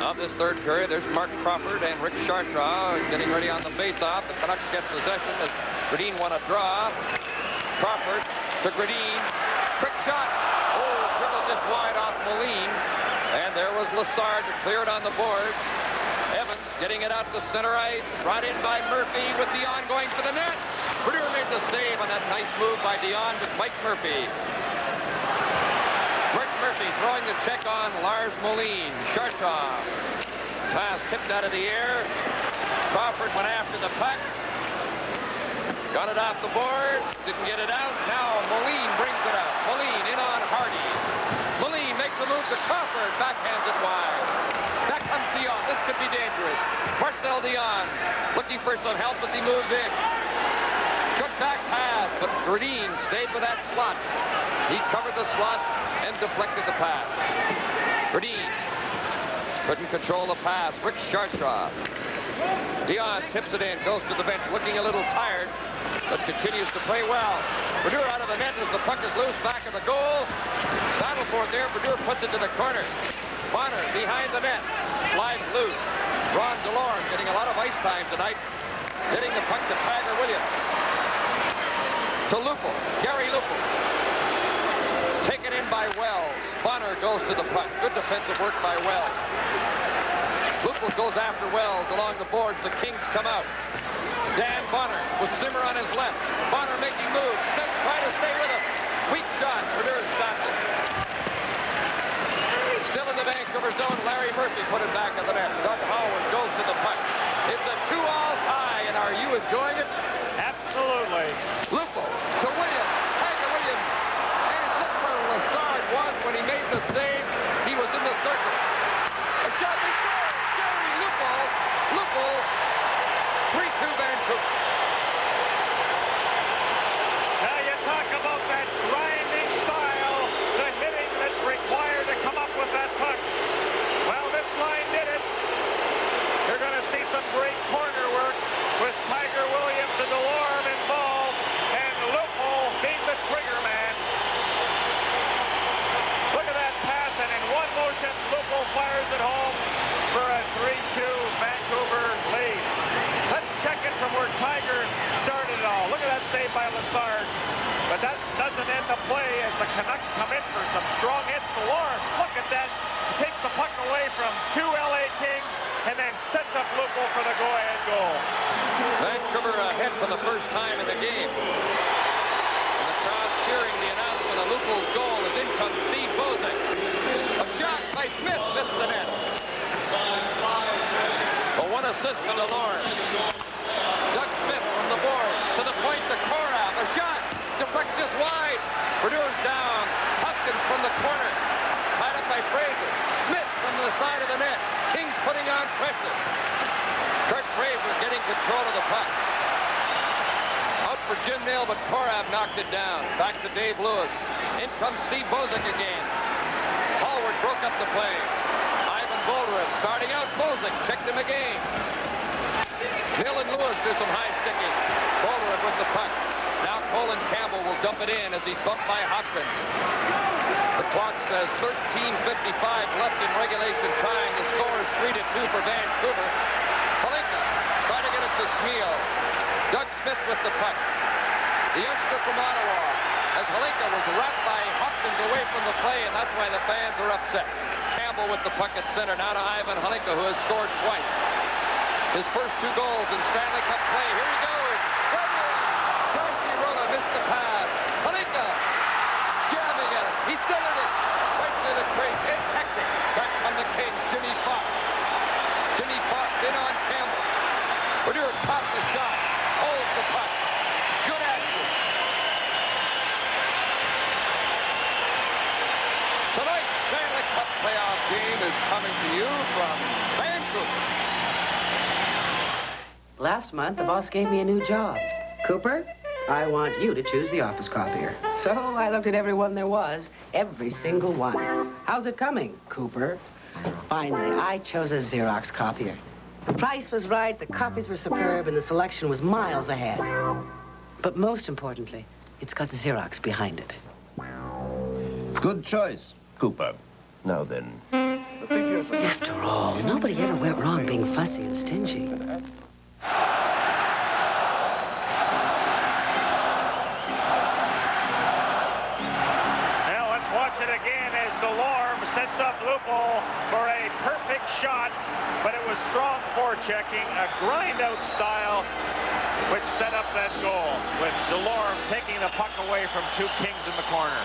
of this third period. There's Mark Crawford and Rick Chartraw getting ready on the face-off. The Canucks get possession as Gradin won a draw. Crawford to Gradin. Quick shot. Oh, dribbled just wide off Moline. And there was Lassard to clear it on the boards. Evans getting it out to center ice. Brought in by Murphy with Dion going for the net. Brodeur made the save on that nice move by Dion with Mike Murphy. Murphy throwing the check on Lars Moline. Chartraw. Pass tipped out of the air. Crawford went after the puck. Got it off the board. Didn't get it out. Now Moline brings it out. Moline in on Hardy. Moline makes a move to Crawford. Backhands it wide. Back comes Dion. This could be dangerous. Marcel Dion looking for some help as he moves in. Good back pass, but Gradin stayed with that slot. He covered the slot and deflected the pass. Gradin couldn't control the pass. Rick Chartraw. Dion tips it in, goes to the bench, looking a little tired, but continues to play well. Brodeur out of the net as the puck is loose, back of the goal. Battle for it there. Brodeur puts it to the corner. Bonner behind the net, slides loose. Ron DeLorme getting a lot of ice time tonight, hitting the puck to Tiger Williams. To Lupul, Gary Lupul. Taken in by Wells. Bonner goes to the puck. Good defensive work by Wells. Lupul goes after Wells along the boards. The Kings come out. Dan Bonner with Zimmer on his left. Bonner making moves. Stick trying to stay with him. Weak shot. Brodeur stops it. Still in the Vancouver zone. Larry Murphy put it back at the net. Doug Howard goes to the puck. It's a 2-all tie, and are you enjoying it? Absolutely. Lupul to Williams. Tiger Williams. Lassard was when he made the save. He was in the circle. A shot is good. Gary Lupul. Lupul. 3-2 Vancouver. Now you talk about that grinding style, the hitting that's required to come up with that puck. Well, this line did it. You're going to see some great corner work with Tiger Williams and DeLorme involved, and Lupul being the trigger man. And in one motion, Lupul fires it home for a 3-2 Vancouver lead. Let's check it from where Tiger started it all. Look at that save by Lassard. But that doesn't end the play as the Canucks come in for some strong hits. DeLorme, look at that. He takes the puck away from 2 LA Kings and then sets up Lupul for the go-ahead goal. Vancouver ahead for the first time in the game. And the crowd cheering the announcement of Lupul's goal as in comes Steve Bozek. A shot by Smith, missed the net. A one assist to DeLorme. Doug Smith from the boards to the point to Korab. A shot, deflects just wide. Brodeur's down. Huskins from the corner. Tied up by Fraser. Smith from the side of the net. Kings putting on pressure. Kurt Fraser getting control of the puck. Out for Jim Nail, but Korab knocked it down. Back to Dave Lewis. In comes Steve Bozek again. Hallward broke up the play. Ivan Boldarev starting out. Bozek checked him again. Hill and Lewis do some high sticking. Boldarev with the puck. Now Colin Campbell will dump it in as he's bumped by Hopkins. The clock says 13:55 left in regulation time. The score is 3-2 for Vancouver. Halinka trying to get it to Smeel. Doug Smith with the puck. The youngster from Ottawa, as Halinka was wrapped by Hopkins away from the play, and that's why the fans are upset. Campbell with the puck at center. Now to Ivan Halinka, who has scored twice. His first 2 goals in Stanley Cup play. Here he goes. Darcy Rota missed the pass. Halinka jamming at it. He centered it right through the crease. It's hectic. Back from the Kings, Jimmy Fox. Jimmy Fox in on Campbell. Brodeur caught the shot. Holds the puck. Good action. Tonight's Stanley Cup playoff game is coming to you from Vancouver. Last month, the boss gave me a new job. Cooper, I want you to choose the office copier. So I looked at every one there was, every single one. How's it coming, Cooper? Finally, I chose a Xerox copier. The price was right, the copies were superb, and the selection was miles ahead. But most importantly, it's got Xerox behind it. Good choice, Cooper. Now then. After all, nobody ever went wrong being fussy and stingy. Now let's watch it again as DeLorme sets up Lupul for a perfect shot, but it was strong forechecking, a grind-out style, which set up that goal, with DeLorme taking the puck away from 2 Kings in the corner.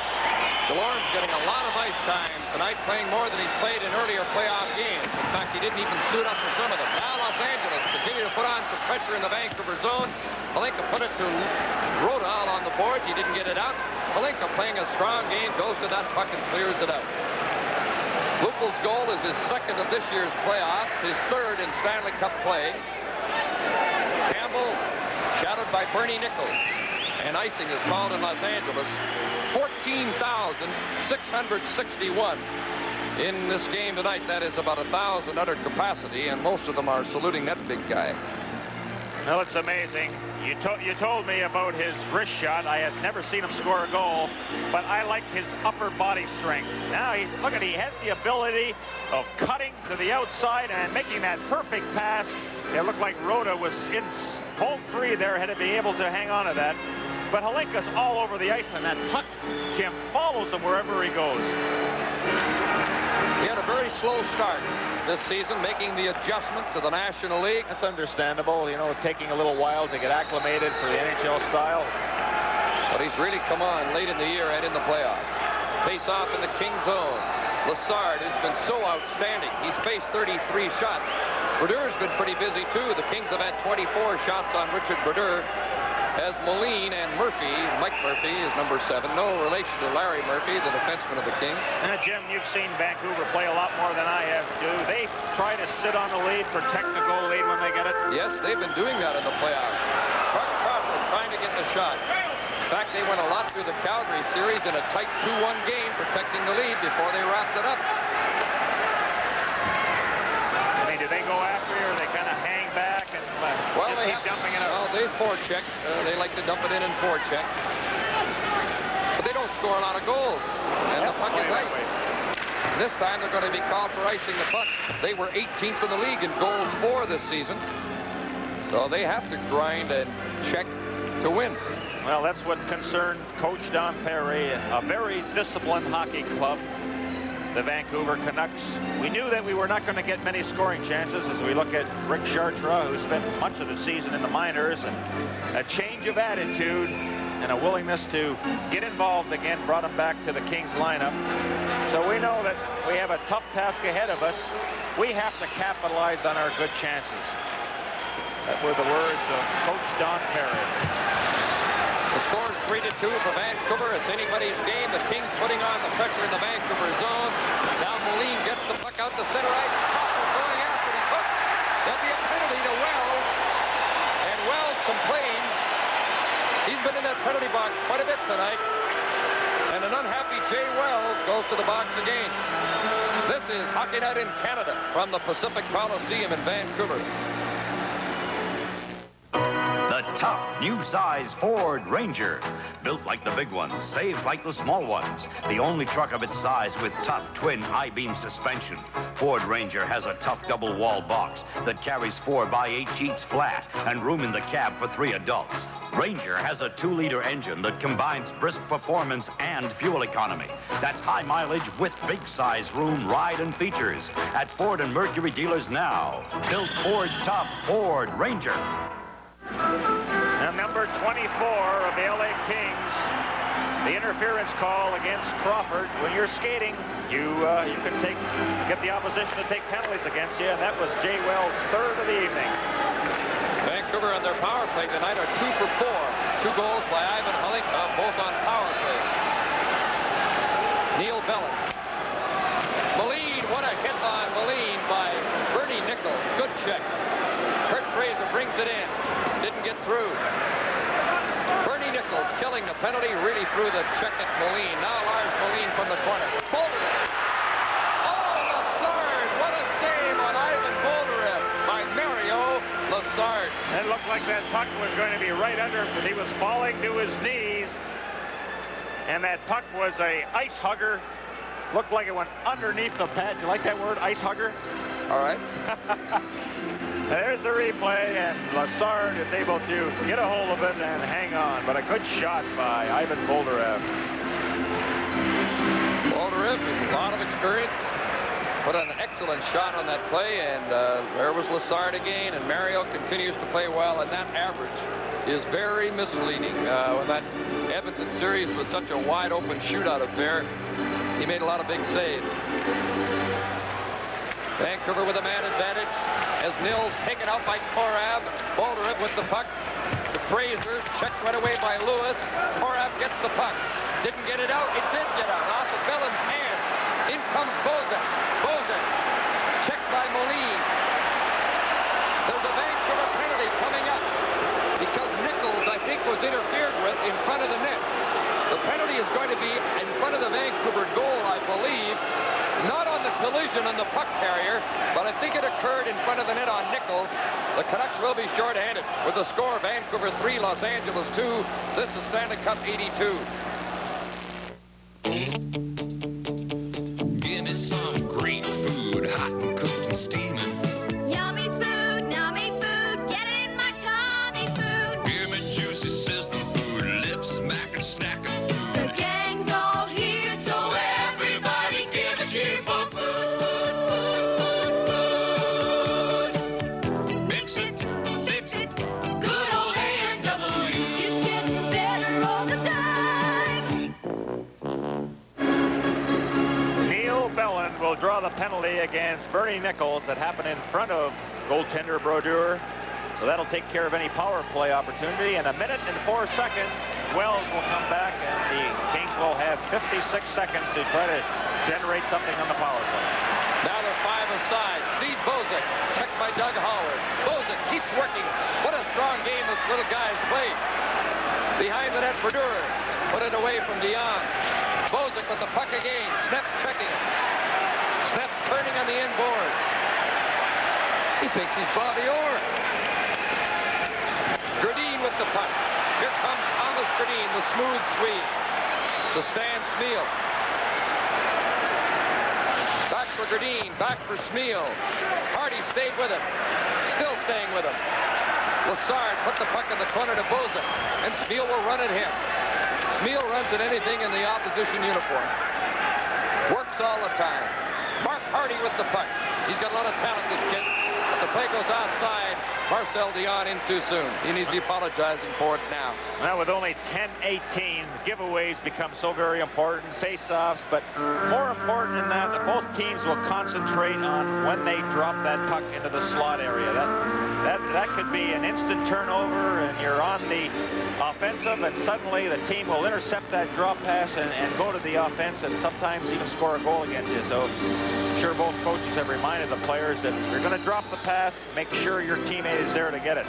DeLorme's getting a lot of ice time tonight, playing more than he's played in earlier playoff games. In fact, he didn't even suit up for some of them. Now Los Angeles continue to put on some pressure in the Vancouver zone. Halinka put it to Rota on the boards. He didn't get it out. Halinka playing a strong game, goes to that puck and clears it out. Lupul's goal is his 2nd of this year's playoffs, his 3rd in Stanley Cup play. Campbell shadowed by Bernie Nichols. And icing is called in Los Angeles. 14,661 in this game tonight. That is about 1,000 under capacity, and most of them are saluting that big guy. Well, it's amazing. You told me about his wrist shot. I had never seen him score a goal, but I liked his upper body strength. Now, look at, he has the ability of cutting to the outside and making that perfect pass. It looked like Rota was in home free there, had to be able to hang on to that. But Halinka's all over the ice, and that puck, Jim, follows him wherever he goes. He had a very slow start this season, making the adjustment to the National League. That's understandable, you know, taking a little while to get acclimated for the NHL style. But he's really come on late in the year and in the playoffs. Face off in the King zone. Lassard has been so outstanding. He's faced 33 shots. Brodeur's been pretty busy, too. The Kings have had 24 shots on Richard Brodeur. As Moline and Murphy, Mike Murphy is number 7, no relation to Larry Murphy, the defenseman of the Kings. Jim, you've seen Vancouver play a lot more than I have, do they try to sit on the lead, protect the goal lead when they get it? Yes, they've been doing that in the playoffs. Clark Crawford trying to get the shot. In fact, they went a lot through the Calgary series in a tight 2-1 game, protecting the lead before they wrapped it up. I mean, do they go after you, or they kind of hang back and just keep dumping it out? Well, they forecheck. They like to dump it in and forecheck. But they don't score a lot of goals. And the puck is iced. This time they're going to be called for icing the puck. They were 18th in the league in goals for this season. So they have to grind and check to win. Well, that's what concerned Coach Don Perry, a very disciplined hockey club. The Vancouver Canucks. We knew that we were not going to get many scoring chances as we look at Rick Chartres, who spent much of the season in the minors, and a change of attitude and a willingness to get involved again brought him back to the Kings lineup. So we know that we have a tough task ahead of us. We have to capitalize on our good chances. That were the words of Coach Don Perry. The score is 3-2 for Vancouver. It's anybody's game. The Kings putting on the pressure in the Vancouver zone. Now Moline gets the puck out to center ice. Crawford going after it. He's hooked. There'll be a penalty to Wells. And Wells complains. He's been in that penalty box quite a bit tonight. And an unhappy Jay Wells goes to the box again. This is Hockey Night in Canada from the Pacific Coliseum in Vancouver. The tough, new size Ford Ranger. Built like the big ones, saves like the small ones. The only truck of its size with tough twin I-beam suspension. Ford Ranger has a tough double wall box that carries 4x8 sheets flat and room in the cab for 3 adults. Ranger has a 2-liter engine that combines brisk performance and fuel economy. That's high mileage with big size room, ride, and features. At Ford and Mercury dealers now. Built Ford tough Ford Ranger. And number 24 of the LA Kings, the interference call against Crawford. When you're skating, you can get the opposition to take penalties against you, and that was Jay Wells' 3rd of the evening. Vancouver on their power play tonight are 2 for 4. 2 goals by Ivan Hulink, both on power plays. Neil Bellin. Moline, what a hit on Moline by Bernie Nichols. Good check. Kurt Fraser brings it in. Didn't get through. Bernie Nichols killing the penalty, really threw the check at Moline. Now Lars Moline from the corner. Bolderev. Oh, Lassard! What a save on Ivan Bolderev by Mario Lassard. It looked like that puck was going to be right under him because he was falling to his knees. And that puck was a ice hugger. Looked like it went underneath the pad. You like that word, ice hugger? All right. There's the replay, and Lassard is able to get a hold of it and hang on. But a good shot by Ivan Bolderev. Bolderev has a lot of experience. Put an excellent shot on that play, and there was Lassard again, and Mario continues to play well, and that average is very misleading. When that Edmonton series was such a wide-open shootout affair, he made a lot of big saves. Vancouver with a man advantage as Nils taken out by Korab. Bolderev with the puck to Fraser. Checked right away by Lewis. Korab gets the puck. Didn't get it out. It did get out. Off of Bellin's hand. In comes Bozak. Bozak. Checked by Moline. There's a Vancouver penalty coming up because Nichols, I think, was interfered with in front of the net. The penalty is going to be in front of the Vancouver goal, I believe. Not on the collision on the puck carrier, but I think it occurred in front of the net on Nichols. The Canucks will be short-handed with the score Vancouver 3, Los Angeles 2. This is Stanley Cup 82. Give me some great food, hot and cooked and steaming. Yummy food, get it in my tummy food. Give me juicy sizzling food, lips smacking, snacking food. The gang's all here, so everybody give a cheer for food. Mix it, Fix it, good old A&W. It's getting better all the time. Neil Bellin will draw the penalty against Bernie Nichols that happened in front of goaltender Brodeur. So that'll take care of any power play opportunity. In 1 minute and 4 seconds, Wells will come back, and the Kings will have 56 seconds to try to generate something on the power play. Now they're 5 aside. Steve Bozak, checked by Doug Howard. Bozak keeps working. What a strong game this little guy's played. Behind the net for Durer. Put it away from Dion. Bozak with the puck again. Snep checking. Snep turning on the inboards. He thinks he's Bobby Orr. Gerdine with the puck. Here comes Thomas Gerdine, the smooth sweep to Stan Smeal. Back for Gerdine, back for Smeal. Hardy stayed with him. Still staying with him. Lassard put the puck in the corner to Bozak, and Smeal will run at him. Smeal runs at anything in the opposition uniform. Works all the time. Mark Hardy with the puck. He's got a lot of talent, this kid. But the play goes outside. Marcel Dion in too soon. He needs to be apologizing for it now. Now with only 10-18, giveaways become so very important, face-offs, but more important than that, both teams will concentrate on when they drop that puck into the slot area. That could be an instant turnover, and you're on the offensive, and suddenly the team will intercept that drop pass and go to the offense, and sometimes even score a goal against you. So I'm sure both coaches have reminded the players that if you're going to drop the pass, make sure your teammate is there to get it.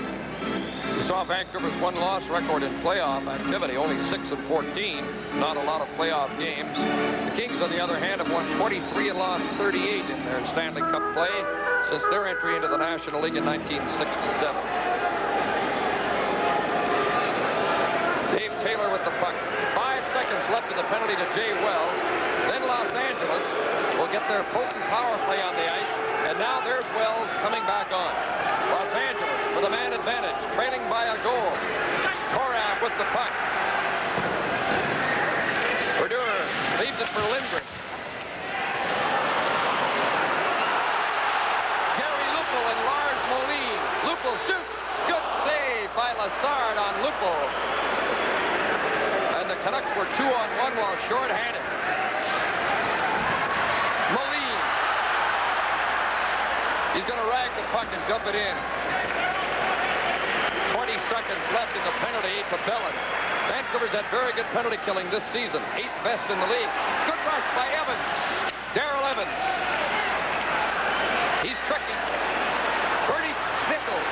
You saw Vancouver's one-loss record in playoff activity, only 6-14. Not a lot of playoff games. The Kings, on the other hand, have won 23 and lost 38 in their Stanley Cup play since their entry into the National League in 1967. Taylor with the puck. 5 seconds left in the penalty to Jay Wells. Then Los Angeles will get their potent power play on the ice. And now there's Wells coming back on. Los Angeles with a man advantage, trailing by a goal. Korav with the puck. Brodeur leaves it for Lindgren. Gary Lupul and Lars Moline. Lupul shoots. Good save by Lassard on Lupul. And the Canucks were 2-on-1 while short-handed. Moline. He's going to rag the puck and dump it in. 20 seconds left in the penalty to Bellin. Vancouver's had very good penalty killing this season. 8th best in the league. Good rush by Evans. Darrell Evans. He's tricky. Bernie Nichols.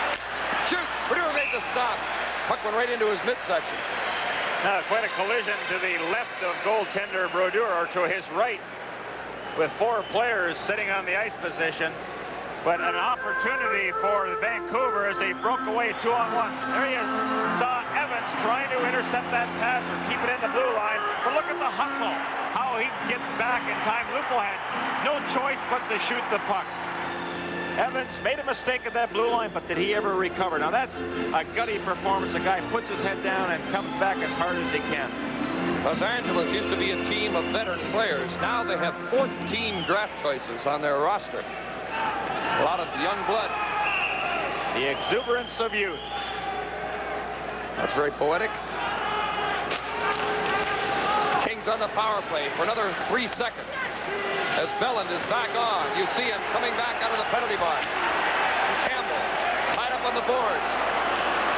Shoots. Brodeur made the stop. Puck went right into his midsection. Now quite a collision to the left of goaltender Brodeur, or to his right, with 4 players sitting on the ice position. But an opportunity for Vancouver as they broke away 2-on-1. There you saw Evans trying to intercept that pass or keep it in the blue line. But look at the hustle, how he gets back in time. Lupul had no choice but to shoot the puck. Evans made a mistake at that blue line, but did he ever recover? Now that's a gutty performance. A guy puts his head down and comes back as hard as he can. Los Angeles used to be a team of veteran players. Now they have 14 draft choices on their roster. A lot of young blood. The exuberance of youth. That's very poetic. Kings on the power play for another 3 seconds. As Belland is back on, you see him coming back out of the penalty box. Campbell tied up on the boards.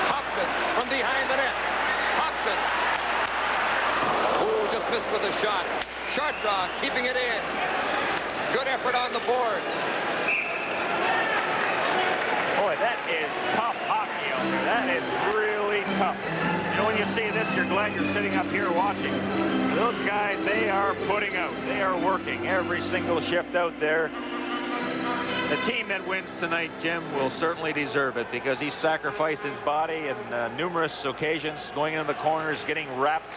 Hopkins from behind the net. Hopkins. Ooh, just missed with a shot. Chartrand keeping it in. Good effort on the boards. Boy, that is tough hockey out there. That is really tough. You know, when you see this, you're glad you're sitting up here watching. Those guys, they are putting out. They are working every single shift out there. The team that wins tonight, Jim, will certainly deserve it because he sacrificed his body in numerous occasions, going into the corners, getting wrapped.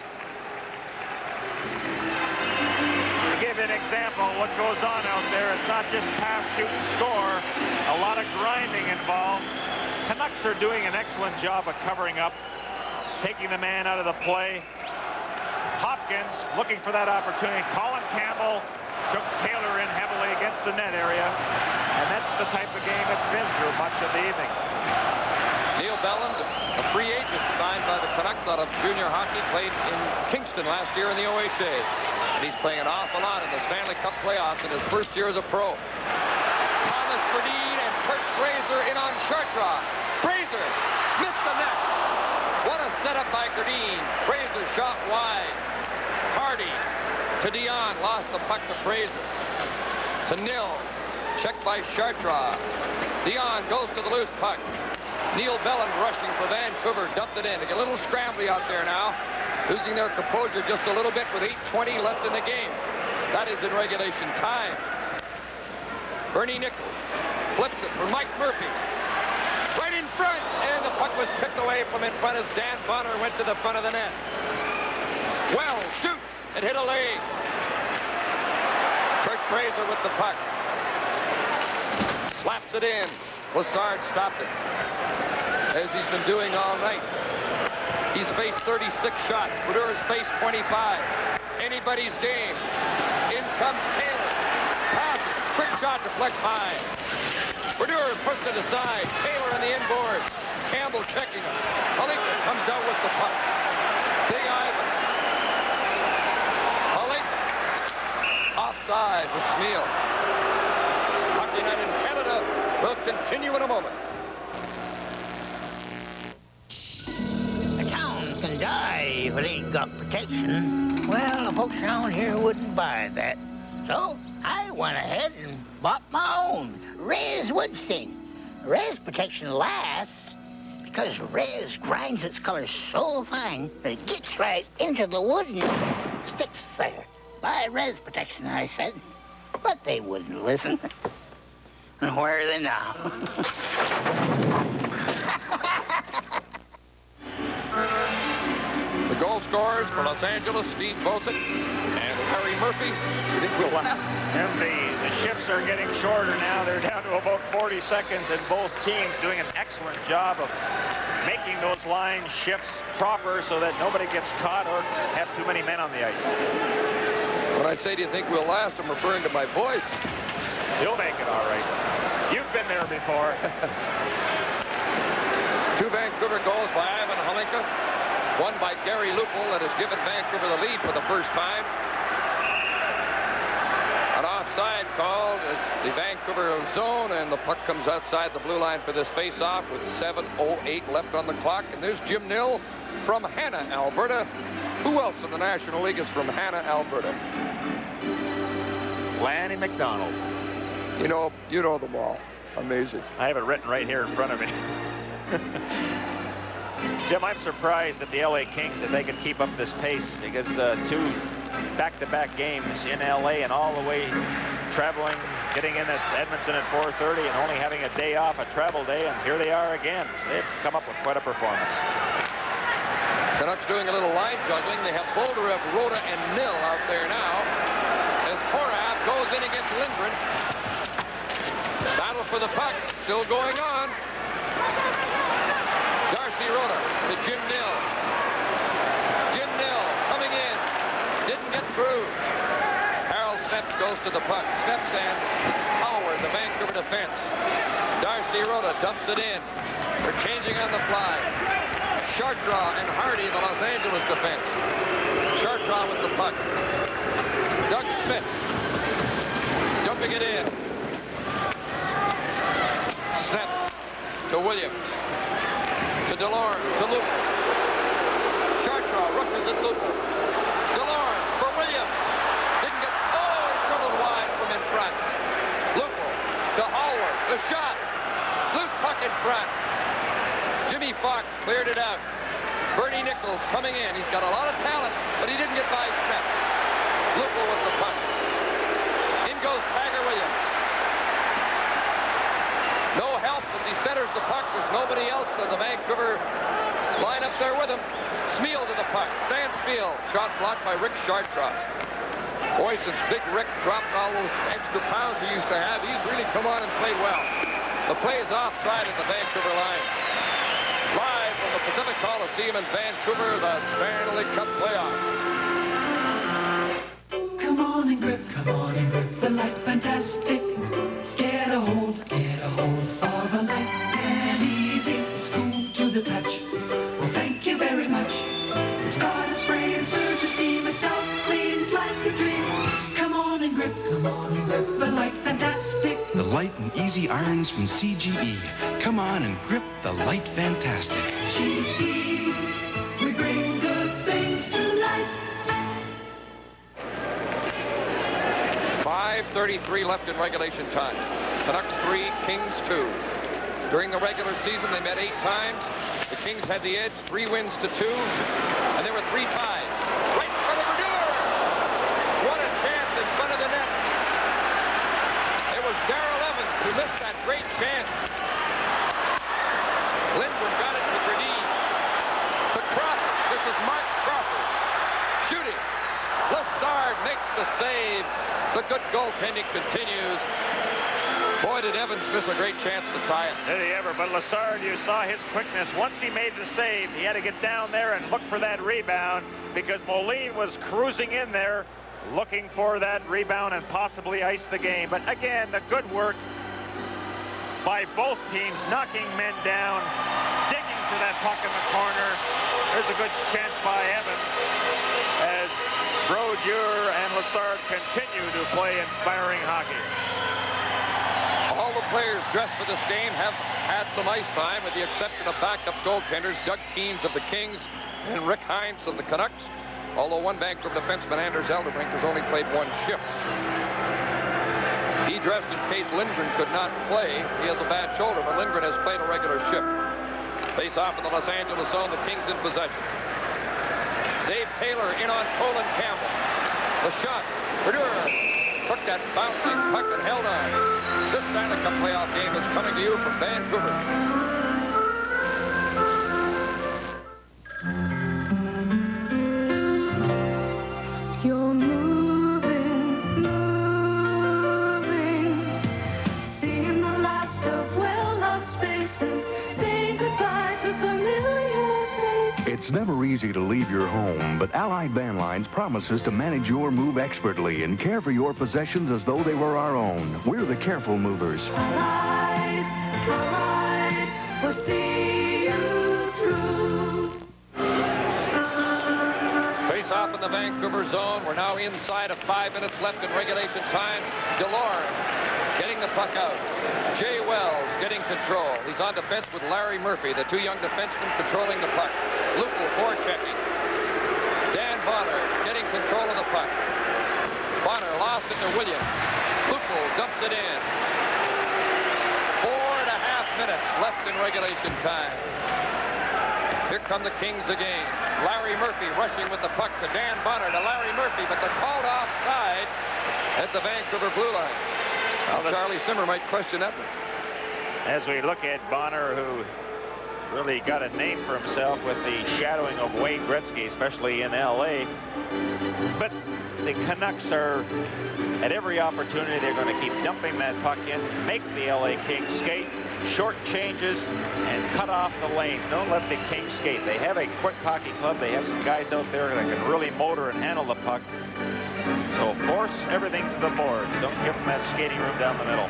To give you an example of what goes on out there, it's not just pass, shoot, and score. A lot of grinding involved. Canucks are doing an excellent job of covering up, taking the man out of the play. Hopkins looking for that opportunity. Colin Campbell took Taylor in heavily against the net area. And that's the type of game it's been through much of the evening. Neil Belland, a free agent signed by the Canucks out of junior hockey, played in Kingston last year in the OHA. And he's playing an awful lot in the Stanley Cup playoffs in his first year as a pro. Thomas Berdine and Kurt Fraser in on Chartrand. Fraser missed the net. What a setup by Gerdine. Fraser shot wide. Hardy to Dion, lost the puck to Fraser. To Nil, checked by Chartrand. Dion goes to the loose puck. Neil Belland rushing for Vancouver, dumped it in. They get a little scrambly out there now, losing their composure just a little bit with 8:20 left in the game. That is in regulation time. Bernie Nichols flips it for Mike Murphy. Right in front, and the puck was tipped away from in front as Dan Bonner went to the front of the net. Wells shoots and hit a leg. Kurt Fraser with the puck. Slaps it in. Lassard stopped it, as he's been doing all night. He's faced 36 shots. Brodeur has faced 25. Anybody's game. In comes Taylor. Passes. Quick shot deflects high. Brodeur pushed it aside. Taylor on the inboard. Campbell checking him. Palinka comes out with the puck. Big Ivan. Palinka. Offside for Smeal. Hockey Night in Canada will continue in a moment. A town can die if it ain't got protection. Well, the folks around here wouldn't buy that. So I went ahead and bought my own Res wood stain. Res protection lasts because Res grinds its colors so fine that it gets right into the wood and sticks there. Buy Res protection, I said, but they wouldn't listen. And where are they now? The goal scorer for Los Angeles, Steve Bosick and Larry Murphy. You think we'll last? And the shifts are getting shorter now. They're down to about 40 seconds, and both teams doing an excellent job of making those line shifts proper so that nobody gets caught or have too many men on the ice. When I say, do you think we'll last, I'm referring to my voice. You'll make it all right. You've been there before. 2 Vancouver goals by Ivan Holinka. 1 by Gary Lupel that has given Vancouver the lead for the first time. An offside called as the Vancouver zone, and the puck comes outside the blue line for this face-off with 7:08 left on the clock. And there's Jim Nill from Hanna, Alberta. Who else in the National League is from Hanna, Alberta? Lanny McDonald. You know them all. Amazing. I have it written right here in front of me. Jim, I'm surprised at the LA Kings that they can keep up this pace, because the 2 back-to-back games in LA and all the way traveling, getting in at Edmonton at 4:30 and only having a day off, a travel day, and here they are again. They've come up with quite a performance. Canucks doing a little line juggling. They have Boldyrev, Rhoda, and Nill out there now. As Korav goes in against Lindgren. Battle for the puck still going on. Darcy Rhoda to Jim Nill. Jim Nill coming in. Didn't get through. Harold Steps goes to the puck. Steps and Howard, the Vancouver defense. Darcy Rhoda dumps it in. They're changing on the fly. Chartraw and Hardy, the Los Angeles defense. Chartraw with the puck. Doug Smith dumping it in. Snap to Williams. To DeLorme, to Luke. Chartraw rushes at Luke. DeLorme for Williams. Didn't get, dribbled wide from in front. Luke to Hallward. The shot. Loose puck in front. Jimmy Fox cleared it out. Bernie Nichols coming in. He's got a lot of talent, but he didn't get by Steps. Lupo with the puck. In goes Tiger Williams. No help as he centers the puck. There's nobody else in the Vancouver line up there with him. Smeal to the puck. Stan Spiel. Shot blocked by Rick Chartraw. Boy, since Big Rick dropped all those extra pounds he used to have, he's really come on and played well. The play is offside at the Vancouver line. Live from the Pacific Coliseum in Vancouver, the Stanley Cup playoffs. Come on and grip the light fantastic. Get a hold of a light and easy. It's cool to the touch. Well, thank you very much. It's got a spray and surge of steam. Itself cleans like a dream. Come on and grip the light fantastic. The light and easy irons from CGE. Come on and grip the light fantastic. GE, we bring good things to life. 5:33 left in regulation time. Canucks 3, Kings 2. During the regular season, they met 8 times. The Kings had the edge, 3 wins to 2, and there were 3 ties. Right in front of Brodeur! What a chance in front of the net. It was Darrell Evans who missed that great chance. Lindgren got it to Gradin. To Crawford. This is Mark Crawford. Shooting. Lassard makes the save. The good goaltending continues. Boy, did Evans miss a great chance to tie it. Did he ever? But Lassard, you saw his quickness. Once he made the save, he had to get down there and look for that rebound, because Moline was cruising in there looking for that rebound and possibly ice the game. But again, the good work by both teams, knocking men down, digging to that puck in the corner. There's a good chance by Evans as Brodeur and Lassard continue to play inspiring hockey. All the players dressed for this game have had some ice time, with the exception of backup goaltenders Doug Keens of the Kings and Rick Hines of the Canucks. Although one Vancouver defenseman, Anders Elderbrink, has only played 1 shift. He dressed in case Lindgren could not play. He has a bad shoulder, but Lindgren has played a regular shift. Face off in the Los Angeles zone, the Kings in possession. Dave Taylor in on Colin Campbell. The shot. Brodeur took that bouncing puck and held on. This Stanley Cup playoff game is coming to you from Vancouver. It's never easy to leave your home, but Allied Van Lines promises to manage your move expertly and care for your possessions as though they were our own. We're the careful movers. Allied will see you through. Face off in the Vancouver zone. We're now inside of 5 minutes left in regulation time. DeLorme getting the puck out. Jay Wells getting control. He's on defense with Larry Murphy, the two young defensemen controlling the puck. Lupel forechecking. Dan Bonner getting control of the puck. Bonner lost it to Williams. Lupel dumps it in. 4.5 minutes left in regulation time. Here come the Kings again. Larry Murphy rushing with the puck to Dan Bonner to Larry Murphy, but the called offside at the Vancouver blue line. Well, Charlie Simmer might question that one. As we look at Bonner, who really got a name for himself with the shadowing of Wayne Gretzky, especially in L.A. But the Canucks are, at every opportunity, they're going to keep dumping that puck in, make the L.A. Kings skate, short changes, and cut off the lane. Don't let the Kings skate. They have a quick hockey club. They have some guys out there that can really motor and handle the puck. So force everything to the boards. Don't give them that skating room down the middle.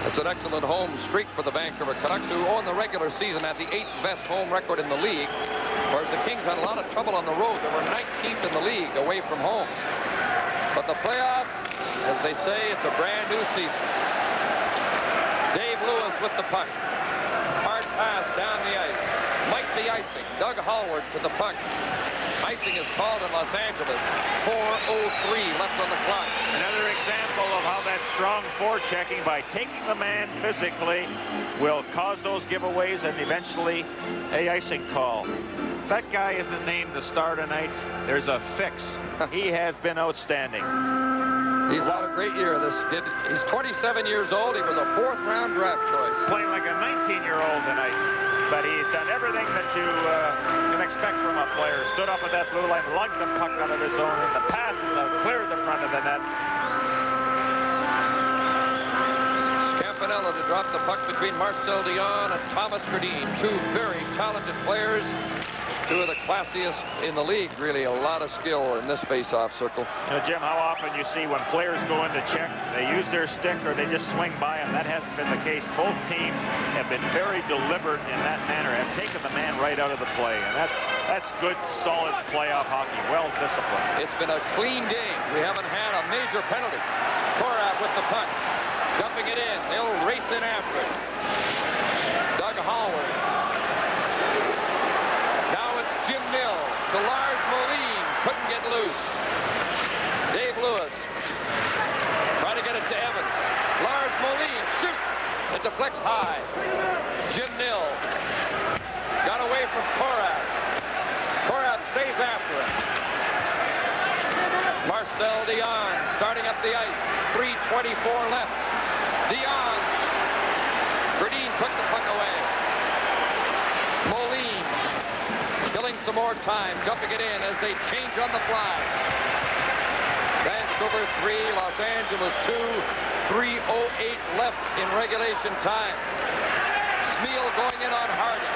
It's an excellent home streak for the Vancouver Canucks, who on the regular season had the 8th best home record in the league, whereas the Kings had a lot of trouble on the road. They were 19th in the league away from home. But the playoffs, as they say, it's a brand new season. Dave Lewis with the puck. Hard pass down the ice. Mike the icing. Doug Hallward to the puck. Icing is called in Los Angeles. 4:03 left on the clock. Another example of how that strong forechecking by taking the man physically will cause those giveaways and eventually a icing call. If that guy isn't named the star tonight, there's a fix. He has been outstanding. He's had a great year, this kid. He's 27 years old. He was a 4th-round draft choice. Playing like a 19-year-old tonight. But he's done everything that you can expect from a player. Stood up at that blue line, lugged the puck out of his zone, and the passes have cleared the front of the net. Campanella to drop the puck between Marcel Dion and Thomas Gradine. Two very talented players. Two of the classiest in the league, really. A lot of skill in this face-off circle. You know, Jim, how often you see when players go in to check, they use their stick or they just swing by them. That hasn't been the case. Both teams have been very deliberate in that manner, have taken the man right out of the play. And that's good, solid playoff hockey. Well disciplined. It's been a clean game. We haven't had a major penalty. Korat with the puck. Dumping it in. They'll race in after it. Doug Hallward. Jim Mill to Lars Moline. Couldn't get loose. Dave Lewis. Try to get it to Evans. Lars Moline shoots. It deflects high. Jim Mill. Got away from Korat. Korat stays after him. Marcel Dion starting up the ice. 3:24 left. Dion. Gradine took the puck away. Moline. Killing some more time, dumping it in as they change on the fly. Vancouver 3, Los Angeles 2, 3:08 left in regulation time. Smeel going in on Harding.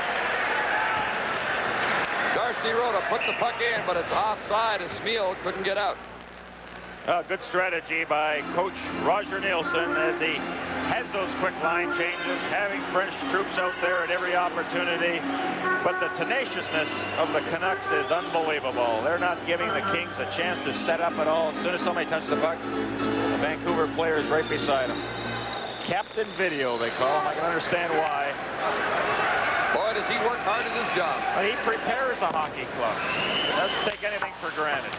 Darcy Rhoda put the puck in, but it's offside as Smeel couldn't get out. Good strategy by Coach Roger Nielsen as he has those quick line changes, having French troops out there at every opportunity. But the tenaciousness of the Canucks is unbelievable. They're not giving the Kings a chance to set up at all. As soon as somebody touches the puck, the Vancouver player is right beside him. Captain Video, they call him. I can understand why. Boy, does he work hard at his job. Well, he prepares a hockey club. He doesn't take anything for granted.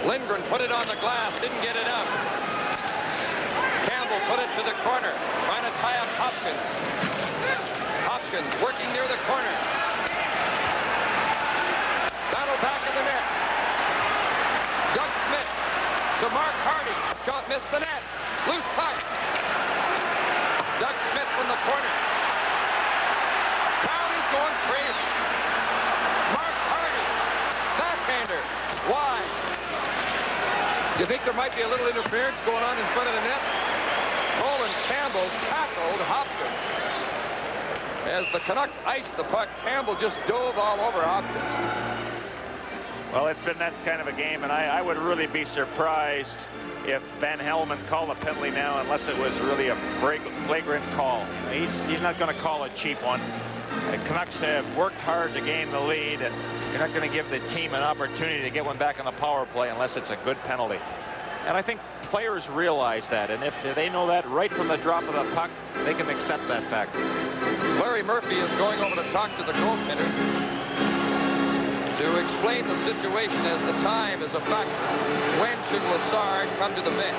Lindgren put it on the glass, didn't get it up. Campbell put it to the corner, trying to tie up Hopkins. Hopkins working near the corner. Battle back of the net. Doug Smith to Mark Hardy. Shot missed the net. Loose puck. Doug Smith from the corner. Crowd is going crazy. Mark Hardy. Backhander. Why? Do you think there might be a little interference going on in front of the net? Colin Campbell tackled Hopkins. As the Canucks iced the puck, Campbell just dove all over Hopkins. Well, it's been that kind of a game, and I would really be surprised if Van Helmen called a penalty now unless it was really a flagrant call. He's not going to call a cheap one. The Canucks have worked hard to gain the lead, and you're not going to give the team an opportunity to get one back on the power play unless it's a good penalty. And I think players realize that, and if they know that right from the drop of the puck, they can accept that fact. Larry Murphy is going over to talk to the goaltender to explain the situation as the time is a factor. When should Lassard come to the bench?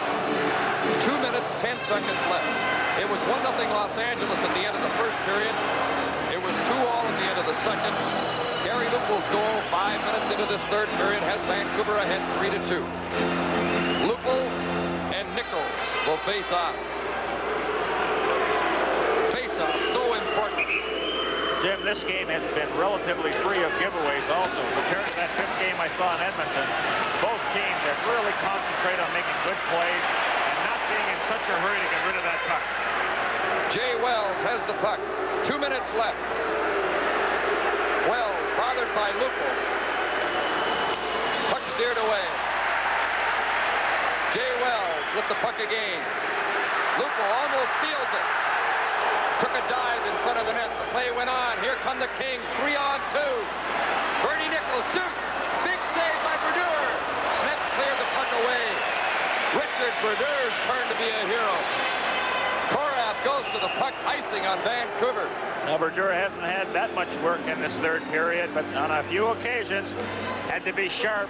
2 minutes, 10 seconds left. It was 1-0 Los Angeles at the end of the first period. It was 2-2 at the end of the second. Gary Lupul's goal 5 minutes into this third period has Vancouver ahead 3-2. Lupul and Nichols will face off. Face-off, so important. Jim, this game has been relatively free of giveaways also. Compared to that fifth game I saw in Edmonton, both teams have really concentrated on making good plays and not being in such a hurry to get rid of that puck. Jay Wells has the puck. 2 minutes left. Wells bothered by Lupul. Puck steered away. Jay Wells with the puck again. Lupul almost steals it. Took a dive in front of the net. The play went on. Here come the Kings. 3-on-2. Bernie Nichols shoots. Big save by Brodeur. Smith cleared the puck away. Richard Brodeur's turn to be a hero. Korath goes to the puck, icing on Vancouver. Now, Brodeur hasn't had that much work in this third period, but on a few occasions had to be sharp.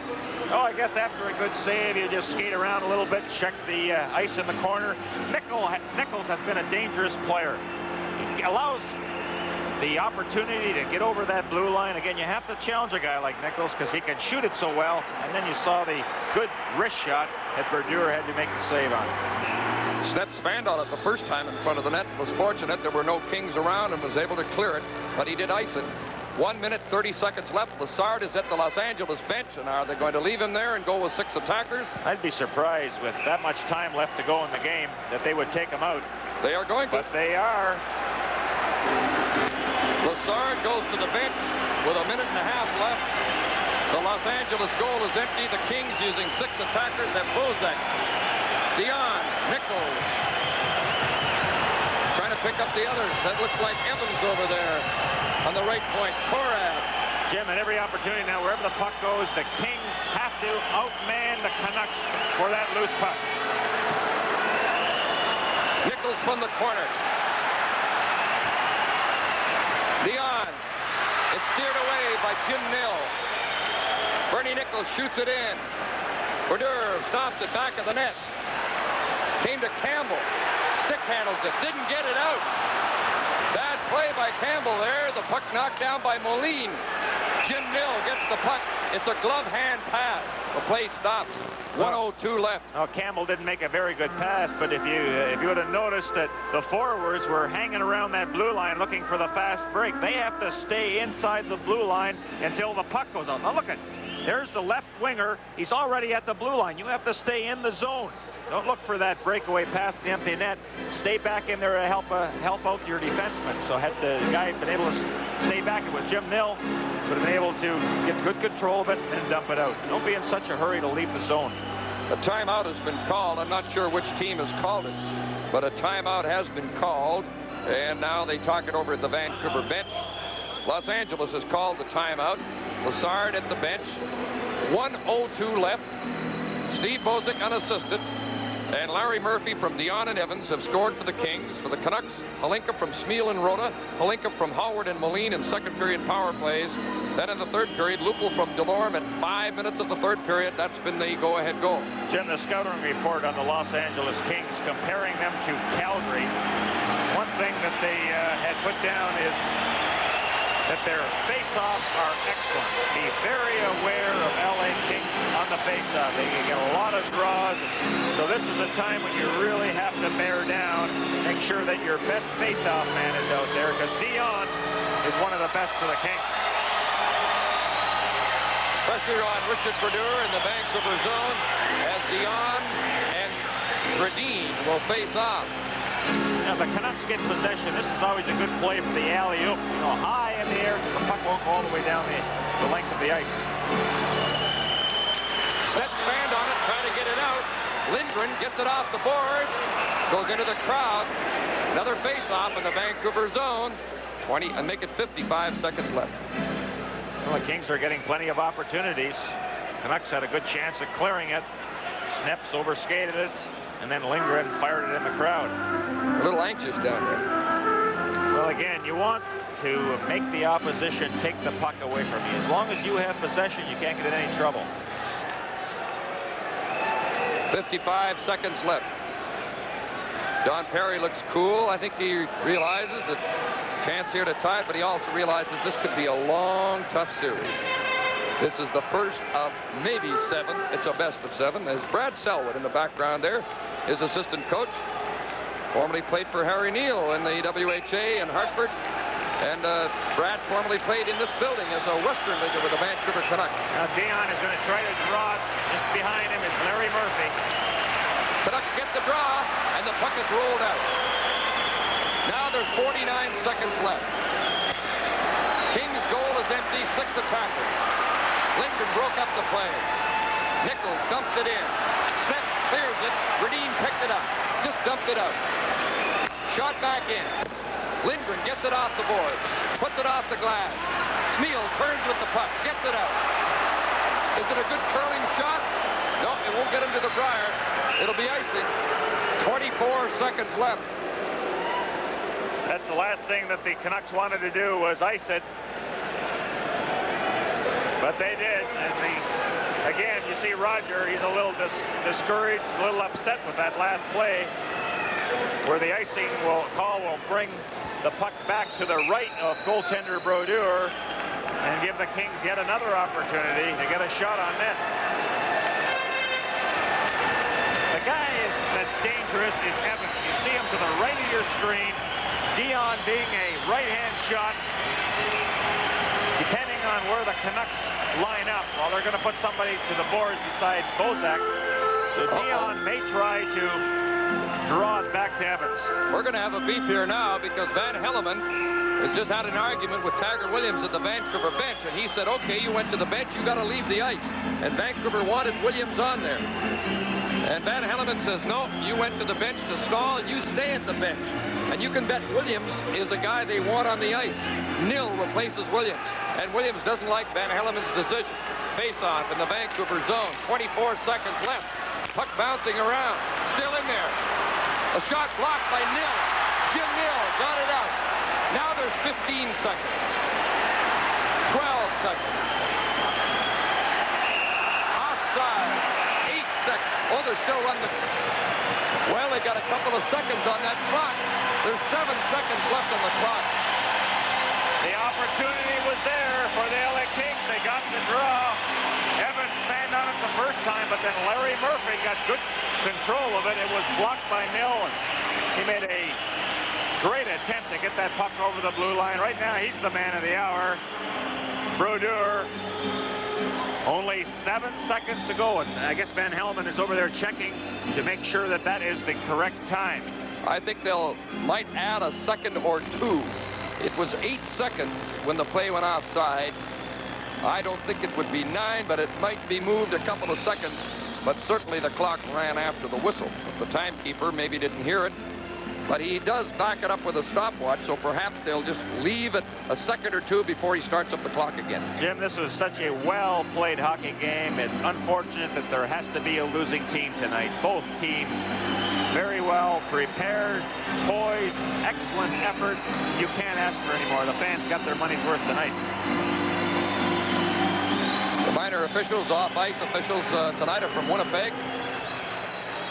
Oh, I guess after a good save, you just skate around a little bit, check the ice in the corner. Nichols has been a dangerous player. He allows the opportunity to get over that blue line. Again, you have to challenge a guy like Nichols because he can shoot it so well. And then you saw the good wrist shot that Brodeur had to make the save on. Snep spanned on it the first time in front of the net. Was fortunate there were no Kings around and was able to clear it, but he did ice it. 1 minute, 30 seconds left. Lassard is at the Los Angeles bench, and are they going to leave him there and go with 6 attackers? I'd be surprised with that much time left to go in the game that they would take him out. They are going to. But they are. Lassard goes to the bench with 1.5 minutes left. The Los Angeles goal is empty. The Kings using 6 attackers have Bozak, Dion, Nichols. Trying to pick up the others. That looks like Evans over there on the right point. Korath. Jim, at every opportunity now, wherever the puck goes, the Kings have to outman the Canucks for that loose puck. Nichols from the corner. Dion. It's steered away by Jim Nill. Bernie Nichols shoots it in. Brodeur stops it back of the net. Came to Campbell. Stick handles it. Didn't get it out. Bad play by Campbell there. The puck knocked down by Moline. Jim Nill gets the puck. It's a glove hand pass. The play stops. 1:02 left. Now, Campbell didn't make a very good pass, but if you would have noticed that the forwards were hanging around that blue line looking for the fast break. They have to stay inside the blue line until the puck goes out. Now look at, there's the left winger. He's already at the blue line. You have to stay in the zone. Don't look for that breakaway past the empty net. Stay back in there to help out your defenseman. So had the guy been able to stay back, it was Jim Nill, would have been able to get good control of it and dump it out. Don't be in such a hurry to leave the zone. A timeout has been called. I'm not sure which team has called it, but a timeout has been called, and now they talk it over at the Vancouver bench. Los Angeles has called the timeout. Lassard at the bench. 1:02 left. Steve Bozak unassisted. And Larry Murphy from Dion and Evans have scored for the Kings. For the Canucks, Halinka from Smeal and Rota, Halinka from Howard and Moline in second period power plays. Then in the third period, Lupul from Delorme at 5 minutes of the third period. That's been the go-ahead goal. Jim, the scouting report on the Los Angeles Kings, comparing them to Calgary, one thing that they had put down is that their face-offs are excellent. Be very aware of LA Kings on the face-off. They get a lot of draws, and so this is a time when you really have to bear down, make sure that your best face-off man is out there, because Dion is one of the best for the Kings. Pressure on Richard Brodeur in the Vancouver zone as Dion and Gradine will face off. Now, the Canucks get possession. This is always a good play for the alley-oop. You know, high in the air, because the puck won't go all the way down the length of the ice. Sets band on it, trying to get it out. Lindgren gets it off the boards, goes into the crowd. Another face-off in the Vancouver zone. 20, and make it 55 seconds left. Well, the Kings are getting plenty of opportunities. Canucks had a good chance of clearing it. Sneps overskated it, and then Lindgren fired it in the crowd. A little anxious down there. Well, again, you want to make the opposition take the puck away from you. As long as you have possession, you can't get in any trouble. 55 seconds left. Don Perry looks cool. I think he realizes it's a chance here to tie it, but he also realizes this could be a long, tough series. This is the first of maybe 7. It's a best of 7. There's Brad Selwood in the background there, his assistant coach. Formerly played for Harry Neal in the WHA in Hartford. And Brad formerly played in this building as a Western Leaguer with the Vancouver Canucks. Now Dion is going to try to draw. Just behind him is Larry Murphy. Canucks get the draw, and the puck is rolled out. Now there's 49 seconds left. King's goal is empty, 6 attackers. Lindgren broke up the play. Nichols dumped it in. Snett clears it. Radin picked it up. Just dumped it out. Shot back in. Lindgren gets it off the boards. Puts it off the glass. Smeal turns with the puck. Gets it out. Is it a good curling shot? No, it won't get him to the Briar. It'll be icing. 24 seconds left. That's the last thing that the Canucks wanted to do was ice it. But they did. And again, you see Roger, he's a little discouraged, a little upset with that last play, where the icing call will bring the puck back to the right of goaltender Brodeur and give the Kings yet another opportunity to get a shot on net. The guy that's dangerous is Evans. You see him to the right of your screen. Dion being a right-hand shot. Depending on where the Canucks line up, well, they're going to put somebody to the boards beside Bozak. So Dion may try to draw it back to Evans. We're going to have a beef here now because Van Hellemond has just had an argument with Tiger Williams at the Vancouver bench, and he said, okay, you went to the bench, you got to leave the ice. And Vancouver wanted Williams on there. And Van Hellemond says, no, you went to the bench to stall, and you stay at the bench. And you can bet Williams is a guy they want on the ice. Nil replaces Williams. And Williams doesn't like Van Hellemond's decision. Face-off in the Vancouver zone. 24 seconds left. Puck bouncing around. Still in there. A shot blocked by Nil. Jim Nil got it out. Now there's 15 seconds. 12 seconds. Offside. 8 seconds. Oh, they're still running. Well, they got a couple of seconds on that clock. There's 7 seconds left on the clock. The opportunity was there for the LA Kings. They got the draw. Evans fanned on it the first time, but then Larry Murphy got good control of it. It was blocked by Nil, and he made a great attempt to get that puck over the blue line. Right now, he's the man of the hour. Brodeur. Only 7 seconds to go, and I guess Van Hellemond is over there checking to make sure that that is the correct time. I think they'll might add a second or 2. It was 8 seconds when the play went offside. I don't think it would be 9, but it might be moved a couple of seconds. But certainly the clock ran after the whistle. The timekeeper maybe didn't hear it, but he does back it up with a stopwatch, so perhaps they'll just leave it a second or 2 before he starts up the clock again. Jim, this was such a well-played hockey game. It's unfortunate that there has to be a losing team tonight. Both teams very well prepared, poised, excellent effort. You can't ask for any more. The fans got their money's worth tonight. The minor officials, off-ice officials tonight are from Winnipeg.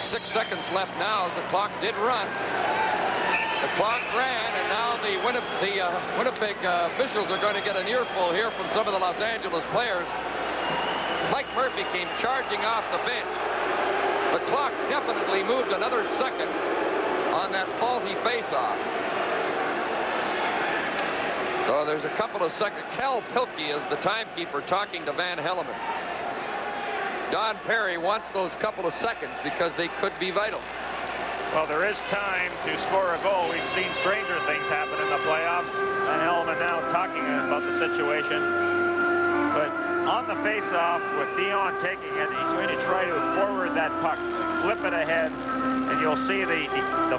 6 seconds left now as the clock did run. The clock ran, and now the Winnipeg officials are going to get an earful here from some of the Los Angeles players. Mike Murphy came charging off the bench. The clock definitely moved another second on that faulty face-off. So there's a couple of seconds. Cal Pilkey is the timekeeper talking to Van Hellemond. Don Perry wants those couple of seconds because they could be vital. Well, there is time to score a goal. We've seen stranger things happen in the playoffs. Van Helmen now talking about the situation. But on the face-off, with Dion taking it, he's going to try to forward that puck, flip it ahead, and you'll see the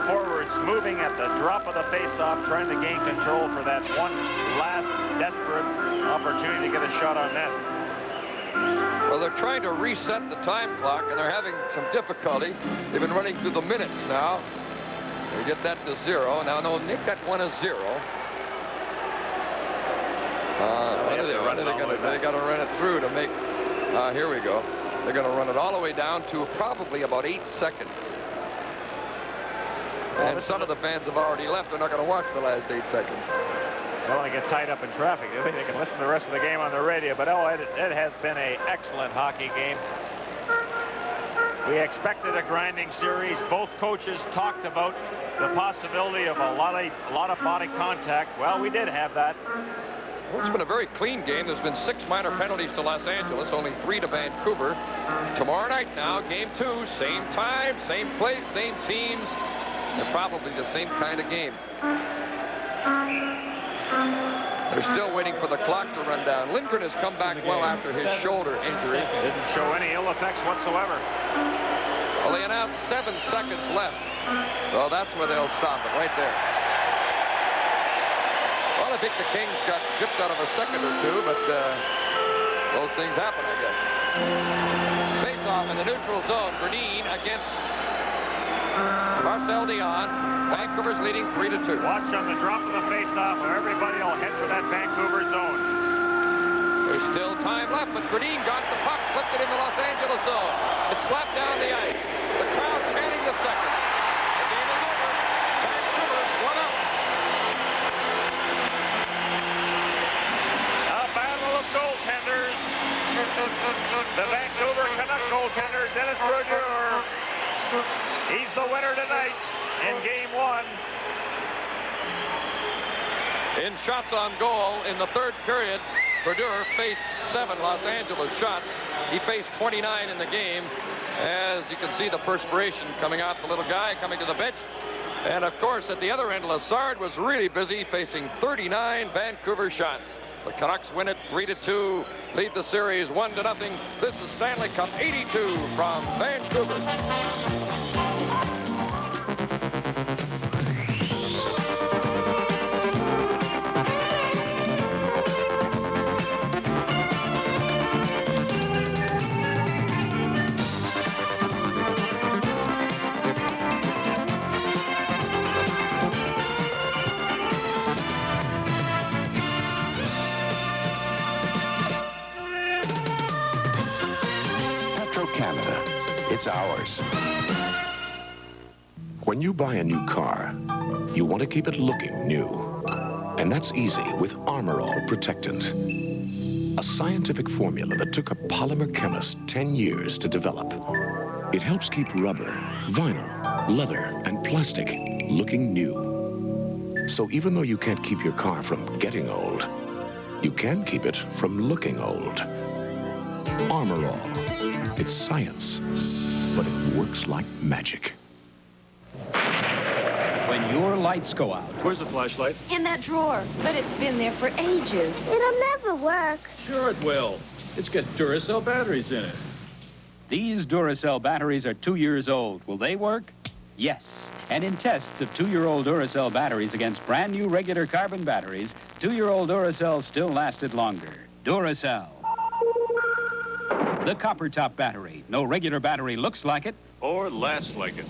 forwards moving at the drop of the face-off, trying to gain control for that one last desperate opportunity to get a shot on net. Well, they're trying to reset the time clock, and they're having some difficulty. They've been running through the minutes now. They get that to 0. Now, no, Nick got 1 as 0. They got to run it through to make. Here we go. They're going to run it all the way down to probably about 8 seconds. And some of the fans have already left. They're not going to watch the last 8 seconds. They don't want to get tied up in traffic. They think they can listen to the rest of the game on the radio. But it has been an excellent hockey game. We expected a grinding series. Both coaches talked about the possibility of a lot of body contact. Well, we did have that. Well, it's been a very clean game. There's been 6 minor penalties to Los Angeles, only 3 to Vancouver. Tomorrow night now, game 2, same time, same place, same teams, and probably the same kind of game. They're still waiting for the clock to run down. Lindgren has come back well after his shoulder injury. Didn't show any ill effects whatsoever. Well, they announced 7 seconds left, so that's where they'll stop it, right there. Well, I think the Kings got gypped out of a second or 2, but those things happen, I guess. Face-off in the neutral zone. Bernine against Marcel Dion. Vancouver's leading 3-2. Watch on the drop of the face-off, where everybody will head for that Vancouver zone. There's still time left, but Bernine got the puck, flipped it in the Los Angeles zone. It slapped down the ice. The crowd chanting the second. The game is over. Vancouver 1-up. A battle of goaltenders. The Vancouver Canuck goaltender, Dennis Brodeur. He's the winner tonight in game 1. In shots on goal in the 3rd period, Brodeur faced 7 Los Angeles shots. He faced 29 in the game. As you can see, the perspiration coming out the little guy coming to the bench. And of course, at the other end, Lessard was really busy facing 39 Vancouver shots. The Canucks win it 3-2, lead the series 1-0. This is Stanley Cup 82 from Vancouver. Canada. It's ours. When you buy a new car, you want to keep it looking new. And that's easy with Armorall Protectant. A scientific formula that took a polymer chemist 10 years to develop. It helps keep rubber, vinyl, leather, and plastic looking new. So even though you can't keep your car from getting old, you can keep it from looking old. Armorall. It's science, but it works like magic. When your lights go out. Where's the flashlight? In that drawer, but it's been there for ages. It'll never work. Sure it will. It's got Duracell batteries in it. These Duracell batteries are 2 years old. Will they work? Yes. And in tests of 2-year-old Duracell batteries against brand new regular carbon batteries, 2-year-old Duracell still lasted longer. Duracell. The copper top battery. No regular battery looks like it. Or lasts like it.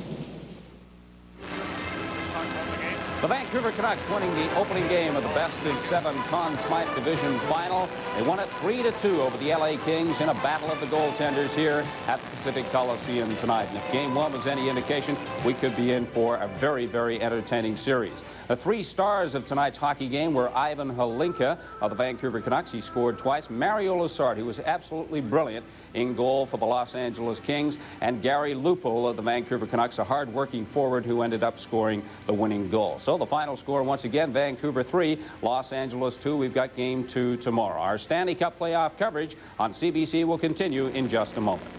The Vancouver Canucks winning the opening game of the best-of-7 Conn Smythe Division Final. They won it 3-2 over the LA Kings in a battle of the goaltenders here at the Pacific Coliseum tonight. And if Game 1 was any indication, we could be in for a very, very entertaining series. The 3 stars of tonight's hockey game were Ivan Hlinka of the Vancouver Canucks. He scored twice. Mario Lessard, who was absolutely brilliant in goal for the Los Angeles Kings. And Gary Lupul of the Vancouver Canucks, a hard-working forward who ended up scoring the winning goal. So the final score, once again, Vancouver 3, Los Angeles 2. We've got Game 2 tomorrow. Our Stanley Cup playoff coverage on CBC will continue in just a moment.